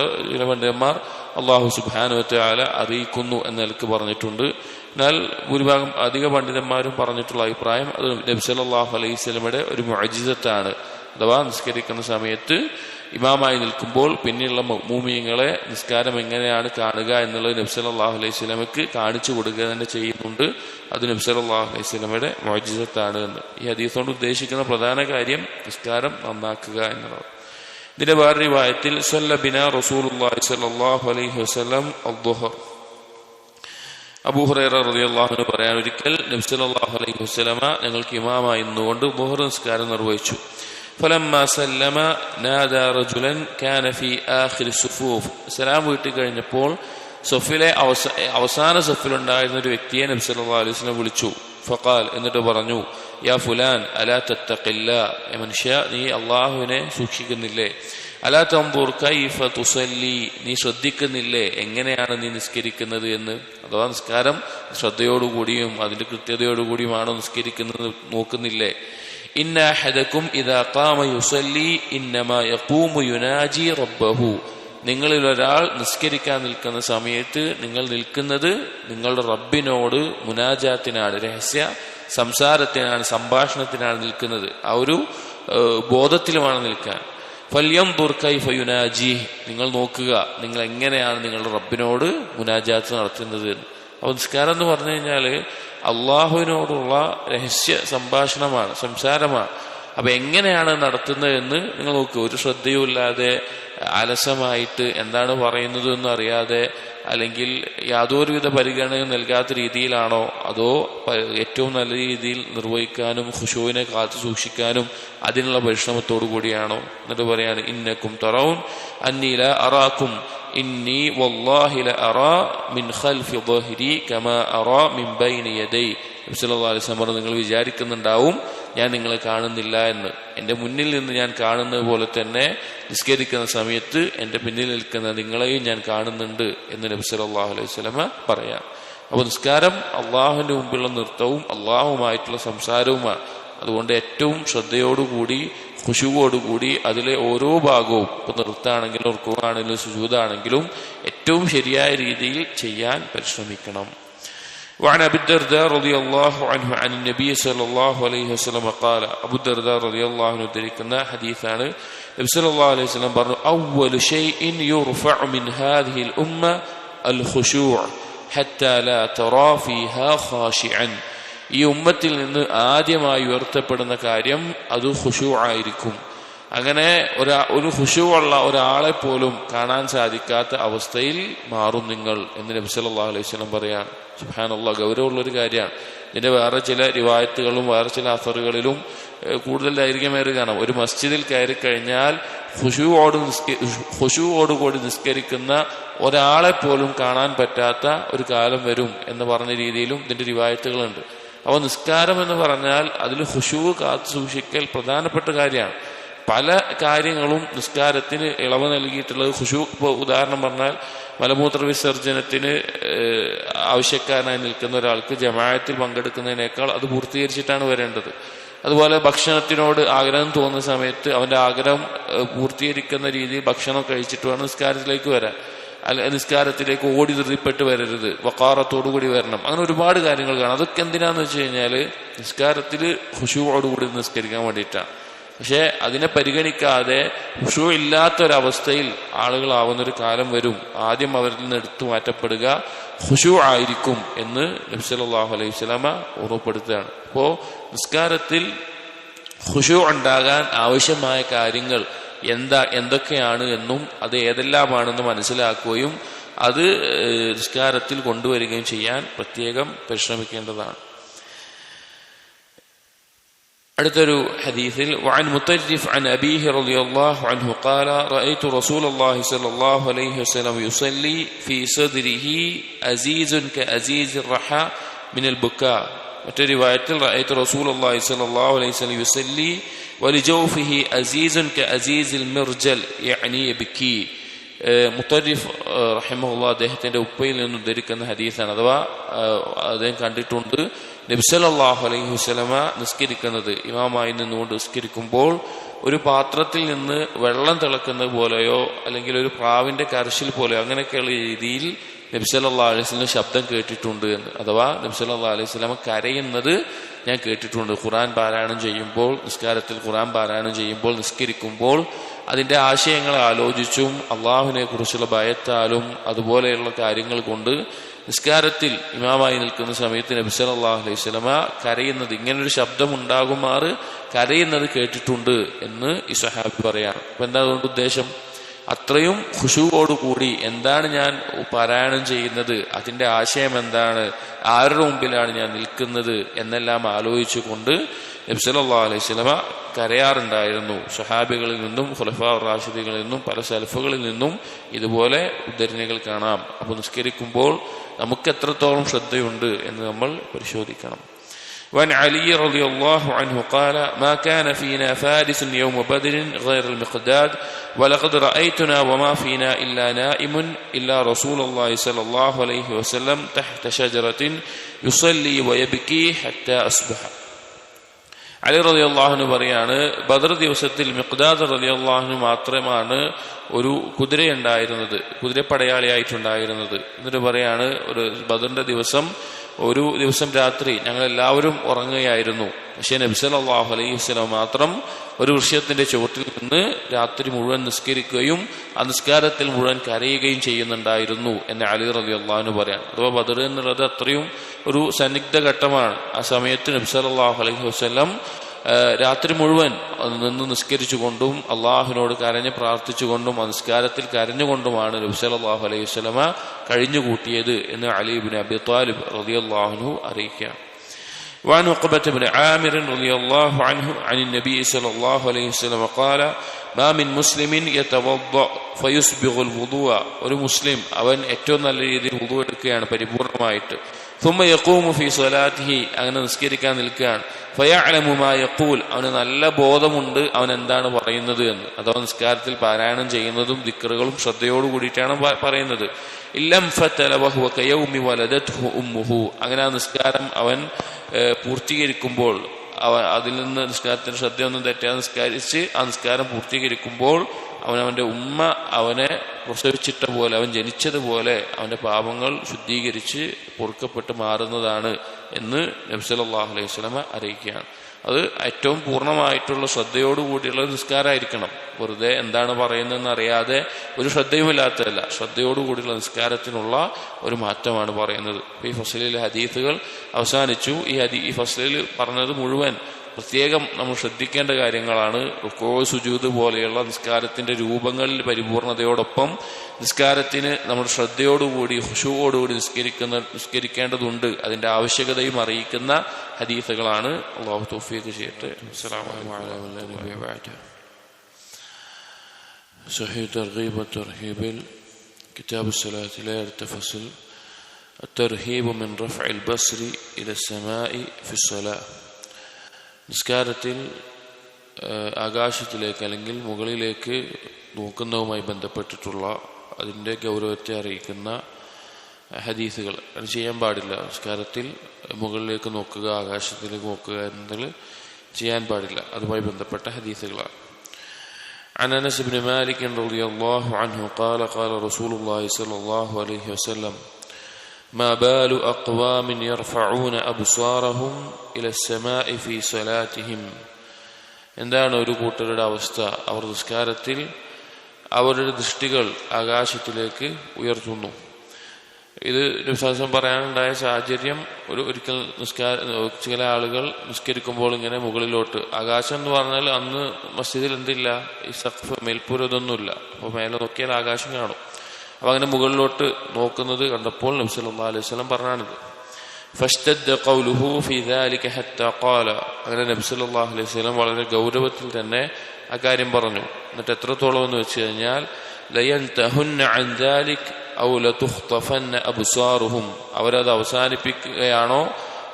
പണ്ഡിതന്മാർ അല്ലാഹു സുബ്ഹാനഹു വ തആല അറിയിക്കുന്നു എന്ന നിലക്ക് പറഞ്ഞിട്ടുണ്ട്. എന്നാൽ ഭൂരിഭാഗം അധിക പണ്ഡിതന്മാരും പറഞ്ഞിട്ടുള്ള അഭിപ്രായം അത് നബി സല്ലല്ലാഹു അലൈഹി വസല്ലമയുടെ ഒരു മുഅ്ജിസത്താണ്. അഥവാ നിസ്കരിക്കുന്ന സമയത്ത് ഇമാമായി നിൽക്കുമ്പോൾ പിന്നിലുള്ള മുഅ്മിനീങ്ങളെ നിസ്കാരം എങ്ങനെയാണ് കാണുക എന്നുള്ളത് നബി സല്ലല്ലാഹു അലൈഹി വസല്ലമക്ക് കാണിച്ചു കൊടുക്കുക തന്നെ ചെയ്യുന്നുണ്ട്. അത് നബി സല്ലല്ലാഹു അലൈഹി വസല്ലമയുടെ മുഅ്ജിസത്താണ് എന്ന് ഈ ഹദീസ് കൊണ്ട് ഉദ്ദേശിക്കുന്ന പ്രധാന കാര്യം നിസ്കാരം നന്നാക്കുക എന്നുള്ളത്. ഇതിന്റെ വേറെ റിവായത്തിൽ സല്ല ബിനാ റസൂലുള്ളാഹി സ്വല്ലല്ലാഹു അലൈഹി വസല്ലം അദ്ദുഹർ, അബൂ ഹുറൈറ റളിയല്ലാഹു അൻഹു പറയാൻ, ഒരിക്കൽ നബി സല്ലല്ലാഹു അലൈഹി വസല്ലമ ഞങ്ങൾക്ക് ഇമാമായി നിന്നുകൊണ്ട് ദുഹർ നിസ്കാരം നിർവഹിച്ചു. ഫലമ്മാ സല്ലമ നാദാ റജുലൻ കാന ഫീ ആഖിരി സുഫൂഫ്, സലാം വീട്ടി കഴിഞ്ഞപ്പോൾ സൊഫിലെ അവസാന സൊഫിലുണ്ടായിരുന്ന ഒരു വ്യക്തിയെ നബി സല്ലല്ലാഹു അലൈഹി വസല്ലം വിളിച്ചു. ഫഖാൽ, എന്നിട്ട് പറഞ്ഞു, യാ ഫുലാൻ അലാ തത്തഖില്ലാ, മനുഷ്യ നീ അള്ളാഹുവിനെ സൂക്ഷിക്കുന്നില്ലേ? അലാ തൻദുർ കൈഫ തുസല്ലി, നീ ശ്രദ്ധിക്കുന്നില്ലേ എങ്ങനെയാണ് നീ നിസ്കരിക്കുന്നത് എന്ന്? അഥവാ നിസ്കാരം ശ്രദ്ധയോടുകൂടിയും അതിന്റെ കൃത്യതയോടുകൂടിയുമാണോ നിസ്കരിക്കുന്നത് നോക്കുന്നില്ലേ? ഇന്ന അഹദകും ഇദാ ഖാമ യുസല്ലി ഇന്നമാ യഖൂമു യുനാജി റബ്ബഹു, നിങ്ങളിൽ ഒരാൾ നിസ്കരിക്കാൻ നിൽക്കുന്ന സമയത്ത് നിങ്ങൾ നിൽക്കുന്നത് നിങ്ങളുടെ റബ്ബിനോട് മുനാജാത്തിനാണ്, രഹസ്യ സംസാരത്തിനാണ്, സംഭാഷണത്തിനാണ് നിൽക്കുന്നത്. ആ ഒരു ബോധത്തിലുമാണ് നിൽക്കാൻ. ഫല്യൻദുർ കൈഫ യുനാജി, നിങ്ങൾ നോക്കുക നിങ്ങൾ എങ്ങനെയാണ് നിങ്ങളുടെ റബ്ബിനോട് മുനാജാത്ത് നടത്തുന്നത്. അപ്പൊ നിസ്കാരം എന്ന് പറഞ്ഞു കഴിഞ്ഞാല് അള്ളാഹുവിനോടുള്ള രഹസ്യ സംഭാഷണമാണ്, സംസാരമാണ്. അപ്പൊ എങ്ങനെയാണ് നടത്തുന്നത് എന്ന് നിങ്ങൾ നോക്കുക. ഒരു ശ്രദ്ധയും ഇല്ലാതെ അലസമായിട്ട് എന്താണ് പറയുന്നത് എന്നും അറിയാതെ, അല്ലെങ്കിൽ യാതൊരുവിധ പരിഗണനയും നൽകാത്ത രീതിയിലാണോ, അതോ ഏറ്റവും നല്ല രീതിയിൽ നിർവഹിക്കാനും ഖുശൂവിനെ കാത്തു സൂക്ഷിക്കാനും അതിനുള്ള പരിശ്രമത്തോടു കൂടിയാണോ? എന്നിട്ട് പറയാണ്, ഇന്നക്കും തറൗൻ അന്നീ ലാ അറാക്കും ഇന്നി വല്ലാഹി ലഅറാ മിൻ ഖൽഫി ളഹരി കമാ അറാ മിൻ ബൈനി യദൈ. നബി സല്ലല്ലാഹു അലൈഹി വസല്ലം, നിങ്ങൾ വിചാരിക്കുന്നുണ്ടാവും ഞാൻ നിങ്ങളെ കാണുന്നില്ല എന്ന്. എന്റെ മുന്നിൽ നിന്ന് ഞാൻ കാണുന്നത് പോലെ തന്നെ നിസ്കരിക്കുന്ന സമയത്ത് എന്റെ പിന്നിൽ നിൽക്കുന്ന നിങ്ങളെയും ഞാൻ കാണുന്നുണ്ട് എന്ന് നബി സല്ലല്ലാഹു അലൈഹി വസല്ലം പറയാം. അപ്പൊ നിസ്കാരം അള്ളാഹുവിന്റെ മുമ്പിലുള്ള നൃത്തവും അള്ളാഹുമായിട്ടുള്ള സംസാരവുമാണ്. അതുകൊണ്ട് ഏറ്റവും ശ്രദ്ധയോടുകൂടി ഖുശൂവോടുകൂടി അതിലെ ഓരോ ഭാഗവും, ഇപ്പൊ നൃത്താണെങ്കിലും റുക്കൂആണെങ്കിലും സുജൂദാണെങ്കിലും ഏറ്റവും ശരിയായ രീതിയിൽ ചെയ്യാൻ പരിശ്രമിക്കണം. وعن أبي الدرداء رضي الله عنه عن النبي صلى الله عليه وسلم قال, أبو الدرداء رضي الله عنه ذكرنا حديثان നബി സല്ലല്ലാഹു അലൈഹി വസല്ലം പറഞ്ഞു, أول شيء يرفع من هذه الأمة الخشوع حتى لا ترى فيها خاشعا. ഈ ഉമ്മത്തിൽ നിന്ന് ആദ്യമായി ഉയർത്തപ്പെടുന്ന കാര്യം അത് ഖുശൂ ആയിരിക്കും. അങ്ങനെ ഒരു ഖുശൂഉള്ള ഒരാളെ പോലും കാണാൻ സാധിക്കാത്ത അവസ്ഥയിൽ മാറും നിങ്ങൾ എന്ന് നബി സല്ലല്ലാഹു അലൈഹി വസല്ലം പറയാണ്. സുബ്ഹാനല്ലാഹ്, ഗൗരവമുള്ളൊരു കാര്യമാണ്. ഇതിന്റെ വേറെ ചില റിവായത്തുകളും വേറെ ചില അസറുകളിലും കൂടുതൽ ദൈർഘ്യമേറി കാണാം. ഒരു മസ്ജിദിൽ കയറി കഴിഞ്ഞാൽ ഖുശൂഓടുകൂടി നിസ്കരിക്കുന്ന ഒരാളെ പോലും കാണാൻ പറ്റാത്ത ഒരു കാലം വരും എന്ന് പറഞ്ഞ രീതിയിലും ഇതിന്റെ റിവായത്തുകളുണ്ട്. അപ്പോൾ നിസ്കാരം എന്ന് പറഞ്ഞാൽ അതിൽ ഖുശൂ കാത്തു സൂക്ഷിക്കൽ പ്രധാനപ്പെട്ട കാര്യമാണ്. പല കാര്യങ്ങളും നിസ്കാരത്തിന് ഇളവ് നൽകിയിട്ടുള്ളത് ഖുശൂ. ഇപ്പോൾ ഉദാഹരണം പറഞ്ഞാൽ മലമൂത്ര വിസർജനത്തിന് ആവശ്യക്കാരനായി നിൽക്കുന്ന ഒരാൾക്ക് ജമാഅത്തിൽ പങ്കെടുക്കുന്നതിനേക്കാൾ അത് പൂർത്തീകരിച്ചിട്ടാണ് വരേണ്ടത്. അതുപോലെ ഭക്ഷണത്തിനോട് ആഗ്രഹം തോന്നുന്ന സമയത്ത് അവന്റെ ആഗ്രഹം പൂർത്തീകരിക്കുന്ന രീതിയിൽ ഭക്ഷണം കഴിച്ചിട്ട് വേണം നിസ്കാരത്തിലേക്ക് വരാൻ. നിസ്കാരത്തിലേക്ക് ഓടി ധൃതിപ്പെട്ട് വരരുത്, വഖാറത്തോടുകൂടി വരണം. അങ്ങനെ ഒരുപാട് കാര്യങ്ങൾ കാണാം. അതൊക്കെ എന്തിനാന്ന് വെച്ച് കഴിഞ്ഞാല് നിസ്കാരത്തിൽ ഖുശൂഅോടുകൂടി നിസ്കരിക്കാൻ വേണ്ടിയിട്ടാണ്. പക്ഷെ അതിനെ പരിഗണിക്കാതെ ഖുശൂ ഇല്ലാത്തൊരവസ്ഥയിൽ ആളുകളാവുന്നൊരു കാലം വരും. ആദ്യം അവരിൽ നിന്ന് എടുത്തു മാറ്റപ്പെടുക ഖുശൂ ആയിരിക്കും എന്ന് നബി സല്ലല്ലാഹു അലൈഹി വസല്ലമ ഓർമ്മപ്പെടുത്തുകയാണ്. അപ്പോ നിസ്കാരത്തിൽ ഖുശൂ ഉണ്ടാകാൻ ആവശ്യമായ കാര്യങ്ങൾ എന്തൊക്കെയാണ് എന്നും അത് ഏതെല്ലാമാണെന്ന് മനസ്സിലാക്കുകയും അത് നിസ്കാരത്തിൽ കൊണ്ടുവരികയും ചെയ്യാൻ പ്രത്യേകം പരിശ്രമിക്കേണ്ടതാണ്. അടുത്തൊരു ഹദീസിൽ وعن مطرف عن أبيه رضي الله عنه قال رأيت رسول الله صلى الله عليه وسلم يصلي في صدره أزيز كأزيز الرحى من البكاء. മറ്റൊരു റിവായത്തിൽ رأيت رسول الله صلى الله عليه وسلم يصلي ولجوفه أزيز كأزيز المرجل يعني يبكي. മുത്തരിഫ് റഹിമഹുല്ലാഹ് അദ്ദേഹത്തിന്റെ ഉപ്പയിൽ നിന്ന് ഉദ്ധരിക്കുന്ന ഹദീസാണ്. അഥവാ അദ്ദേഹം കണ്ടിട്ടുണ്ട് നബി സല്ലല്ലാഹു അലൈഹി വസല്ലമ നിസ്കരിക്കുന്നത്, ഇമാമായി നിന്നുകൊണ്ട് നിസ്കരിക്കുമ്പോൾ ഒരു പാത്രത്തിൽ നിന്ന് വെള്ളം തിളക്കുന്ന പോലെയോ അല്ലെങ്കിൽ ഒരു പ്രാവിന്റെ കരച്ചിൽ പോലെയോ അങ്ങനെയൊക്കെയുള്ള രീതിയിൽ നബി സല്ലല്ലാഹു അലൈഹി വസല്ലം ശബ്ദം കേട്ടിട്ടുണ്ട് എന്ന്. അഥവാ നബി സല്ലല്ലാഹു അലൈഹി വസല്ലം കരയുന്നത് ഞാൻ കേട്ടിട്ടുണ്ട്. ഖുർആൻ പാരായണം ചെയ്യുമ്പോൾ, നിസ്കാരത്തിൽ ഖുർആൻ പാരായണം ചെയ്യുമ്പോൾ, നിസ്കരിക്കുമ്പോൾ അതിന്റെ ആശയങ്ങളെ ആലോചിച്ചും അള്ളാഹുവിനെ കുറിച്ചുള്ള ഭയത്താലും അതുപോലെയുള്ള കാര്യങ്ങൾ കൊണ്ട് നിസ്കാരത്തിൽ ഇമാമായി നിൽക്കുന്ന സമയത്ത് നബി സല്ലല്ലാഹു അലൈഹി വസല്ലമ കരയുന്നത്, ഇങ്ങനൊരു ശബ്ദം ഉണ്ടാകുമാറ് കരയുന്നത് കേട്ടിട്ടുണ്ട് എന്ന് ഈ സ്വഹാബി പറയാണ്. അപ്പൊ എന്താ അതുകൊണ്ട് ഉദ്ദേശം? അത്രയും ഖുശൂവോടുകൂടി എന്താണ് ഞാൻ പാരായണം ചെയ്യുന്നത്, അതിന്റെ ആശയം എന്താണ്, ആരുടെ മുമ്പിലാണ് ഞാൻ നിൽക്കുന്നത് എന്നെല്ലാം ആലോചിച്ചുകൊണ്ട് നബി സല്ലല്ലാഹു അലൈഹി വസല്ലമ കരയാറുണ്ടായിരുന്നു. സ്വഹാബികളിൽ നിന്നും ഖുലഫാ റാഷിദീകളിൽ നിന്നും പല സലഫുകളിൽ നിന്നും ഇതുപോലെ ഉദ്ധരണികൾ കാണാം. അപ്പോൾ നിസ്കരിക്കുമ്പോൾ നമുക്ക് എത്രത്തോളം ശ്രദ്ധയുണ്ട് എന്ന് നമ്മൾ പരിശോധിക്കണം. وعن علي رضي الله عنه قال ما كان فينا فارس يوم بدر غير المقداد ولقد رأيتنا وما فينا إلا نائم إلا رسول الله صلى الله عليه وسلم تحت شجرة يصلي ويبكي حتى أصبح. അലി റളിയല്ലാഹു അൻഹു പറയാണ്, ബദർ ദിവസത്തിൽ മിഖ്ദാദ് റളിയല്ലാഹു അൻഹു മാത്രമാണ് ഒരു കുതിരയുണ്ടായിരുന്നത്, കുതിരപ്പടയാളിയായിട്ടുണ്ടായിരുന്നത്. എന്നിട്ട് പറയാണ്, ഒരു ബദറിന്റെ ദിവസം ഒരു ദിവസം രാത്രി ഞങ്ങൾ എല്ലാവരും ഉറങ്ങുകയായിരുന്നു. പക്ഷേ നബി സല്ലല്ലാഹു അലൈഹി വസല്ലം മാത്രം ഒരു വൃക്ഷത്തിന്റെ ചുവട്ടിൽ നിന്ന് രാത്രി മുഴുവൻ നിസ്കരിക്കുകയും ആ നിസ്കാരത്തിൽ മുഴുവൻ കരയുകയും ചെയ്യുന്നുണ്ടായിരുന്നു എന്ന് അലി റളിയല്ലാഹു അൻഹു പറയാം. അഥവാ ബദർ എന്നുള്ളത് അത്രയും ഒരു സന്നിഗ്ധ ഘട്ടമാണ്. ആ സമയത്ത് നബി സല്ലല്ലാഹു അലൈഹി വസല്ലം രാത്രി മുഴുവൻ നിന്ന് നിസ്കരിച്ചുകൊണ്ടും അള്ളാഹുവിനോട് കരഞ്ഞ് പ്രാർത്ഥിച്ചുകൊണ്ടും ആ നിസ്കാരത്തിൽ കരഞ്ഞുകൊണ്ടുമാണ് നബി സല്ലല്ലാഹു അലൈഹി വസല്ലമ കഴിഞ്ഞുകൂട്ടിയത് എന്ന് അലി ഇബ്നു അബി ത്വാലിബ് റളിയല്ലാഹു അൻഹു അറിയിക്കുകയാണ്. وعن عقبة بن عامر رضي الله عنه عن النبي صلى الله عليه وسلم قال ما من مسلم يتوضأ فيسبغ الوضوء. ഒരു മുസ്ലിം അവൻ ഏറ്റവും നല്ല രീതിയിൽ വുളു എടുക്കുകയാണ് പരിപൂർണമായിട്ട്. ثم يقوم في صلاته, അങ്ങനെ നിസ്കരിക്കാൻ നിൽക്കുകയാണ്. فيعلم ما يقول, അവന് നല്ല ബോധമുണ്ട് അവൻ എന്താണ് പറയുന്നത് എന്ന്. അഥവാ നിസ്കാരത്തിൽ പാരായണം ചെയ്യുന്നതും ദിക്റുകളും ശ്രദ്ധയോട് കൂടിയിട്ടാണ് പറയുന്നത്. ഇല്ലം ഫതല വഹുവ കയൗമി വലദത്ഹു ഉമ്മുഹു, അങ്ങനെ ആ നിസ്കാരം അവൻ പൂർത്തീകരിക്കുമ്പോൾ, അതിൽ നിന്ന് നിസ്കാരത്തിന് ശ്രദ്ധയൊന്നും തെറ്റാതെ നിസ്കരിച്ച് ആ നിസ്കാരം പൂർത്തീകരിക്കുമ്പോൾ അവന്റെ ഉമ്മ അവനെ പ്രസവിച്ചിട്ട പോലെ, അവൻ ജനിച്ചതുപോലെ അവന്റെ പാപങ്ങൾ ശുദ്ധീകരിച്ച് പൊറുക്കപ്പെട്ട് മാറുന്നതാണ് എന്ന് നബി സല്ലല്ലാഹു അലൈഹി വസല്ലമ അറിയിക്കുകയാണ്. അത് ഏറ്റവും പൂർണ്ണമായിട്ടുള്ള ശ്രദ്ധയോടുകൂടിയുള്ള നിസ്കാരമായിരിക്കണം. വെറുതെ എന്താണ് പറയുന്നതെന്ന് അറിയാതെ ഒരു ശ്രദ്ധയുമില്ലാത്തതല്ല, ശ്രദ്ധയോടുകൂടിയുള്ള നിസ്കാരത്തിനുള്ള ഒരു മാറ്റമാണ് പറയുന്നത്. ഈ ഫസ്ലിലെ ഹദീസുകൾ അവസാനിച്ചു. ഈ ഫസ്ലിൽ പറഞ്ഞത് മുഴുവൻ പ്രത്യേകം നമ്മൾ ശ്രദ്ധിക്കേണ്ട കാര്യങ്ങളാണ്. റുക്കൂ, സുജൂദ് പോലെയുള്ള നിസ്കാരത്തിന്റെ രൂപങ്ങളിൽ പരിപൂർണതയോടൊപ്പം നിസ്കാരത്തിന് നമ്മൾ ശ്രദ്ധയോടുകൂടി ഖുശൂവോടുകൂടി നിസ്കരിക്കേണ്ടതുണ്ട്. അതിന്റെ ആവശ്യകതയും അറിയിക്കുന്ന ഹദീസുകളാണ്. അല്ലാഹു തൗഫീഖ് ചെയ്യട്ടെ. അസ്സലാമു അലൈക്കും. സഹീഹ് തർഗീബ് വതർഹീബിൽ കിതാബ് സ്വലാത്തിലെ അടുത്ത ഫസ്ൽ الترهيب من رفع البصر إلى السماء في الصلاة. നിസ്കാരത്തിൽ ആകാശത്തിലേക്ക് അല്ലെങ്കിൽ മുകളിലേക്ക് നോക്കുന്നതുമായി ബന്ധപ്പെട്ടിട്ടുള്ള അതിൻ്റെ ഗൗരവത്തെ അറിയിക്കുന്ന ഹദീസുകൾ. അത് ചെയ്യാൻ പാടില്ല. നിസ്കാരത്തിൽ മുകളിലേക്ക് നോക്കുക, ആകാശത്തിലേക്ക് നോക്കുക എന്നതിൽ ചെയ്യാൻ പാടില്ല. അതുമായി ബന്ധപ്പെട്ട ഹദീസുകളാണ്. عن أنس بن مالك رضي الله عنه قال قال رسول الله صلى الله عليه وسلم ما بال أقوام يرفعون أبصارهم إلى السماء في صلاتهم. എന്താണ് ഒരു കൂട്ടരുടെ അവസ്ഥ? അവർ നിസ്കാരത്തിൽ അവരുടെ ദൃഷ്ടികൾ ആകാശത്തിലേക്ക് ഉയർത്തുന്നു. ഇത് വിശ്വാസം പറയാനുണ്ടായ സാഹചര്യം, ഒരിക്കൽ ചില ആളുകൾ നിസ്കരിക്കുമ്പോൾ ഇങ്ങനെ മുകളിലോട്ട്, ആകാശം എന്ന് പറഞ്ഞാൽ അന്ന് മസ്ജിദിൽ എന്തില്ല, ഈ സഖഫ് മേൽപ്പൂരം ഇതൊന്നുമില്ല. അപ്പോൾ മേലെ നോക്കിയാൽ ആകാശം കാണും. അപ്പൊ അങ്ങനെ മുകളിലോട്ട് നോക്കുന്നത് കണ്ടപ്പോൾ നബി സല്ലല്ലാഹു അലൈഹി വസല്ലം പറഞ്ഞാണിത്. ഫശ്തദ്ദ ഖൗലുഹു ഫീ ദാലിക ഹത്താ ഖാല, അങ്ങനെ നബി സല്ലല്ലാഹു അലൈഹി വസല്ലം വളരെ ഗൗരവത്തിൽ തന്നെ ആ കാര്യം പറഞ്ഞു. എന്നിട്ട് എത്രത്തോളം എന്ന് വെച്ച് കഴിഞ്ഞാൽ ലയൻതഹുന്ന അൻ ദാലിക് ഔ ലതുഖ്തഫന്ന അബ്സാറുഹും, അവരത് അവസാനിപ്പിക്കുകയാണോ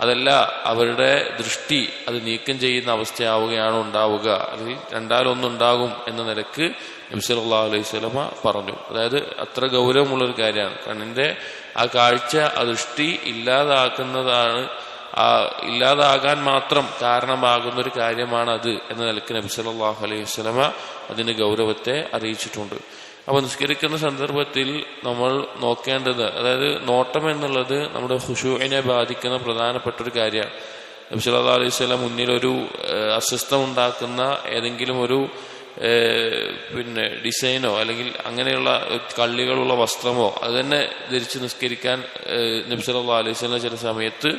അതല്ല അവരുടെ ദൃഷ്ടി അത് നീക്കം ചെയ്യുന്ന അവസ്ഥയാവുകയാണോ ഉണ്ടാവുക, അതിൽ രണ്ടാലൊന്നുണ്ടാകും എന്ന നിലക്ക് നബി സല്ലല്ലാഹു അലൈഹി വസല്ലമ പറഞ്ഞു. അതായത് അത്ര ഗൗരവമുള്ളൊരു കാര്യമാണ്. കണ്ണിന്റെ ആ കാഴ്ച, ആ ദൃഷ്ടി ഇല്ലാതാക്കുന്നതാണ്, ഇല്ലാതാകാൻ മാത്രം കാരണമാകുന്ന ഒരു കാര്യമാണ് അത് എന്ന നിലക്ക് നബി സല്ലല്ലാഹു അലൈഹി വസല്ലമ അതിന്റെ ഗൗരവത്തെ അറിയിച്ചിട്ടുണ്ട്. അപ്പൊ നിസ്കരിക്കുന്ന സന്ദർഭത്തിൽ നമ്മൾ നോക്കേണ്ടത്, അതായത് നോട്ടം എന്നുള്ളത് നമ്മുടെ ഖുശൂഇനെ ബാധിക്കുന്ന പ്രധാനപ്പെട്ട ഒരു കാര്യമാണ്. നബി സല്ലല്ലാഹു അലൈഹി വസല്ലം മുന്നിലൊരു അസ്വസ്ഥം ഉണ്ടാക്കുന്ന ഏതെങ്കിലും ഒരു ഡിസൈനോ അല്ലെങ്കിൽ അങ്ങനെയുള്ള കള്ളികളുള്ള വസ്ത്രമോ അത് തന്നെ ധരിച്ച് നിസ്കരിക്കാൻ നബി സല്ലല്ലാഹു അലൈഹി വസല്ലം ചില സമയത്ത്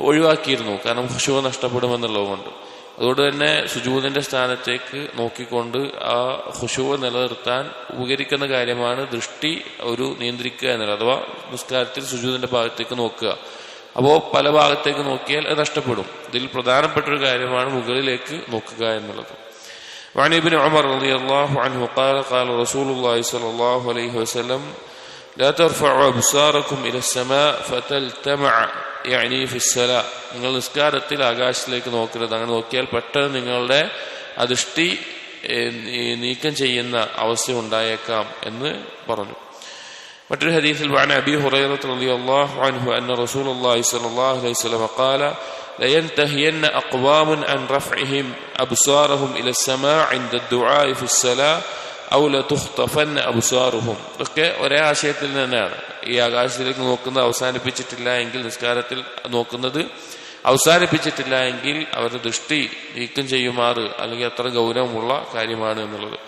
ഒഴിവാക്കിയിരുന്നു. കാരണം ഖുശൂ നഷ്ടപ്പെടുമെന്നുള്ളതുകൊണ്ട്. അതുകൊണ്ട് തന്നെ സുജൂദിന്റെ സ്ഥാനത്തേക്ക് നോക്കിക്കൊണ്ട് ആ ഖുശൂ നിലനിർത്താൻ ഉപകരിക്കുന്ന കാര്യമാണ് ദൃഷ്ടി ഒരു നിയന്ത്രിക്കുക എന്നുള്ളത്. അഥവാ നിസ്കാരത്തിൽ സുജൂദിന്റെ ഭാഗത്തേക്ക് നോക്കുക. അപ്പോൾ പല ഭാഗത്തേക്ക് നോക്കിയാൽ അത് നഷ്ടപ്പെടും. ഇതിൽ പ്രധാനപ്പെട്ട ഒരു കാര്യമാണ് മുകളിലേക്ക് നോക്കുക എന്നുള്ളത്. وعن ابن عمر رضي الله عنه قال قال رسول الله صلى الله عليه وسلم لا ترفعوا أبصاركم إلى السماء فتلتمع يعني في الصلاة. നിങ്ങൾ നിസ്കാരത്തിൽ ആകാശത്തിലേക്ക് നോക്കരുത്. അങ്ങനെ നോക്കിയാൽ പെട്ടെന്ന് നിങ്ങളുടെ ദൃഷ്ടി നീക്കം ചെയ്യുന്ന അവസ്ഥ ഉണ്ടായേക്കാം എന്ന് പറഞ്ഞു. മറ്റൊരു ഹദീസിൽ وعن أبي هريرة رضي الله عنه أن رسول الله صلى الله عليه وسلم قال لينتهين أقوام عن رفعهم أبصارهم إلى السماء عند الدعاء في الصلاة أو لتخطفن أبصارهم. ഇതൊക്കെ ഒരേ ആശയത്തിൽ തന്നെയാണ്. ഈ ആകാശത്തിലേക്ക് നോക്കുന്നത് അവസാനിപ്പിച്ചിട്ടില്ല എങ്കിൽ, നിസ്കാരത്തിൽ നോക്കുന്നത് അവസാനിപ്പിച്ചിട്ടില്ല എങ്കിൽ അവരുടെ ദൃഷ്ടി നീക്കം ചെയ്യുമാറ് അല്ലെങ്കിൽ അത്ര ഗൗരവമുള്ള കാര്യമാണ് എന്നുള്ളത്.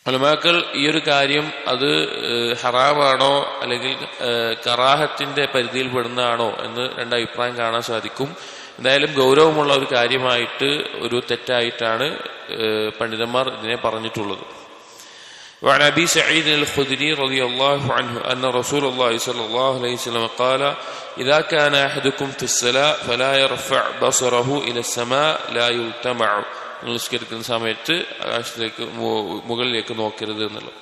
ഉലമാക്കൾ ഈ ഒരു കാര്യം അത് ഹറാമാണോ അല്ലെങ്കിൽ കറാഹത്തിന്റെ പരിധിയിൽ പെടുന്നതാണോ എന്ന് രണ്ട് അഭിപ്രായം കാണാൻ സാധിക്കും. എന്തായാലും ഗൗരവമുള്ള ഒരു കാര്യമായിട്ട്, ഒരു തെറ്റായിട്ടാണ് പണ്ഡിതന്മാർ ഇതിനെ പറഞ്ഞിട്ടുള്ളത്. وعن أبي سعيد الخدري رضي الله عنه أن رسول الله صلى الله عليه وسلم قال إذا كان أحدكم في الصلاة فلا يرفع بصره إلى السماء لا يلتمع. നിസ്കരിക്കുന്ന സമയത്ത് ആകാശത്തിലേക്ക് മുകളിലേക്ക് നോക്കരുത് എന്നുള്ളത്.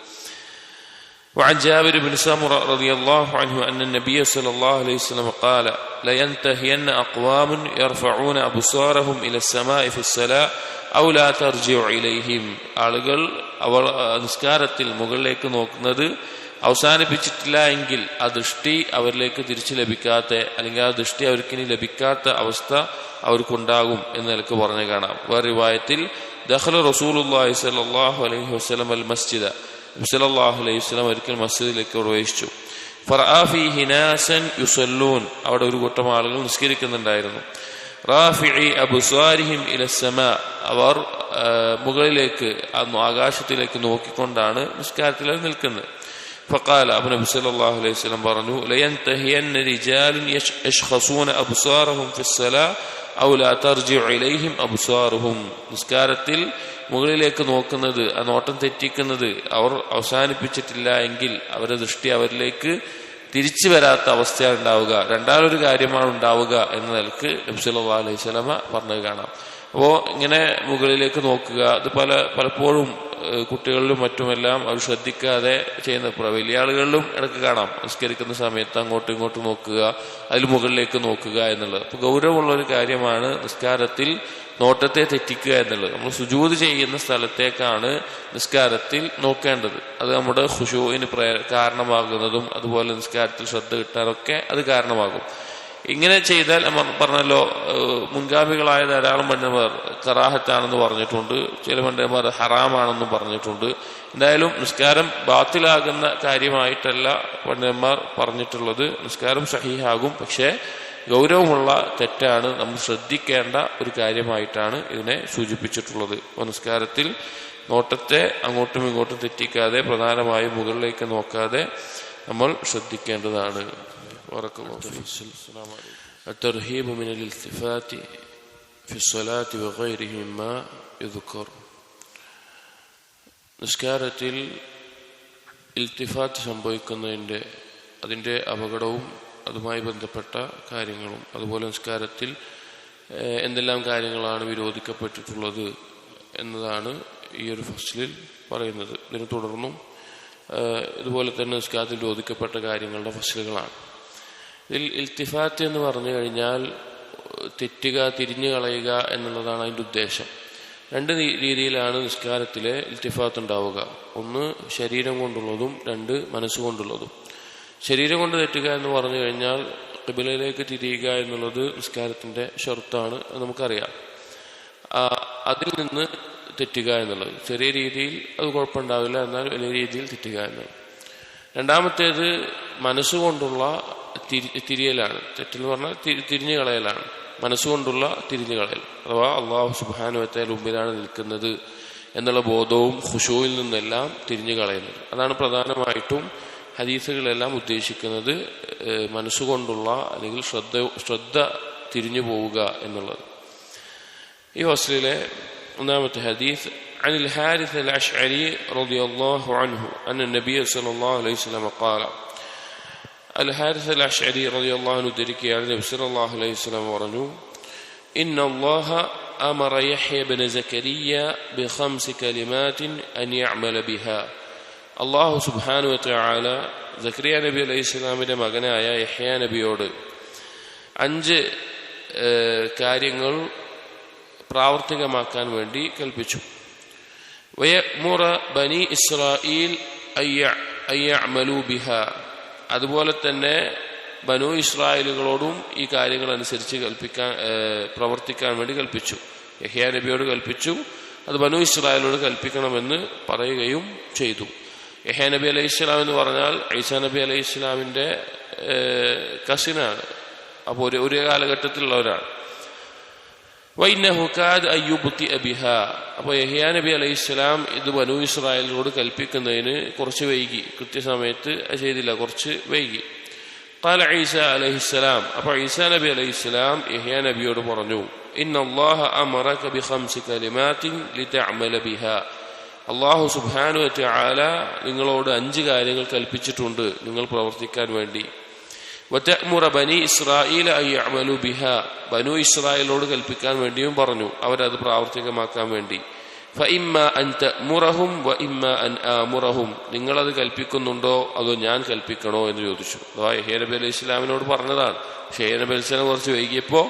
وعن جابر بن سمرة رضي الله عنه أن النبي صلى الله عليه وسلم قال لينتهين أقوام يرفعون أبصارهم إلى السماء في الصلاة أو لا ترجع إليهم. ആളുകൾ അവർ നിസ്കാരത്തിൽ മുകളിലേക്ക് നോക്കുന്നത് അവസാനിപ്പിച്ചിട്ടില്ല എങ്കിൽ ആ ദൃഷ്ടി അവരിലേക്ക് തിരിച്ചു ലഭിക്കാത്ത അല്ലെങ്കിൽ ആ ദൃഷ്ടി അവർക്കിനി ലഭിക്കാത്ത അവസ്ഥ അവർക്കുണ്ടാകും എന്ന് നിലക്ക് പറഞ്ഞു കാണാം. വേറെ റിവായത്തിൽ ദഖല റസൂലുള്ളാഹി സ്വല്ലല്ലാഹു അലൈഹി വസല്ലം അൽ മസ്ജിദ, നബി സല്ലല്ലാഹു അലൈഹി വസല്ലം ഒരിക്കൽ മസ്ജിദിലേക്ക് പ്രവേശിച്ചു. ഫറആ ഫീഹി നാസൻ യുസല്ലൂൻ, അവിടെ ഒരു കൂട്ടം ആളുകൾ നിസ്കരിക്കുന്നുണ്ടായിരുന്നു. റാഫിഇ അബ്സാരിഹിം ഇലസ്സമാ, അവർ മുകളിലേക്ക് ആകാശത്തിലേക്ക് നോക്കിക്കൊണ്ടാണ് നിസ്കാരത്തിൽ നിൽക്കുന്നത്. فقال ابن نبي صلى الله عليه وسلم പറഞ്ഞു لينتهين رجال يشخصون أبصارهم في الصلاة أو لا ترجع إليهم أبصارهم. നിസ്കാരത്തിൽ മുകളിലേക്ക് നോക്കുന്നത്, ആ നോട്ടം തെറ്റിക്കുന്നത് അവർ അവസാനിപ്പിച്ചിട്ടില്ല എങ്കിൽ അവരുടെ ദൃഷ്ടി അവരിലേക്ക് തിരിച്ചു വരാത്ത അവസ്ഥയാണ് ഉണ്ടാവുക. രണ്ടാമതൊരു കാര്യമാണ് ഉണ്ടാവുക എന്ന നിലക്ക് നബി സല്ലല്ലാഹു അലൈഹി വസല്ലമ പറഞ്ഞത് കാണാം. അപ്പോൾ ഇങ്ങനെ മുകളിലേക്ക് നോക്കുക, അത് പലപ്പോഴും കുട്ടികളിലും മറ്റുമെല്ലാം അവർ ശ്രദ്ധിക്കാതെ ചെയ്യുന്ന, വലിയ ആളുകളിലും ഇടയ്ക്ക് കാണാം നിസ്കരിക്കുന്ന സമയത്ത് അങ്ങോട്ടും ഇങ്ങോട്ടും നോക്കുക, അതിൽ മുകളിലേക്ക് നോക്കുക എന്നുള്ളത്. അപ്പൊ ഗൗരവമുള്ള ഒരു കാര്യമാണ് നിസ്കാരത്തിൽ നോട്ടത്തെ തെറ്റിക്കുക എന്നുള്ളത്. നമ്മൾ സുജൂദ് ചെയ്യുന്ന സ്ഥലത്തേക്കാണ് നിസ്കാരത്തിൽ നോക്കേണ്ടത്. അത് നമ്മുടെ ഖുശൂഇന് കാരണമാകുന്നതും അതുപോലെ നിസ്കാരത്തിൽ ശ്രദ്ധ കിട്ടാനൊക്കെ അത് കാരണമാകും. ഇങ്ങനെ ചെയ്താൽ പറഞ്ഞല്ലോ, മുൻഗാമികളായ ധാരാളം പണ്ഡിതന്മാർ കറാഹത്താണെന്ന് പറഞ്ഞിട്ടുണ്ട്, ചില പണ്ഡിതന്മാർ ഹറാമാണെന്നും പറഞ്ഞിട്ടുണ്ട്. എന്തായാലും നിസ്കാരം ബാത്തിലാകുന്ന കാര്യമായിട്ടല്ല പണ്ഡിതന്മാർ പറഞ്ഞിട്ടുള്ളത്. നിസ്കാരം സഹീഹാകും, പക്ഷേ ഗൗരവമുള്ള തെറ്റാണ്, നമ്മൾ ശ്രദ്ധിക്കേണ്ട ഒരു കാര്യമായിട്ടാണ് ഇതിനെ സൂചിപ്പിച്ചിട്ടുള്ളത്. അപ്പോൾ നിസ്കാരത്തിൽ നോട്ടത്തെ അങ്ങോട്ടും ഇങ്ങോട്ടും തെറ്റിക്കാതെ, പ്രധാനമായും മുകളിലേക്ക് നോക്കാതെ നമ്മൾ ശ്രദ്ധിക്കേണ്ടതാണ്. الترهيب من الالتفات في الصلاة وغيره مما يذكر. നിസ്കാരത്തിൽ ഇൽത്തിഫാത്ത് സംഭവിക്കുന്നതിൻ്റെ അതിൻ്റെ അപകടവും അതുമായി ബന്ധപ്പെട്ട കാര്യങ്ങളും, അതുപോലെ നിസ്കാരത്തിൽ എന്തെല്ലാം കാര്യങ്ങളാണ് വിരോധിക്കപ്പെട്ടിട്ടുള്ളത് എന്നതാണ് ഈ ഒരു ഫസ്ലിൽ പറയുന്നത്. ഇതിനെ തുടർന്നും ഇതുപോലെ തന്നെ നിസ്കാരത്തിൽ വിരോധിക്കപ്പെട്ട കാര്യങ്ങളുടെ ഫസ്ലുകളാണ്. ഇതിൽ ഇൽത്തിഫാത്ത് എന്ന് പറഞ്ഞു കഴിഞ്ഞാൽ തെറ്റുക, തിരിഞ്ഞു കളയുക എന്നുള്ളതാണ് അതിൻ്റെ ഉദ്ദേശം. രണ്ട് രീതിയിലാണ് നിസ്കാരത്തിലെ ഇൽത്തിഫാത്ത് ഉണ്ടാവുക. ഒന്ന് ശരീരം കൊണ്ടുള്ളതും, രണ്ട് മനസ്സുകൊണ്ടുള്ളതും. ശരീരം കൊണ്ട് തെറ്റുക എന്ന് പറഞ്ഞു കഴിഞ്ഞാൽ ഖിബലയിലേക്ക് തിരിയുക എന്നുള്ളത് നിസ്കാരത്തിന്റെ ഷർത്താണ്, നമുക്കറിയാം. അതിൽ നിന്ന് തെറ്റുക എന്നുള്ളത് ചെറിയ രീതിയിൽ അത് കുഴപ്പമുണ്ടാവില്ല, എന്നാൽ വലിയ രീതിയിൽ തെറ്റുക എന്നുള്ളത്. രണ്ടാമത്തേത് മനസ്സുകൊണ്ടുള്ള തിരിയലാണ്. തെറ്റെന്ന് പറഞ്ഞാൽ തിരിഞ്ഞു കളയലാണ്. മനസ്സുകൊണ്ടുള്ള തിരിഞ്ഞു കളയൽ, അഥവാ അള്ളാഹു സുബ്ഹാനഹു വ തആല മുമ്പിലാണ് നിൽക്കുന്നത് എന്നുള്ള ബോധവും ഖുശൂഇൽ നിന്നെല്ലാം തിരിഞ്ഞു കളയുന്നത്. അതാണ് പ്രധാനമായിട്ടും ഹദീസുകളെല്ലാം ഉദ്ദേശിക്കുന്നത്. മനസ്സുകൊണ്ടുള്ള അല്ലെങ്കിൽ ശ്രദ്ധ തിരിഞ്ഞു പോവുക എന്നുള്ളത്. ഈ ഫസ്ലിലെ ഒന്നാമത്തെ ഹദീസ് عن الحارث الأشعري رضي الله عنه أن النبي صلى الله عليه وسلم قال الحارث الأشعري رضي الله عنه ذكر النبي صلى الله عليه وسلم പറഞ്ഞു إن الله أمر يحيى بن زكريا ب5 كلمات أن يعمل بها. അല്ലാഹു സുബ്ഹാനഹു വ തആല സക്കരിയ നബി അലൈഹിസ്സലാമിന്റെ മകനായ യഹ്യ നബിയോട് 5 കാര്യങ്ങൾ പ്രാവർത്തികമാക്കാൻ വേണ്ടി കൽപ്പിച്ചു. വയഅ്മുറ ബനി ഇസ്രായീൽ അയ്യഅമലു ബിഹാ. അതുപോലെ തന്നെ ബനു ഇസ്രായേലുകളോടും ഈ കാര്യങ്ങൾ അനുസരിച്ച് പ്രവർത്തിക്കാൻ വേണ്ടി കൽപ്പിച്ചു. യഹ്യ നബിയോട് കൽപ്പിച്ചു, അത് ബനു ഇസ്രായേലോട് കൽപ്പിക്കണമെന്ന് പറയുകയും ചെയ്തു. യഹ്യ നബി അലൈഹി ഇസ്ലാം എന്ന് പറഞ്ഞാൽ ഈസാ നബി അലൈഹി ഇസ്ലാമിന്റെ കസിനാണ്. അപ്പോൾ ഒരു കാലഘട്ടത്തിലുള്ളവരാണ്. അപ്പോൾ യഹ്യ നബി അലൈഹി ഇസ്ലാം ഇത് ബനു ഇസ്രായേലിനോട് കൽപ്പിക്കുന്നതിന് കുറച്ച് വൈകി, കൃത്യസമയത്ത് ചെയ്തില്ല, കുറച്ച് വൈകി. ഖാല ഈസ അലൈഹിസ്സലാം, അപ്പോൾ ഈസാ നബി അലൈഹിസ്സലാം യഹ്യ നബിയോട് പറഞ്ഞു, ഇന്നല്ലാഹ അമറക ബി5 കലിമാത്തിൻ ലിതഅമല ബിഹാ. അല്ലാഹു സുബ്ഹാനഹു വ തആല നിങ്ങളോട് 5 കാര്യങ്ങൾ കൽപ്പിച്ചിട്ടുണ്ട് നിങ്ങൾ പ്രവർത്തിക്കാൻ വേണ്ടി. വതഅ്മുറ ബനി ഇസ്രായീല അയ്യഅമലു ബിഹാ. ബനു ഇസ്രായേലോട് കൽപ്പിക്കാൻ വേണ്ടിയും പറഞ്ഞു, അവരത് പ്രാവർത്തികമാക്കാൻ വേണ്ടി. ഫഇമ്മ അൻ തഅ്മുറഹും വഇമ്മ അൻ ആമുറഹും. നിങ്ങളത് കൽപ്പിക്കുന്നുണ്ടോ അതോ ഞാൻ കൽപ്പിക്കണോ എന്ന് ചോദിച്ചു. യഹ്യ നബി അലൈഹി ഇസ്ലാമിനോട് പറഞ്ഞതാണ്. പക്ഷേ യഹ്യ നബി അലൈഹി ഇസ്ലാം കുറച്ച് വൈകിയപ്പോൾ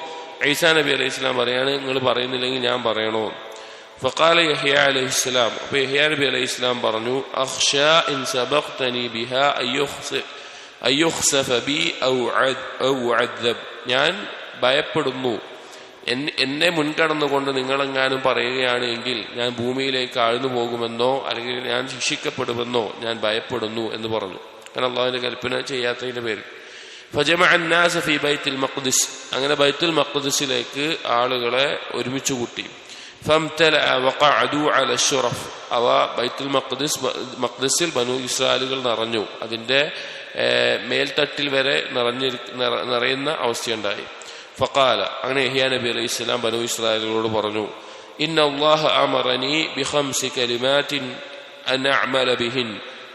ഈസാ നബി അലൈഹി ഇസ്ലാം പറയാണ്, നിങ്ങൾ പറയുന്നില്ലെങ്കിൽ ഞാൻ പറയണോ? ഫഖാല യഹ്യ അലൈഹി ഇസ്ലാം, അപ്പോൾ യഹ്യ നബി അലൈഹി ഇസ്ലാം പറഞ്ഞു, അഖ്ശാ ഇൻ സബഖ്തനി ബിഹാ അയ്യുഖ്സഫ ബി ഔ ഉഅദ്ദബ്. ഞാൻ ഭയപ്പെടുന്നു, എന്നെ മുൻകടന്നുകൊണ്ട് നിങ്ങളെങ്ങാനും പറയുകയാണ് എങ്കിൽ ഞാൻ ഭൂമിയിലേക്ക് ആഴ്ന്നു പോകുമെന്നോ അല്ലെങ്കിൽ ഞാൻ ശിക്ഷിക്കപ്പെടുമെന്നോ ഞാൻ ഭയപ്പെടുന്നു എന്ന് പറഞ്ഞു. കാരണം അള്ളാഹുവിന്റെ കൽപ്പന ചെയ്യാത്തതിന്റെ പേരിൽ. ഫജമഅ അന്നാസ ഫീ ബൈത്തുൽ മഖ്ദിസ്. അങ്ങനെ ബൈത്തുൽ മഖ്ദിസിലേക്ക് ആളുകളെ ഒരുമിച്ച് കൂട്ടി. ഫംതലഅ വഖഅദു അല അശ്റഫ്. അവ ബൈത്തുൽ മഖ്ദിസിൽ ബനു ഇസ്രായേലുകൾ നിറഞ്ഞു. അതിന്റെ മേൽത്തട്ടിൽ വരെ നിറയുന്ന അവസ്ഥയുണ്ടായി. ഫഖാല, അങ്ങനെ യഹ്യ നബി അലൈഹി ഇസ്ലാം ബനു ഇസ്രായേലുകളോട് പറഞ്ഞു, ഇന്നല്ലാഹ അമറനി ബി5 കലിമാത്തിൻ അൻ അഅമല ബിഹിൻ.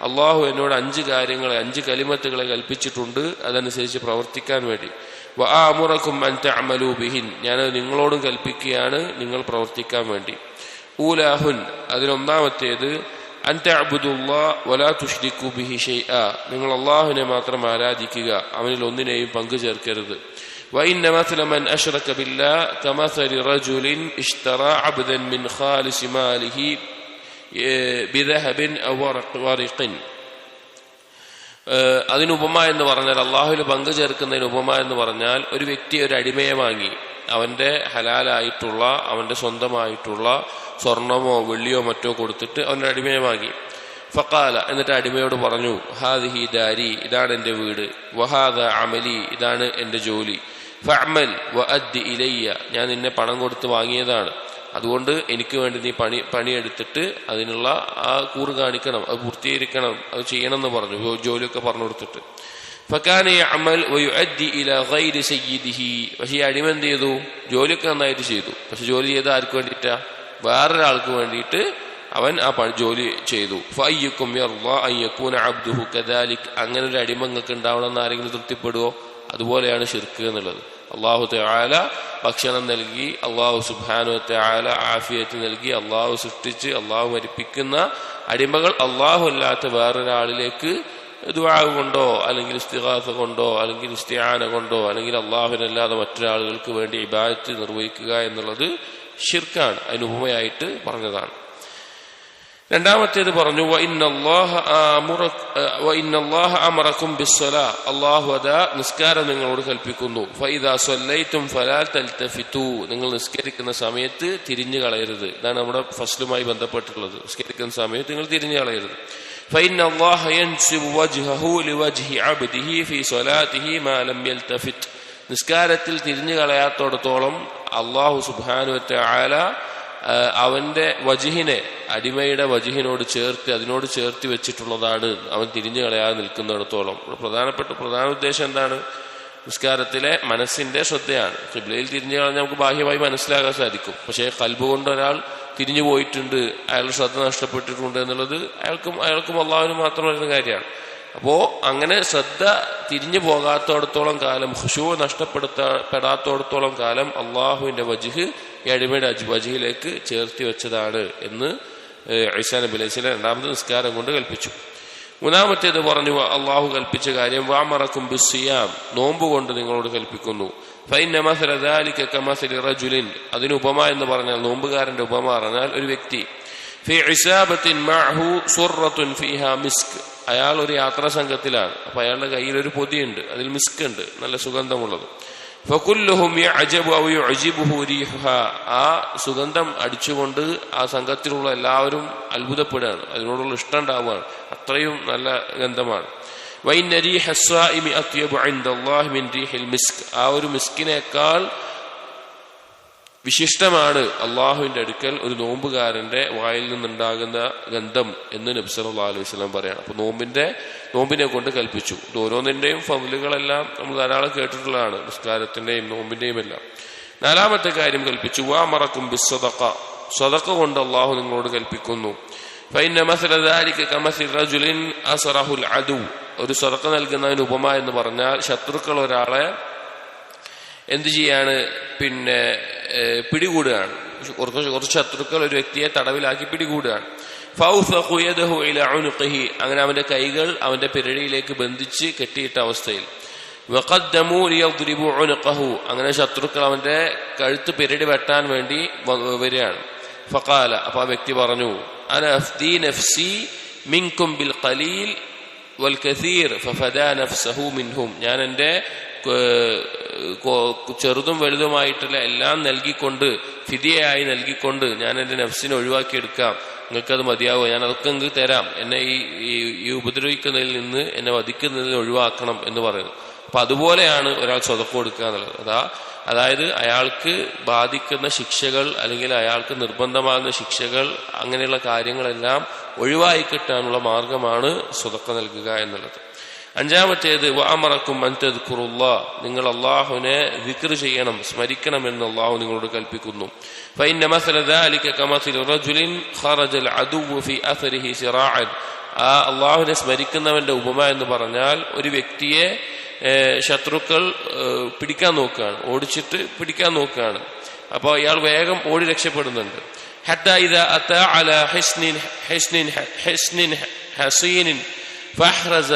അള്ളാഹു എന്നോട് 5 കാര്യങ്ങളെ 5 കലിമത്തുകളെ കൽപ്പിച്ചിട്ടുണ്ട്, അതനുസരിച്ച് പ്രവർത്തിക്കാൻ വേണ്ടി. വഅമുറകും അൻ തഅമലു ബിഹിൻ. ഞാനത് നിങ്ങളോടും കൽപ്പിക്കുകയാണ്, നിങ്ങൾ പ്രവർത്തിക്കാൻ വേണ്ടി. ഊലാഹുൻ, അതിലൊന്നാമത്തേത് അൻ തഅബുദുല്ലാഹ വലാ തുശ്രികു ബിഹി ഷൈആ. നിങ്ങൾ അള്ളാഹുവിനെ മാത്രം ആരാധിക്കുക, അവനിൽ ഒന്നിനെയും പങ്കു ചേർക്കരുത്. وإن مثل من أشرك بالله كمثل رجل اشترى عبدا من خالص ماله بذهب أو ورق. അതിന് ഉപമ എന്ന് പറഞ്ഞാൽ, അള്ളാഹുവിൽ പങ്കു ചേർക്കുന്നതിന് ഉപമ എന്ന് പറഞ്ഞാൽ, ഒരു വ്യക്തി ഒരു അടിമയെ വാങ്ങി അവന്റെ ഹലാലായിട്ടുള്ള അവന്റെ സ്വന്തമായിട്ടുള്ള സ്വർണമോ വെള്ളിയോ മറ്റോ കൊടുത്തിട്ട് അവന്റെ അടിമയെ വാങ്ങി. ഫഖാല, എന്നിട്ട് അടിമയോട് പറഞ്ഞു, ഹാദിഹി ദാരി, ഇതാണ് എന്റെ വീട്. വഹാദ അമലി, ഇതാണ് എന്റെ ജോലി. ഫഅമൽ വഅദ്ദി ഇലയ്യ, ഞാൻ നിന്നെ പണം കൊടുത്ത് വാങ്ങിയതാണ്, അതുകൊണ്ട് എനിക്ക് വേണ്ടി നീ പണിയെടുത്തിട്ട് അതിനുള്ള ആ കൂറ് കാണിക്കണം, അത് പൂർത്തീകരിക്കണം, അത് ചെയ്യണം എന്ന് പറഞ്ഞു. ജോലിയൊക്കെ പറഞ്ഞു കൊടുത്തിട്ട്. ഫകാന യഅമൽ വയുഅദ്ദി ഇലാ ഗൈരി സയ്യിദിഹി. പക്ഷേ ഈ അടിമ എന്ത് ചെയ്തു? ജോലിയൊക്കെ നന്നായിട്ട് ചെയ്തു, പക്ഷെ ജോലി ചെയ്ത ആർക്ക് വേണ്ടിയിട്ടാ? വേറൊരാൾക്ക് വേണ്ടിയിട്ട് അവൻ ആ ജോലി ചെയ്തു. ഫഅയ്യുക്കും യർളാ അൻ യകൂന അബ്ദുഹു കദാലിക്. അങ്ങനെ ഒരു അടിമ നിങ്ങൾക്ക് ഉണ്ടാവണമെന്ന് ആരെങ്കിലും തൃപ്തിപ്പെടുവോ? അതുപോലെയാണ് ശിർക്ക് എന്നുള്ളത്. അള്ളാഹു തആല ഭക്ഷണം നൽകി, അള്ളാഹു സുബ്ഹാനഹു വ തആല ആഫിയത്ത് നൽകി, അള്ളാഹു സൃഷ്ടിച്ച് അള്ളാഹു മരിപ്പിക്കുന്ന അടിമകൾ അള്ളാഹു അല്ലാത്ത വേറൊരാളിലേക്ക് ദുആ കൊണ്ടോ അല്ലെങ്കിൽ ഇസ്തിഗാസ കൊണ്ടോ അല്ലെങ്കിൽ ഇസ്തിആന കൊണ്ടോ അല്ലെങ്കിൽ അള്ളാഹുവിനല്ലാതെ മറ്റൊരാളുകൾക്ക് വേണ്ടി ഇബാദത്ത് നിർവഹിക്കുക എന്നുള്ളത് ശിർക്കാണ്. അതിന് ഉപമയായിട്ട് പറഞ്ഞതാണ്. രണ്ടാമത്തേത് പറഞ്ഞു, വഇന്നല്ലാഹ അമറകും ബിസ്സലാ. അല്ലാഹു അതാ നിസ്കാരം നിങ്ങളോട് കൽപ്പിക്കുന്നു. ഫഇദാ സല്ലൈതും ഫലാ തൽതഫിതു. നിങ്ങൾ നിസ്കരിക്കുന്ന സമയത്ത് തിരിഞ്ഞു കളയരുത്. ഇതാണ് നമ്മുടെ ഫസ്ലുമായി ബന്ധപ്പെട്ടിട്ടുള്ളത്. നിസ്കരിക്കുന്ന സമയത്ത് നിങ്ങൾ തിരിഞ്ഞു കളയരുത്. ഫഇന്നല്ലാഹ യൻസിബു വജ്ഹഹു ലിവജ്ഹി അബ്ദിഹി ഫീ സ്വലാത്തിഹി മാ ലം യൽതഫിത്. നിസ്കാരത്തിൽ തിരിഞ്ഞു കളയാത്തോടത്തോളം അല്ലാഹു സുബ്ഹാനഹു വ തആല അവന്റെ വജ്ഹിനെ അടിമയുടെ വജ്ഹിനോട് അതിനോട് ചേർത്തി വെച്ചിട്ടുള്ളതാണ് അവൻ തിരിഞ്ഞു കളയാതെ നിൽക്കുന്നിടത്തോളം. പ്രധാന ഉദ്ദേശം എന്താണ്? നിസ്കാരത്തിലെ മനസ്സിന്റെ ശ്രദ്ധയാണ്. ഖിബ്ലയിൽ തിരിഞ്ഞു കളഞ്ഞാൽ നമുക്ക് ബാഹ്യമായി മനസ്സിലാക്കാൻ സാധിക്കും. പക്ഷേ ഖൽബ് കൊണ്ട് ഒരാൾ തിരിഞ്ഞു പോയിട്ടുണ്ട്, അയാളുടെ ശ്രദ്ധ നഷ്ടപ്പെട്ടിട്ടുണ്ട് എന്നുള്ളത് അയാൾക്കും അള്ളാഹുവിനും മാത്രം വരുന്ന കാര്യമാണ്. അപ്പോ അങ്ങനെ ശ്രദ്ധ തിരിഞ്ഞു പോകാത്തോടത്തോളം കാലം, ഖുശൂ നഷ്ടപ്പെടാത്തോടത്തോളം കാലം അള്ളാഹുവിന്റെ വജ്ഹ് ഈ അടിമയുടെ വജ്ഹിലേക്ക് ചേർത്തി വെച്ചതാണ് എന്ന് ഈസാ നബി അലൈഹി സ്വലാം രണ്ടാമത്തെ നിസ്കാരം കൊണ്ട് കൽപ്പിച്ചു. മൂന്നാമത്തേത് പറഞ്ഞു അള്ളാഹു കൽപ്പിച്ച കാര്യം വഅമറക്കും ബിസ്സിയാം, നോമ്പ് കൊണ്ട് നിങ്ങളോട് കൽപ്പിക്കുന്നു. ഫഇന്ന മസല ദാലിക കമസലി റജുലിൻ, അതിന് ഉപമ എന്ന് പറഞ്ഞാൽ, നോമ്പുകാരന്റെ ഉപമ പറഞ്ഞാൽ ഒരു വ്യക്തി ഫി ഇസാബത്തിൻ മഅഹു സുറത്തുൻ ഫീഹാ മിസ്ക്, അയാൾ ഒരു യാത്രാ സംഘത്തിലാണ്. അപ്പൊ അയാളുടെ കയ്യിൽ ഒരു പൊതിയുണ്ട്, അതിൽ മിസ്ക് ഉണ്ട്, നല്ല സുഗന്ധമുള്ളത്. ഫകുല്ലുഹും യഅജബു ഔ യുഅജിബുഹു റീഹുഹാ, ആ സുഗന്ധം അടിച്ചുകൊണ്ട് ആ സംഘത്തിലുള്ള എല്ലാവരും അത്ഭുതപ്പെടുകയാണ്, അതിനോടുള്ള ഇഷ്ടം ഉണ്ടാവുകയാണ്, അത്രയും നല്ല ഗന്ധമാണ്. വഇന്ന റീഹ സ്വാഇമി അത്യബു ഇൻദല്ലാഹി മിൻ റീഹിൽ മിസ്ക്, ആ ഒരു മിസ്കിനേക്കാൾ വിശിഷ്ടമാണ് അള്ളാഹുവിന്റെ അടുക്കൽ ഒരു നോമ്പുകാരന്റെ വായിൽ നിന്നുണ്ടാകുന്ന ഗന്ധം എന്ന് നബി സല്ലല്ലാഹു അലൈഹി വസല്ലം പറയാണ്. അപ്പൊ നോമ്പിനെ കൊണ്ട് കൽപ്പിച്ചു. ഇത് ഓരോന്നിന്റെയും ഫضലുകളെല്ലാം നമ്മൾ ധാരാളം കേട്ടിട്ടുള്ളതാണ്, നിസ്കാരത്തിന്റെയും നോമ്പിന്റെയും എല്ലാം. നാലാമത്തെ കാര്യം കൽപ്പിച്ചു വഅമറക്കും ബിസ്സദഖ, സദഖ കൊണ്ട് അള്ളാഹു നിങ്ങളോട് കൽപ്പിക്കുന്നു. ഫഇന്ന മസല ദാലിക കമസലി റജുലിൻ അസ്റഹുൽ അദു, ഒരു സദഖ നൽകുന്നതിന് ഉപമ എന്ന് പറഞ്ഞാൽ ശത്രുക്കൾ ഒരാളെ എന്ത് ചെയ്യാണ്, പിടികൂടുകയാണ്. കുറച്ച് ശത്രുക്കൾ ഒരു വ്യക്തിയെ തടവിലാക്കി പിടികൂടുകയാണ്. ഫൗസഖു യദഹു ഇലാ ഉനുഖിഹി, അങ്ങനെ അവന്റെ കൈകൾ അവന്റെ പിരടിയിലേക്ക് ബന്ധിച്ച് കെട്ടിയിട്ട അവസ്ഥയിൽ. വഖദ്ദമു ലിയദ്രിബു ഉനുഖഹു, അങ്ങനെ ശത്രുക്കൾ അവന്റെ കഴുത്ത് പിരടി വെട്ടാൻ വേണ്ടി വരികയാണ്. ഫഖാല, അപ്പൊ ആ വ്യക്തി പറഞ്ഞു അന അഫ്ദി നഫ്സി മിൻകും ബിൽ ഖലീൽ വൽ കസീർ ഫഫദാ നഫ്സഹു മിൻഹും, ഞാൻ എന്റെ ചെറുതും വലുതുമായിട്ടുള്ള എല്ലാം നൽകിക്കൊണ്ട്, ഫിദിയയായി നൽകിക്കൊണ്ട് ഞാൻ എന്റെ നഫ്സിനെ ഒഴിവാക്കിയെടുക്കാം, നിങ്ങൾക്കത് മതിയാവുക, ഞാൻ അതൊക്കെ നിങ്ങൾക്ക് തരാം, എന്നെ ഈ ഉപദ്രവിക്കുന്നതിൽ നിന്ന്, എന്നെ വധിക്കുന്നതിൽ ഒഴിവാക്കണം എന്ന് പറയുന്നു. അപ്പൊ അതുപോലെയാണ് ഒരാൾ സ്വതക്കം കൊടുക്കുക എന്നുള്ളത്. അതായത് അയാൾക്ക് ബാധിക്കുന്ന ശിക്ഷകൾ അല്ലെങ്കിൽ അയാൾക്ക് നിർബന്ധമാകുന്ന ശിക്ഷകൾ, അങ്ങനെയുള്ള കാര്യങ്ങളെല്ലാം ഒഴിവായി കിട്ടാനുള്ള മാർഗമാണ് സ്വതക്ക നൽകുക എന്നുള്ളത്. അഞ്ചാമത്തേത് വഅമറക്കും അൻ തദ്കുറുല്ലാഹ്, നിങ്ങൾ അല്ലാഹുവിനെ ദിക്ർ ചെയ്യണം, സ്മരിക്കണം എന്ന് അല്ലാഹു നിങ്ങളോട് കൽപ്പിക്കുന്നു. ഫഇന്ന മസല ദാലിക കമസലി റജുലിൻ ഖറജൽ അദുവ്വു ഫി അഥരിഹി സിറാഅൻ, ആ അല്ലാഹുവിനെ സ്മരിക്കുന്നവന്റെ ഉപമ എന്ന് പറഞ്ഞാൽ ഒരു വ്യക്തിയെ ശത്രുക്കൾ പിടിക്കാൻ നോക്കുകയാണ്, ഓടിച്ചിട്ട് പിടിക്കാൻ നോക്കുകയാണ്. അപ്പോൾ ഇയാൾ വേഗം ഓടി രക്ഷപ്പെടുന്നുണ്ട്. ഹത്താ ഇദാ അതാ അലാ ഹിസ്നിൻ ഹസീനിൻ ഫഹ്റസ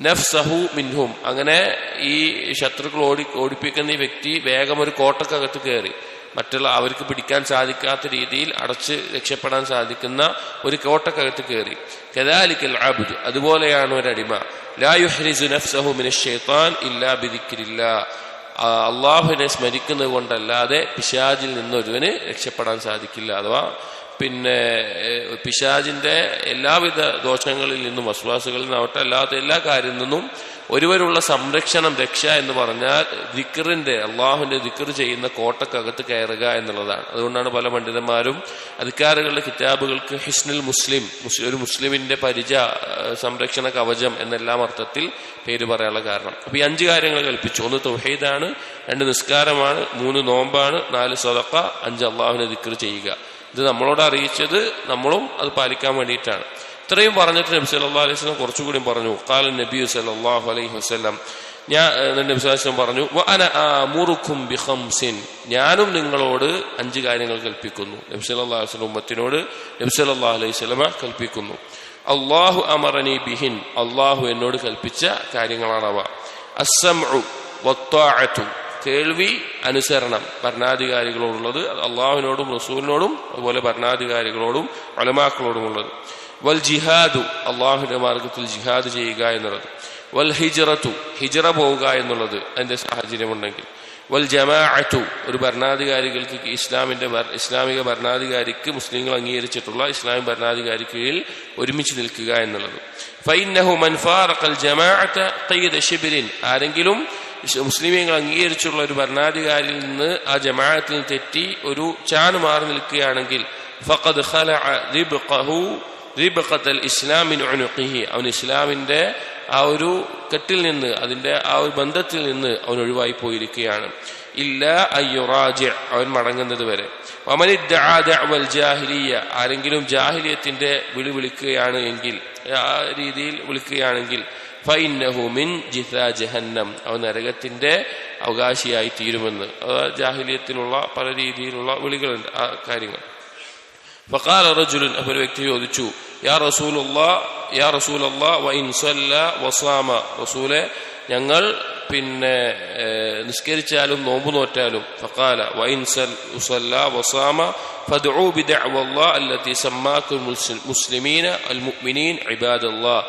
നഫ്സഹു മിൻഹും, അങ്ങനെ ഈ ശത്രുക്കൾ ഓടിപ്പിക്കുന്ന ഈ വ്യക്തി വേഗം ഒരു കോട്ടക്കകത്ത് കയറി, മറ്റുള്ള അവർക്ക് പിടിക്കാൻ സാധിക്കാത്ത രീതിയിൽ അടച്ച് രക്ഷപ്പെടാൻ സാധിക്കുന്ന ഒരു കോട്ടക്കകത്ത് കയറി. കദാലിക്കൽ അബ്ദ്, അതുപോലെയാണ് ഒരു അടിമ. ലാ യുഹ്രിസു നഫ്സഹു മിനശ് ശൈത്താൻ ഇല്ലാ ബിദിക്രില്ലാഹ്, അള്ളാഹുവിനെ സ്മരിക്കുന്നത് കൊണ്ടല്ലാതെ പിശാചിൽ നിന്ന് ഒരുവന് രക്ഷപ്പെടാൻ സാധിക്കില്ല. അഥവാ പിശാചിന്റെ എല്ലാവിധ ദോഷങ്ങളിൽ നിന്നും, വസ്വാസുകളിൽ നിന്നാവട്ടെ, അല്ലാത്ത എല്ലാ കാര്യത്തിൽ നിന്നും ഒരുവരുള്ള സംരക്ഷണം, രക്ഷ എന്ന് പറഞ്ഞാൽ ദിക്റിന്റെ, അള്ളാഹുവിന്റെ ദിക്ർ ചെയ്യുന്ന കോട്ടക്കകത്ത് കയറുക എന്നുള്ളതാണ്. അതുകൊണ്ടാണ് പല പണ്ഡിതന്മാരും അധികാരികളുടെ കിതാബുകൾക്ക് ഹിസ്നുൽ മുസ്ലിം, ഒരു മുസ്ലിമിന്റെ സംരക്ഷണ കവചം എന്നെല്ലാം അർത്ഥത്തിൽ പേര് പറയാനുള്ള കാരണം. അപ്പൊ ഈ 5 കാര്യങ്ങൾ കൽപ്പിച്ചു. 1 തൗഹീദാണ്, 2 നിസ്കാരമാണ്, 3 നോമ്പാണ്, 4 സദഖ, 5 അള്ളാഹുവിനെ ദിക്ർ ചെയ്യുക. ഇത് നമ്മളോട് അറിയിച്ചത് നമ്മളും അത് പാലിക്കാൻ വേണ്ടിയിട്ടാണ്. ഇത്രയും പറഞ്ഞിട്ട് നബി സല്ലല്ലാഹു അലൈഹി വസല്ലം കുറച്ചുകൂടി പറഞ്ഞു. ഖാല നബി സല്ലല്ലാഹു അലൈഹി വസല്ലം, നബി സല്ലല്ലാഹു അലൈഹി വസല്ലം പറഞ്ഞു വഅന ആമുറുക്കും ബിഖംസിൻ, ഞാനും നിങ്ങളോട് 5 കാര്യങ്ങൾ കൽപ്പിക്കുന്നു. നബി സല്ലല്ലാഹു അലൈഹി വസല്ലം ഉമ്മത്തിനോട് നബി സല്ലല്ലാഹു അലൈഹി വസല്ലം കൽപ്പിക്കുന്നു. അല്ലാഹു അമറനി ബിഹിൻ, അല്ലാഹു എന്നോട് കൽപ്പിച്ച കാര്യങ്ങളാണവ. അസ്സംഉ വത്വാഅതു, കേൾവി, അനുസരണം, ഭരണാധികാരികളോടുള്ളത്, അള്ളാഹുവിനോടും റസൂലിനോടും അതുപോലെ ഭരണാധികാരികളോടും ഉലമാക്കളോടുമുള്ളത്. വൽ ജിഹാദു, അള്ളാഹുവിന്റെ മാർഗത്തിൽ ജിഹാദ് ചെയ്യുക എന്നുള്ളത്. വൽ ഹിജ്റത്തു, ഹിജ്റ പോവുക എന്നുള്ളത് അതിന്റെ സാഹചര്യമുണ്ടെങ്കിൽ. വൽ ജമാഅത്തു, ഒരു ഭരണാധികാരികൾക്ക് ഇസ്ലാമിക ഭരണാധികാരിക്ക്, മുസ്ലിങ്ങൾ അംഗീകരിച്ചിട്ടുള്ള ഇസ്ലാമിക ഭരണാധികാരിക്ക് കീഴിൽ ഒരുമിച്ച് നിൽക്കുക എന്നുള്ളത്. ഫഇന്നഹു മൻ ഫാറഖൽ ജമാഅത ഖൈദ ശിബ്രിൻ, ആരെങ്കിലും മുസ്ലിമീങ്ങൾ അംഗീകരിച്ചുള്ള ഒരു ഭരണാധികാരിയിൽ നിന്ന്, ആ ജമാഅത്തിൽ തെറ്റി ഒരു ചാണ് മാറി നിൽക്കുകയാണെങ്കിൽ ഫഖദ് ഖലഅ റിബ്ഖഹു റിബ്ഖത്തൽ ഇസ്ലാം മിൻ ഉനുഖിഹി, അവൻ ഇസ്ലാമിന്റെ ആ ഒരു കെട്ടിൽ നിന്ന്, അതിന്റെ ആ ഒരു ബന്ധത്തിൽ നിന്ന് അവൻ ഒഴിവായി പോയിരിക്കുകയാണ്. ഇല്ല അയ്യുറാജി, അവൻ മടങ്ങുന്നത് വരെ. ജാഹിലിയ, ആരെങ്കിലും ജാഹിലിയത്തിന്റെ വിളിക്കുകയാണ് എങ്കിൽ, ആ രീതിയിൽ വിളിക്കുകയാണെങ്കിൽ, ഫഇന്നഹു മിൻ ജിസാ ജഹന്നം, അവൻ നരകത്തിന്റെ അവകാശിയായി തീരുമെന്ന്. ജാഹിലിയത്തിലുള്ള പല രീതിയിലുള്ള വിളികളുണ്ട്, ആ കാര്യങ്ങൾ. ഫഖാല റജുലുൻ, അപ്പോൾ ഒരു വ്യക്തി ചോദിച്ചു, യാ റസൂലല്ലാഹ് വഇൻ സല്ല വസാമ, റസൂലെ ഞങ്ങൾ നിസ്കരിച്ചാലും നോമ്പ് നോറ്റാലും. ഫഖാല വഇൻ സല്ല വസാമ ഫദ്ഉ ബിദഅവല്ലാഹ് അല്ലതി സമ്മാകുൽ മുസ്ലിമീന അൽ മുഅ്മിനീൻ ഇബാദല്ലാഹ്,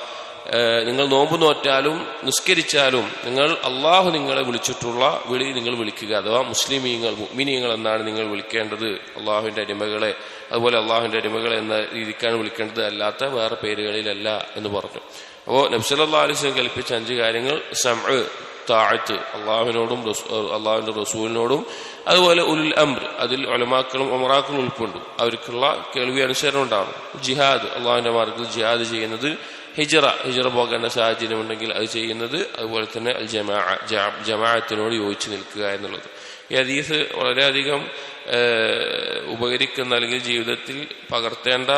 നിങ്ങൾ നോമ്പ് നോറ്റാലും നിസ്കരിച്ചാലും നിങ്ങൾ അള്ളാഹു നിങ്ങളെ വിളിച്ചിട്ടുള്ള വിളി നിങ്ങൾ വിളിക്കുക. അഥവാ മുസ്ലിമീങ്ങൾ, മുഅ്മിനീങ്ങൾ എന്നാണ് നിങ്ങൾ വിളിക്കേണ്ടത്, അള്ളാഹുവിന്റെ അടിമകളെ. അതുപോലെ അള്ളാഹുവിന്റെ അടിമകളെ എന്ന രീതിക്കാണ് വിളിക്കേണ്ടത്, അല്ലാത്ത വേറെ പേരുകളിലല്ല എന്ന് പറഞ്ഞു. അപ്പോൾ നബി സല്ലല്ലാഹു അലൈഹി വസല്ലം കൽപ്പിച്ച 5 കാര്യങ്ങൾ: സമഅ്, താഅത്ത്, അള്ളാഹുവിനോടും അള്ളാഹുവിന്റെ റസൂലിനോടും, അതുപോലെ ഉലുൽ അംർ, അതിൽ ഉലമാക്കളും ഉമറാക്കളും ഉൾപ്പെടും, അവർക്കുള്ള കേൾവി അനുസരണം ഉണ്ടാകും. ജിഹാദ്, അള്ളാഹുവിന്റെ മാർഗ്ഗത്തിൽ ജിഹാദ് ചെയ്യുന്നത്. ഹിജറ പോകേണ്ട സാഹചര്യം ഉണ്ടെങ്കിൽ അത് ചെയ്യുന്നത്. അതുപോലെ തന്നെ അൽ ജമാഅത്തിനോട് യോജിച്ച് നിൽക്കുക എന്നുള്ളത്. ഈ ഹദീസ് വളരെയധികം ഉപകരിക്കുന്ന, അല്ലെങ്കിൽ ജീവിതത്തിൽ പകർത്തേണ്ട,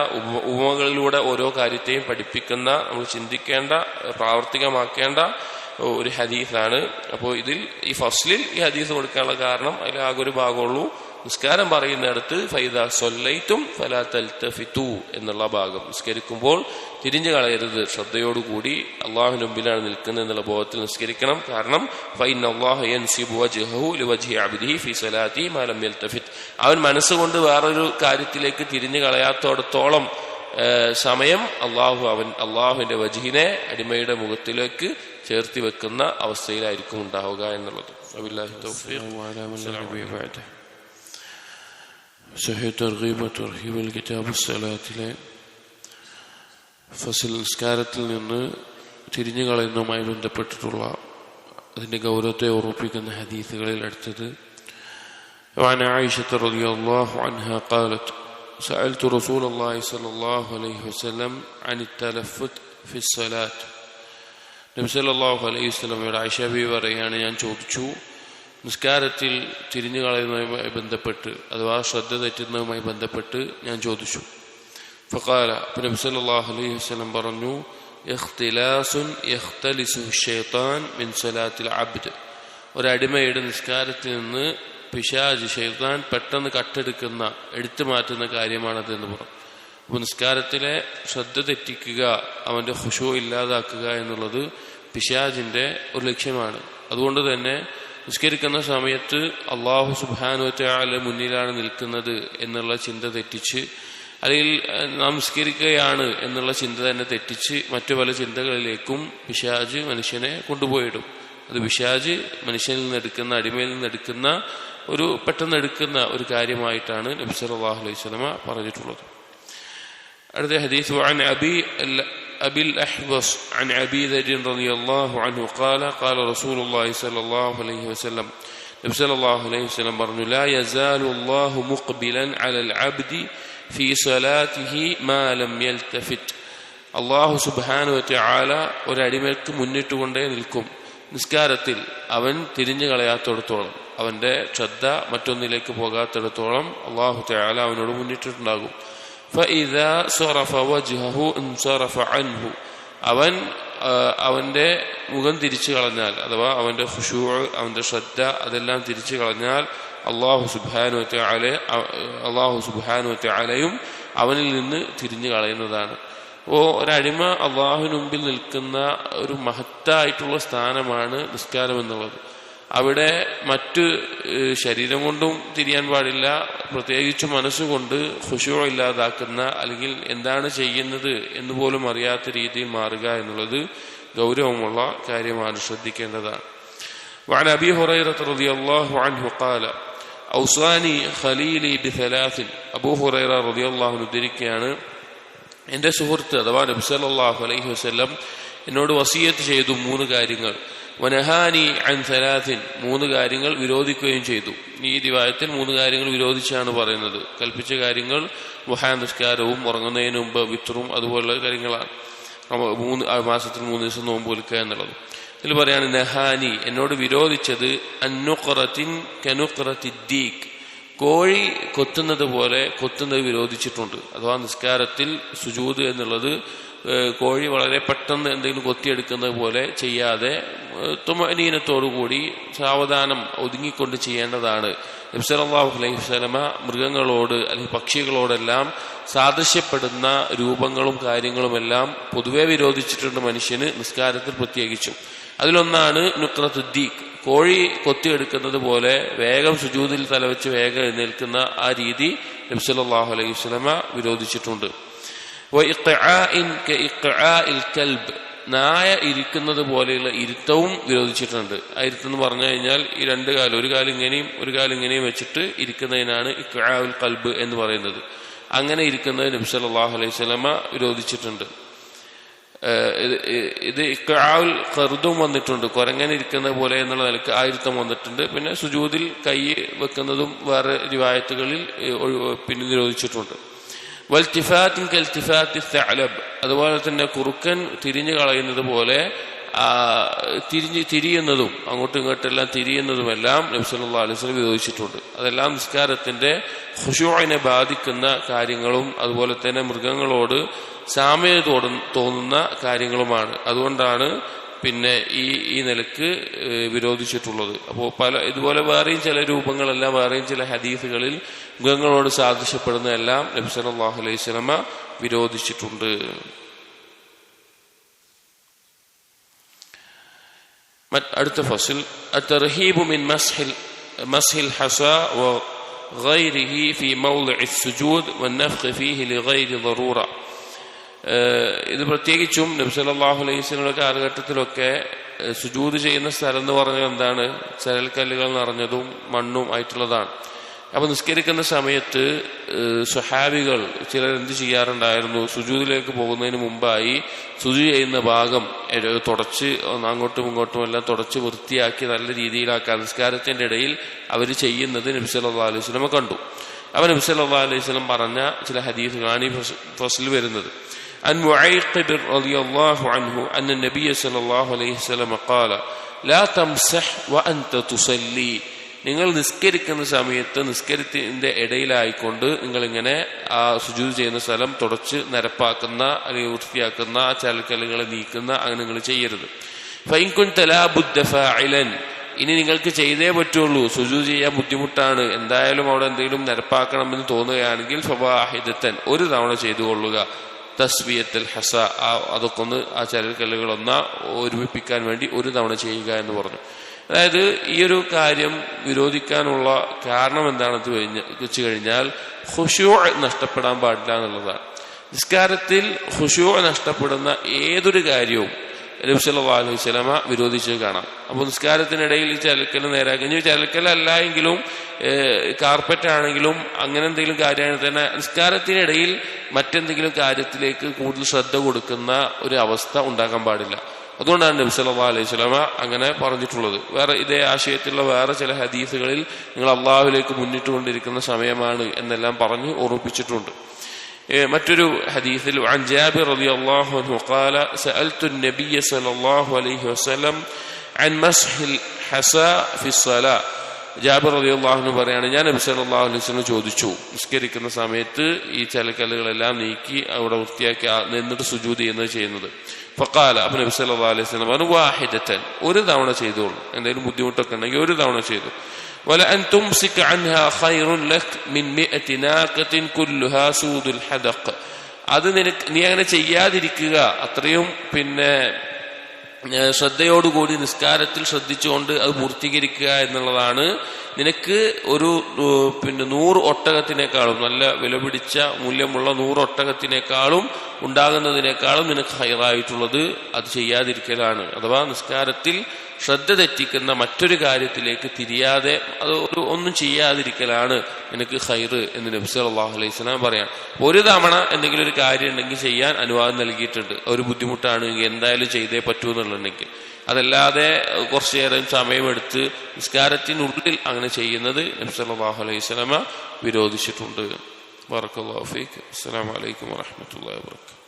ഉപമകളിലൂടെ ഓരോ കാര്യത്തെയും പഠിപ്പിക്കുന്ന, നമ്മൾ ചിന്തിക്കേണ്ട, പ്രാവർത്തികമാക്കേണ്ട ഒരു ഹദീസാണ്. അപ്പോൾ ഇതിൽ ഈ ഫസ്ലിൽ ഈ ഹദീസ് കൊടുക്കാനുള്ള കാരണം, അതിൽ ആകെ ഒരു ഭാഗമുള്ളൂ. നിസ്കാരം പറയുന്നിടത്ത് ഫൈദാ സല്ലൈതും ഫലാ തൽതഫിതു എന്നുള്ള ഭാഗം, നിസ്കരിക്കുമ്പോൾ തിരിഞ്ഞു കളയരുത്, ശ്രദ്ധയോടുകൂടി അള്ളാഹുവിന് മുമ്പിലാണ് നിൽക്കുന്നത് എന്നുള്ള ബോധത്തിൽ നിസ്കരിക്കണം. കാരണം ഫഇന്ന അല്ലാഹ യൻസിബു വജ്ഹഹു ലിവജ്ഹി അബ്ദിഹി ഫീ സലാത്തി മാ ലം യൽതഫിത്, അവൻ മനസ്സുകൊണ്ട് വേറൊരു കാര്യത്തിലേക്ക് തിരിഞ്ഞു കളയാത്തോടത്തോളം സമയം അള്ളാഹുവിന്റെ വജ്ഹിനെ അടിമയുടെ മുഖത്തിലേക്ക് ചേർത്തി വെക്കുന്ന അവസ്ഥയിലായിരിക്കും ഉണ്ടാവുക എന്നുള്ളത്. വബില്ലാഹി തൗഫീഖ് വഅലാ മൻ ലാ നബിയ്യ ബഅദഹു. സഹീഹ് തർഗീബ് തർഹീബുൽ കിതാബ് സ്വലാത്തിലെ ഫസ്ൽ, നിസ്കാരത്തിൽ നിന്ന് തിരിഞ്ഞു കളയുന്നതുമായി ബന്ധപ്പെട്ടിട്ടുള്ള അതിന്റെ ഗൗരവത്തെ ഓർമ്മിപ്പിക്കുന്ന ഹദീസുകളിൽ അടുത്തത് وعن عائشة رضي الله عنها قالت سألت رسول الله صلى الله عليه وسلم عن التلفت في الصلاة. നബി സല്ലല്ലാഹു അലൈഹി വസല്ലമയുടെ ആയിഷ ബീവി പറയാണ്, ഞാൻ ചോദിച്ചു, നിസ്കാരത്തിൽ തിരിഞ്ഞു കളയുന്നതുമായി ബന്ധപ്പെട്ട്, അഥവാ ശ്രദ്ധ തെറ്റുന്നതുമായി ബന്ധപ്പെട്ട് ഞാൻ ചോദിച്ചു. ഫഖാല, നബി സല്ലല്ലാഹു അലൈഹി വസല്ലം പറഞ്ഞു, ഇഖ്തിലാസുൻ യഖ്തലിസുഹു ശൈത്താൻ മിൻ സലാത്തിൽ അബ്ദ്, ഒരടിമയുടെ നിസ്കാരത്തിൽ നിന്ന് പിശാച്, ശൈത്താൻ പെട്ടെന്ന് കട്ടെടുക്കുന്ന, എടുത്തു മാറ്റുന്ന കാര്യമാണതെന്ന് പറഞ്ഞു. അപ്പോൾ നിസ്കാരത്തിലെ ശ്രദ്ധ തെറ്റിക്കുക, അവന്റെ ഖുശൂ ഇല്ലാതാക്കുക എന്നുള്ളത് പിശാചിന്റെ ഒരു ലക്ഷ്യമാണ്. അതുകൊണ്ട് തന്നെ നിസ്കരിക്കുന്ന സമയത്ത് അല്ലാഹു സുബ്ഹാനഹു വ തആല മുന്നിലാണ് നിൽക്കുന്നത് എന്നുള്ള ചിന്ത തെറ്റിച്ച്, അല്ലെങ്കിൽ നാം നിസ്കരിക്കുകയാണ് എന്നുള്ള ചിന്ത തന്നെ തെറ്റിച്ച് മറ്റു പല ചിന്തകളിലേക്കും പിശാച് മനുഷ്യനെ കൊണ്ടുപോയിടും. അത് പിശാച് മനുഷ്യനിൽ നിന്നെടുക്കുന്ന, അടിമയിൽ നിന്നെടുക്കുന്ന ഒരു പെട്ടെന്ന് എടുക്കുന്ന ഒരു കാര്യമായിട്ടാണ് നബി സല്ലല്ലാഹു അലൈഹി വസല്ലമ പറഞ്ഞിട്ടുള്ളത്. അടുത്ത ഹദീസ് عن أبي الأحوص عن أبي ذر رضي الله عنه قال قال رسول الله صلى الله عليه وسلم, നബി സല്ലല്ലാഹു അലൈഹി വസല്ലം പറഞ്ഞു, لا يزال الله مقبلا على العبد في صلاته ما لم يلتفت. അല്ലാഹു സുബ്ഹാനഹു വ തആല ഒരടിമയ്ക്ക് മുന്നിട്ടുകൊണ്ടേ നിൽക്കും നിസ്കാരത്തിൽ, അവൻ തിരിഞ്ഞു കളയാത്തിടത്തോളം, അവന്റെ ശ്രദ്ധ മറ്റൊന്നിലേക്ക് പോകാത്തിടത്തോളം അല്ലാഹു തആല അവനോട് മുന്നിട്ടിട്ടുണ്ടാകും. فإذا صرف وجهه انصرف عنه, അവന്റെ മുഖം തിരിച്ചു കളഞ്ഞാൽ, അഥവാ അവന്റെ ഖുശൂ, അവന്റെ ശ്രദ്ധ അതെല്ലാം തിരിച്ചു കളഞ്ഞാൽ അല്ലാഹു സുബ്ഹാനഹു വ തആലയും അവനിൽ നിന്ന് തിരിഞ്ഞു കളയുന്നതാണ്. ഒരടിമ അള്ളാഹുവിന് മുമ്പിൽ നിൽക്കുന്ന ഒരു മഹത്തായിട്ടുള്ള സ്ഥാനമാണ് നിസ്കാരം എന്നുള്ളത്. അവിടെ മറ്റ് ശരീരം കൊണ്ടും തിരിയാൻ പാടില്ല, പ്രത്യേകിച്ച് മനസ്സുകൊണ്ട് ഖുശൂ ഇല്ലാതാക്കുന്ന, അല്ലെങ്കിൽ എന്താണ് ചെയ്യുന്നത് എന്ന് പോലും അറിയാത്ത രീതിയിൽ മാറുക എന്നുള്ളത് ഗൗരവമുള്ള കാര്യമാണ്, ശ്രദ്ധിക്കേണ്ടതാണ്. وعن أبي هريرة رضي الله عنه قال أوصاني خليلي بثلاث. അബൂ ഹുറൈറ റളിയല്ലാഹു അൻഹു ഉദ്ധരിക്കുകയാണ്, എന്റെ സുഹൃത്ത് അഥവാ നബി സല്ലല്ലാഹു അലൈഹി വസല്ലം എന്നോട് വസിയത്ത് ചെയ്തു 3 കാര്യങ്ങൾ. വനഹാനി അൻ സലാസിൻ, 3 കാര്യങ്ങൾ വിരോധിക്കുകയും ചെയ്തു. ഈ റിവായത്തിൽ 3 കാര്യങ്ങൾ വിരോധിച്ചാണ് പറയുന്നത്. കൽപ്പിച്ച കാര്യങ്ങൾ ളുഹാ നിസ്കാരവും ഉറങ്ങുന്നതിന് മുമ്പ് വിത്റും അതുപോലുള്ള കാര്യങ്ങളാണ്. മാസത്തിൽ 3 ദിവസം നോമ്പ് വിൽക്കുക എന്നുള്ളത്. ഇതിൽ പറയാണ് നഹാനി, എന്നോട് വിരോധിച്ചത് അന്നുഖറത്തിൻ കനുഖറത്തിദ്ദീഖ്, കോഴി കൊത്തുന്നത് പോലെ കൊത്തുന്നത് വിരോധിച്ചിട്ടുണ്ട്. അഥവാ നിസ്കാരത്തിൽ സുജൂദ് എന്നുള്ളത് കോഴി വളരെ പെട്ടെന്ന് എന്തെങ്കിലും കൊത്തിയെടുക്കുന്നത് പോലെ ചെയ്യാതെ തുമഅനീനത്തോടുകൂടി സാവധാനം ഒതുങ്ങിക്കൊണ്ട് ചെയ്യേണ്ടതാണ്. നബി സല്ലല്ലാഹു അലൈഹി വസല്ലമ മൃഗങ്ങളോട് അല്ലെങ്കിൽ പക്ഷികളോടെല്ലാം സാദൃശ്യപ്പെടുന്ന രൂപങ്ങളും കാര്യങ്ങളുമെല്ലാം പൊതുവെ വിരോധിച്ചിട്ടുണ്ട് മനുഷ്യന്, നിസ്കാരത്തിൽ പ്രത്യേകിച്ചും. അതിലൊന്നാണ് നുഖ്റത്തുദ്ദീഖ്, കോഴി കൊത്തിയെടുക്കുന്നത് പോലെ വേഗം സുജൂദിൽ തലവെച്ച് വേഗം എഴുന്നേൽക്കുന്ന ആ രീതി നബി സല്ലല്ലാഹു അലൈഹി വസല്ലമ വിരോധിച്ചിട്ടുണ്ട്. നായ ഇരിക്കുന്നത് പോലെയുള്ള ഇരുത്തവും വിരോധിച്ചിട്ടുണ്ട്. ആ ഇരുത്തെന്ന് പറഞ്ഞു കഴിഞ്ഞാൽ ഈ 2 കാലം, ഒരു കാലം ഇങ്ങനെയും ഒരു കാലം ഇങ്ങനെയും വെച്ചിട്ട് ഇരിക്കുന്നതിനാണ് ഇഖ്ആഉൽ ഖൽബ് എന്ന് പറയുന്നത്. അങ്ങനെ ഇരിക്കുന്നത് നബി സല്ലല്ലാഹു അലൈഹി വസല്ലമ വിരോധിച്ചിട്ടുണ്ട്. ഇത് ഇഖ്ആഉൽ ഖർദും വന്നിട്ടുണ്ട്, കുരങ്ങനെ ഇരിക്കുന്ന പോലെ എന്നുള്ള നിലക്ക് ആയിരുത്തം വന്നിട്ടുണ്ട്. പിന്നെ സുജൂദിൽ കൈ വെക്കുന്നതും വേറെ റിവായത്തുകളിൽ പിന്നെ നിരോധിച്ചിട്ടുണ്ട്. വൽത്തിഫാത്തിൻ കൽത്തിഫാത്തി തഅലബ്, അതുപോലെ തന്നെ കുറുക്കൻ തിരിഞ്ഞു കളയുന്നത് പോലെ തിരിയുന്നതും അങ്ങോട്ടും ഇങ്ങോട്ടെല്ലാം തിരിയുന്നതുമെല്ലാം നബി സല്ലല്ലാഹു അലൈഹി വസല്ലം വിരോധിച്ചിട്ടുണ്ട്. അതെല്ലാം നിസ്കാരത്തിന്റെ ഖുശൂഇനെ ബാധിക്കുന്ന കാര്യങ്ങളും അതുപോലെ തന്നെ മൃഗങ്ങളോട് സാമ്യത തോന്നുന്ന കാര്യങ്ങളുമാണ്. അതുകൊണ്ടാണ് പിന്നെ ഈ നിലക്ക് വിരോധിച്ചിട്ടുള്ളത്. അപ്പോൾ ഇതുപോലെ വേറെയും ചില രൂപങ്ങളെല്ലാം വേറെയും ചില ഹദീസുകളിൽ മൃഗങ്ങളോട് സാദൃശ്യപ്പെടുന്നതെല്ലാം നബി സല്ലല്ലാഹു അലൈഹി വസല്ലമ വിരോധിച്ചിട്ടുണ്ട്. അടുത്ത ഫസ്ൽ അത്തർഹീബു മിൻ മസ്ഹിൽ ഹസാ വഗൈരിഹി ഫീ മൗളിഇ സുജൂദ് വന്നഫഖ് ഫീഹി ലിഗൈരി ദറൂറ. ഇത് പ്രത്യേകിച്ചും നബി സല്ലല്ലാഹു അലൈഹി വസല്ലമയുടെ കാലഘട്ടത്തിലൊക്കെ സുജൂദ് ചെയ്യുന്ന സ്ഥലം എന്ന് പറഞ്ഞാൽ എന്താണ്? ചരൽക്കല്ലുകൾ നിറഞ്ഞതും മണ്ണും ആയിട്ടുള്ളതാണ്. അപ്പൊ നിസ്കരിക്കുന്ന സമയത്ത് സ്വഹാബികൾ ചിലർ എന്ത് ചെയ്യാറുണ്ടായിരുന്നു? സുജൂദിലേക്ക് പോകുന്നതിന് മുമ്പായി സുജൂദ് ചെയ്യുന്ന ഭാഗം തുടച്ച് അങ്ങോട്ടും ഇങ്ങോട്ടും എല്ലാം തുടച്ച് വൃത്തിയാക്കി നല്ല രീതിയിലാക്കാൻ നിസ്കാരത്തിന്റെ ഇടയിൽ അവർ ചെയ്യുന്നത് നബി സല്ലല്ലാഹു അലൈഹി വസല്ലം കണ്ടു. അവ നബി സല്ലല്ലാഹു അലൈഹി വസല്ലം പറഞ്ഞ ചില ഹദീസുകളാണ് ഈ ഫസ്ലിൽ വരുന്നത്. عن معيقب رضي الله عنه أن النبي صلى الله عليه وسلم قال لا تمسح وأنت تصلي. നിങ്ങൾ നിസ്കരിക്കുന്ന സമയത്ത് നിസ്കരിത്തിന്റെ ഇടയിലായിക്കൊണ്ട് നിങ്ങളിങ്ങനെ ആ സുജൂദ് ചെയ്യുന്ന സ്ഥലം തുടച്ച് നിരപ്പാക്കുന്ന അല്ലെങ്കിൽ വൃത്തിയാക്കുന്ന ആ ചരൽക്കല്ലുകളെ നീക്കുന്ന അങ്ങനെ നിങ്ങൾ ചെയ്യരുത്. فإن كنت لا بد فاعلا, ഇനി നിങ്ങൾക്ക് ചെയ്തേ പറ്റുള്ളൂ, സുജൂദ് ചെയ്യാൻ ബുദ്ധിമുട്ടാണ്, എന്തായാലും അവിടെ എന്തെങ്കിലും നിരപ്പാക്കണമെന്ന് തോന്നുകയാണെങ്കിൽ ഫവാഹിദത്തൻ, ഒരു തവണ ചെയ്തുകൊള്ളുക. തസ്ബിയത്തുൽ ഹസ, അതൊക്കെ ഒന്ന് ആ ചരൽക്കല്ലുകളൊന്ന് ഒരുമിപ്പിക്കാൻ വേണ്ടി ഒരു തവണ ചെയ്യുക എന്ന് പറഞ്ഞു. അതായത് ഈ ഒരു കാര്യം വിരോധിക്കാനുള്ള കാരണം എന്താണെന്ന് വെച്ച് കഴിഞ്ഞാൽ ഖുശൂ നഷ്ടപ്പെടാൻ പാടില്ല എന്നുള്ളതാണ്. നിസ്കാരത്തിൽ ഖുശൂ നഷ്ടപ്പെടുന്ന ഏതൊരു കാര്യവും നബി സല്ലല്ലാഹു അലൈഹി വസല്ലമ വിരോധിച്ച് കാണാം. അപ്പോൾ നിസ്കാരത്തിനിടയിൽ ഈ ചരൽക്കല്ല് നേരാക്കി, ചരൽക്കല്ല എങ്കിലും കാർപ്പറ്റ് ആണെങ്കിലും അങ്ങനെ എന്തെങ്കിലും കാര്യമാണെങ്കിൽ തന്നെ നിസ്കാരത്തിനിടയിൽ മറ്റെന്തെങ്കിലും കാര്യത്തിലേക്ക് കൂടുതൽ ശ്രദ്ധ കൊടുക്കുന്ന ഒരു അവസ്ഥ ഉണ്ടാകാൻ പാടില്ല. അതുകൊണ്ടാണ് നബി സല്ലല്ലാഹു അലൈഹി വസല്ലമ അങ്ങനെ പറഞ്ഞിട്ടുള്ളത്. വേറെ ഇതേ ആശയത്തിലുള്ള വേറെ ചില ഹദീസുകളിൽ നിങ്ങൾ അള്ളാഹുവിലേക്ക് മുന്നിട്ടുകൊണ്ടിരിക്കുന്ന സമയമാണ് എന്നെല്ലാം പറഞ്ഞ് ഓർമ്മിപ്പിച്ചിട്ടുണ്ട്. മറ്റൊരു ഹദീസിൽ عن جابر رضي الله عنه قال سألت النبي صلى الله عليه وسلم عن مسح الحصى في الصلاة. ജാബിർ റളിയല്ലാഹു അൻഹു പറയാണ്, ഞാൻ നബി സല്ലല്ലാഹു അലൈഹി വസല്ലം ചോദിച്ചു, നിസ്കരിക്കുന്ന സമയത്ത് ഈ ചരൽക്കല്ലുകളെല്ലാം നീക്കി അവിടെ വൃത്തിയാക്കി നിന്നിട്ട് സുജൂദ് ചെയ്യുന്നത്. ഫഖാല, അപ്പോൾ നബി സല്ലല്ലാഹു അലൈഹി വസല്ലം പറഞ്ഞു വാഹിദത്തൻ, ഒരു തവണ ചെയ്തോളൂ, എന്തെങ്കിലും ബുദ്ധിമുട്ടൊക്കെ ഉണ്ടെങ്കിൽ ഒരു തവണ ചെയ്തു. വലഅൻ തുംസിക അൻഹാ ഖൈറുൻ ലക് മിൻ 100 നാഖത്തിൻ കുല്ലുഹാ സൂദുൽ ഹദഖ്. അത് നീ അങ്ങനെ ചെയ്യാതിരിക്കുക അത്രയും പിന്നെ ശ്രദ്ധയോടുകൂടി നിസ്കാരത്തിൽ ശ്രദ്ധിച്ചുകൊണ്ട് അത് പൂർത്തീകരിക്കുക എന്നുള്ളതാണ് നിനക്ക് ഒരു പിന്നെ 100 ഒട്ടകത്തിനേക്കാളും നല്ല വിലപിടിച്ച മൂല്യമുള്ള 100 ഒട്ടകത്തിനേക്കാളും ഉണ്ടാകുന്നതിനേക്കാളും നിനക്ക് ഹൈറായിട്ടുള്ളത് അത് ചെയ്യാതിരിക്കലാണ്. അഥവാ നിസ്കാരത്തിൽ ശ്രദ്ധ തെറ്റിക്കുന്ന മറ്റൊരു കാര്യത്തിലേക്ക് തിരിയാതെ അത് ഒന്നും ചെയ്യാതിരിക്കലാണ് നിനക്ക് ഖൈറ് എന്ന് നബി സല്ലല്ലാഹു അലൈഹി വസല്ലം പറയാം. ഒരു തവണ എന്തെങ്കിലും ഒരു കാര്യം ഉണ്ടെങ്കിൽ ചെയ്യാൻ അനുവാദം നൽകിയിട്ടുണ്ട്. ഒരു ബുദ്ധിമുട്ടാണെങ്കിൽ എന്തായാലും ചെയ്തേ പറ്റൂ എന്നുള്ളുണ്ടെങ്കിൽ. അതല്ലാതെ കുറച്ചു നേരം സമയമെടുത്ത് നിസ്കാരത്തിനുള്ളിൽ അങ്ങനെ ചെയ്യുന്നത് നബി സല്ലല്ലാഹു അലൈഹി വസല്ലം വിരോധിച്ചിട്ടുണ്ട്. ബറക്കല്ലാഹു ഫീക്. അസ്സലാമു അലൈക്കും വറഹ്മത്തുള്ളാഹി വബറകാതുഹു.